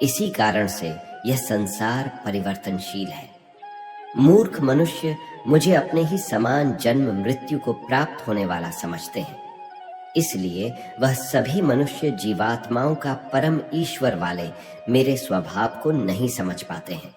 S1: इसी कारण से यह संसार परिवर्तनशील है। मूर्ख मनुष्य मुझे अपने ही समान जन्म मृत्यु को प्राप्त होने वाला समझते हैं, इसलिए वह सभी मनुष्य जीवात्माओं का परम ईश्वर वाले मेरे स्वभाव को नहीं समझ पाते हैं।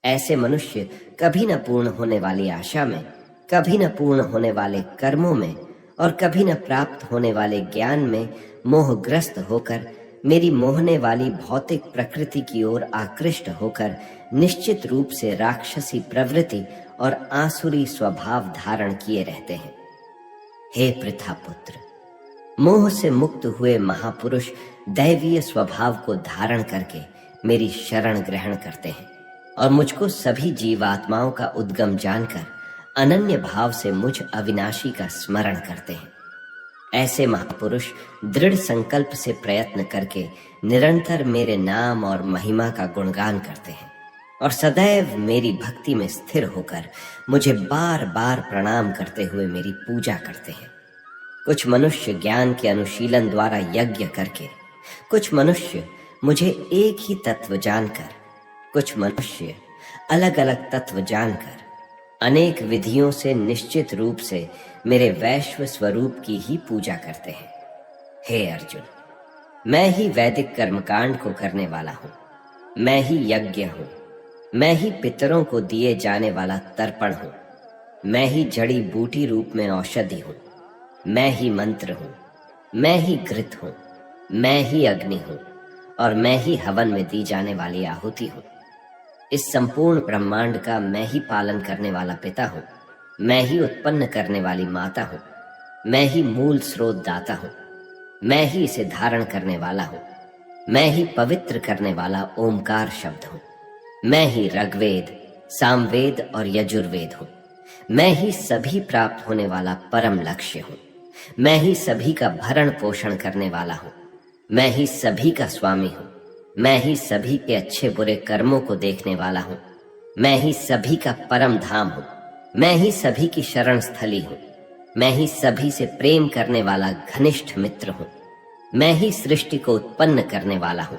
S1: ऐसे मनुष्य कभी न पूर्ण होने वाली आशा में, कभी न पूर्ण होने वाले कर्मों में और कभी न प्राप्त होने वाले ज्ञान में मोहग्रस्त होकर मेरी मोहने वाली भौतिक प्रकृति की ओर आकृष्ट होकर निश्चित रूप से राक्षसी प्रवृत्ति और आसुरी स्वभाव धारण किए रहते हैं। हे पृथापुत्र, मोह से मुक्त हुए महापुरुष दैवीय स्वभाव को धारण करके मेरी शरण ग्रहण करते हैं और मुझको सभी जीवात्माओं का उद्गम जानकर अनन्य भाव से मुझ अविनाशी का स्मरण करते हैं। ऐसे महापुरुष दृढ़ संकल्प से प्रयत्न करके निरंतर मेरे नाम और महिमा का गुणगान करते हैं और सदैव मेरी भक्ति में स्थिर होकर मुझे बार बार प्रणाम करते हुए मेरी पूजा करते हैं। कुछ मनुष्य ज्ञान के अनुशीलन द्वारा यज्ञ करके, कुछ मनुष्य मुझे एक ही तत्व जानकर, कुछ मनुष्य अलग अलग तत्व जानकर अनेक विधियों से निश्चित रूप से मेरे वैश्व स्वरूप की ही पूजा करते हैं। हे अर्जुन, मैं ही वैदिक कर्मकांड को करने वाला हूं, मैं ही यज्ञ हूं, मैं ही पितरों को दिए जाने वाला तर्पण हूं, मैं ही जड़ी बूटी रूप में औषधि हूं, मैं ही मंत्र हूं, मैं ही घृत हूं, मैं ही अग्नि हूं और मैं ही हवन में दी जाने वाली आहुति हूं। इस संपूर्ण ब्रह्मांड का मैं ही पालन करने वाला पिता हूं, मैं ही उत्पन्न करने वाली माता हूं, मैं ही मूल स्रोत दाता हूं, मैं ही इसे धारण करने वाला हूं, मैं ही पवित्र करने वाला ओमकार शब्द हूं, मैं ही ऋग्वेद, सामवेद और यजुर्वेद हूं, मैं ही सभी प्राप्त होने वाला परम लक्ष्य हूं, मैं ही सभी का भरण पोषण करने वाला हूं, मैं ही सभी का स्वामी हूं, मैं ही सभी के अच्छे बुरे कर्मों को देखने वाला हूं, मैं ही सभी का परम धाम हूं, मैं ही सभी की शरण स्थली हूं, मैं ही सभी से प्रेम करने वाला घनिष्ठ मित्र हूं, मैं ही सृष्टि को उत्पन्न करने वाला हूं,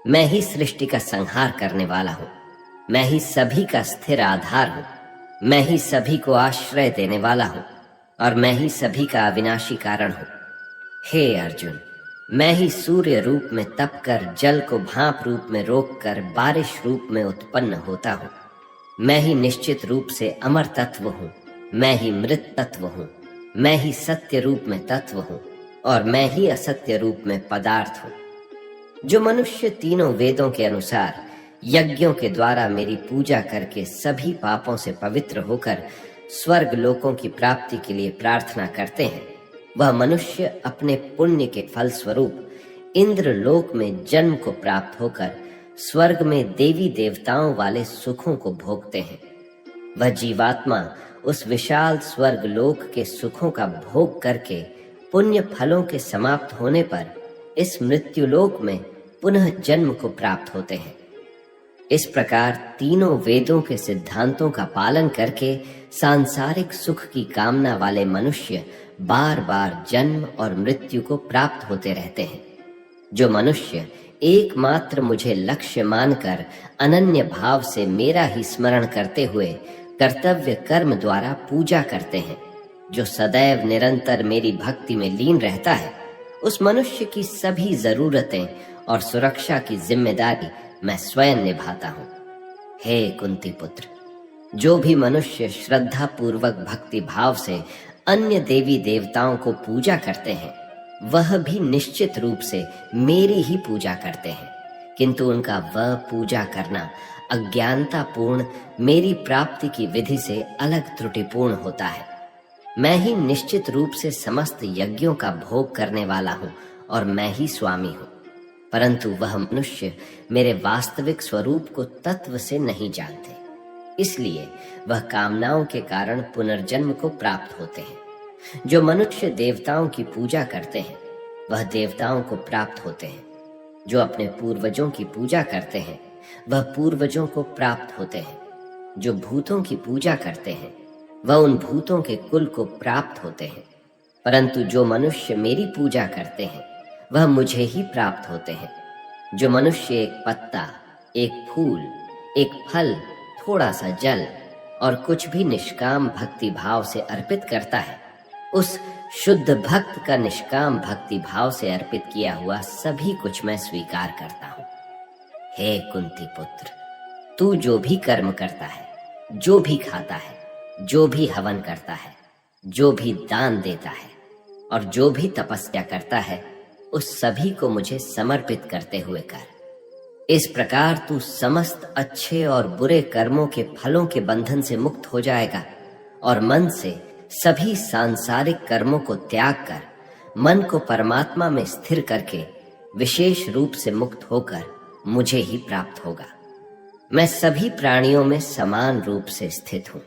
S1: मैं ही सृष्टि का संहार करने वाला हूं, मैं ही सभी का स्थिर आधार हूं, मैं ही सभी को आश्रय देने वाला हूं और मैं ही सभी का अविनाशी कारण हूं। हे अर्जुन, मैं ही सूर्य रूप में तप कर जल को भाप रूप में रोककर बारिश रूप में उत्पन्न होता हूं, मैं ही निश्चित रूप से अमर तत्व हूं, मैं ही मृत तत्व हूं, मैं ही सत्य रूप में तत्व हूं और मैं ही असत्य रूप में पदार्थ हूं। जो मनुष्य तीनों वेदों के अनुसार यज्ञों के द्वारा मेरी पूजा करके सभी पापों से पवित्र होकर स्वर्ग लोकों की प्राप्ति के लिए प्रार्थना करते हैं, वह मनुष्य अपने पुण्य के फल स्वरूप इंद्र लोक में जन्म को प्राप्त होकर स्वर्ग में देवी देवताओं वाले सुखों को भोगते हैं। वह जीवात्मा उस विशाल स्वर्ग लोक के सुखों का भोग करके पुण्य फलों के समाप्त होने पर इस मृत्यु लोक में पुनः जन्म को प्राप्त होते हैं। इस प्रकार तीनों वेदों के सिद्धांतों का पालन करके सांसारिक सुख की कामना वाले मनुष्य बार बार जन्म और मृत्यु को प्राप्त होते रहते हैं। जो मनुष्य एकमात्र मुझे लक्ष्य मानकर अनन्य भाव से मेरा ही स्मरण करते हुए कर्तव्य कर्म द्वारा पूजा करते हैं, जो सदैव निरंतर मेरी भक्ति में लीन रहता है, उस मनुष्य की सभी जरूरतें और सुरक्षा की जिम्मेदारी मैं स्वयं निभाता हूं। हे कुंती पुत्र, जो भी मनुष्य श्रद्धा पूर्वक भक्ति भाव से अन्य देवी देवताओं को पूजा करते हैं, वह भी निश्चित रूप से मेरी ही पूजा करते हैं, किंतु उनका वह पूजा करना अज्ञानता पूर्ण मेरी प्राप्ति की विधि से अलग त्रुटिपूर्ण होता है। मैं ही निश्चित रूप से समस्त यज्ञों का भोग करने वाला हूं और मैं ही स्वामी हूं, परंतु वह मनुष्य मेरे वास्तविक स्वरूप को तत्व से नहीं जानते, इसलिए वह कामनाओं के कारण पुनर्जन्म को प्राप्त होते हैं। जो मनुष्य देवताओं की पूजा करते हैं वह देवताओं को प्राप्त होते हैं। जो अपने पूर्वजों की पूजा करते हैं वह पूर्वजों को प्राप्त होते हैं। जो भूतों की पूजा करते हैं वह उन भूतों के कुल को प्राप्त होते हैं। परंतु जो मनुष्य मेरी पूजा करते हैं वह मुझे ही प्राप्त होते हैं। जो मनुष्य एक पत्ता, एक फूल, एक फल, थोड़ा सा जल और कुछ भी निष्काम भक्ति भाव से अर्पित करता है, उस शुद्ध भक्त का निष्काम भक्ति भाव से अर्पित किया हुआ सभी कुछ मैं स्वीकार करता हूँ। हे कुंती पुत्र, तू जो भी कर्म करता है, जो भी खाता है, जो भी हवन करता है, जो भी दान देता है और जो भी तपस्या करता है, उस सभी को मुझे समर्पित करते हुए कर। इस प्रकार तू समस्त अच्छे और बुरे कर्मों के फलों के बंधन से मुक्त हो जाएगा और मन से सभी सांसारिक कर्मों को त्याग कर मन को परमात्मा में स्थिर करके विशेष रूप से मुक्त होकर मुझे ही प्राप्त होगा। मैं सभी प्राणियों में समान रूप से स्थित हूँ।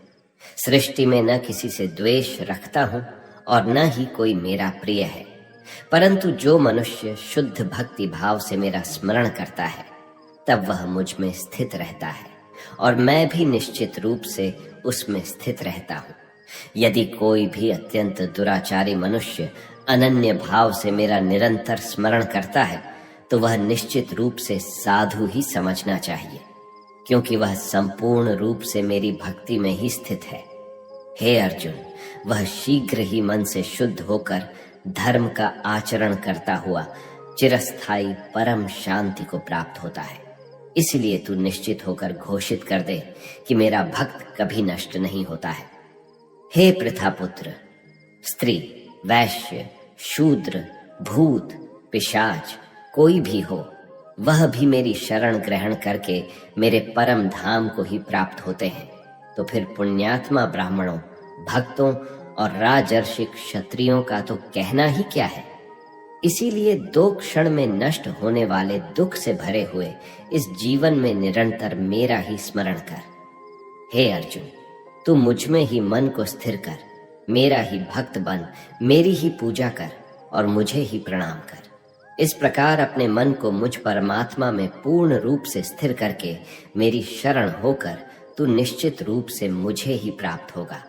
S1: सृष्टि में न किसी से द्वेष रखता हूँ और न ही कोई मेरा प्रिय है। परंतु जो मनुष्य शुद्ध भक्ति भाव से मेरा स्मरण करता है तब वह मुझ में स्थित रहता है और मैं भी निश्चित रूप से उसमें स्थित रहता हूँ। यदि कोई भी अत्यंत दुराचारी मनुष्य अनन्य भाव से मेरा निरंतर स्मरण करता है तो वह निश्चित रूप से साधु ही समझना चाहिए, क्योंकि वह संपूर्ण रूप से मेरी भक्ति में ही स्थित है। हे अर्जुन, वह शीघ्र ही मन से शुद्ध होकर धर्म का आचरण करता हुआ चिरस्थायी परम शांति को प्राप्त होता है। इसलिए तू निश्चित होकर घोषित कर दे कि मेरा भक्त कभी नष्ट नहीं होता है। हे पृथापुत्र, स्त्री, वैश्य, शूद्र, भूत, पिशाच कोई भी हो, वह भी मेरी शरण ग्रहण करके मेरे परम धाम को ही प्राप्त होते हैं। तो फिर पुण्यात्मा ब्राह्मणों, भक्तों और राजर्षिक क्षत्रियों का तो कहना ही क्या है। इसीलिए 2 क्षण में नष्ट होने वाले दुख से भरे हुए इस जीवन में निरंतर मेरा ही स्मरण कर। हे अर्जुन, तू मुझ में ही मन को स्थिर कर, मेरा ही भक्त बन, मेरी ही पूजा कर और मुझे ही प्रणाम कर। इस प्रकार अपने मन को मुझ परमात्मा में पूर्ण रूप से स्थिर करके मेरी शरण होकर तू निश्चित रूप से मुझे ही प्राप्त होगा।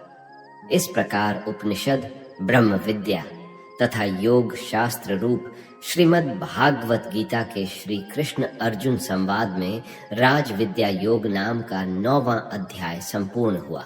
S1: इस प्रकार उपनिषद, ब्रह्म विद्या तथा योग शास्त्र रूप श्रीमद् भागवत गीता के श्री कृष्ण अर्जुन संवाद में राज विद्या योग नाम का 9वां अध्याय संपूर्ण हुआ।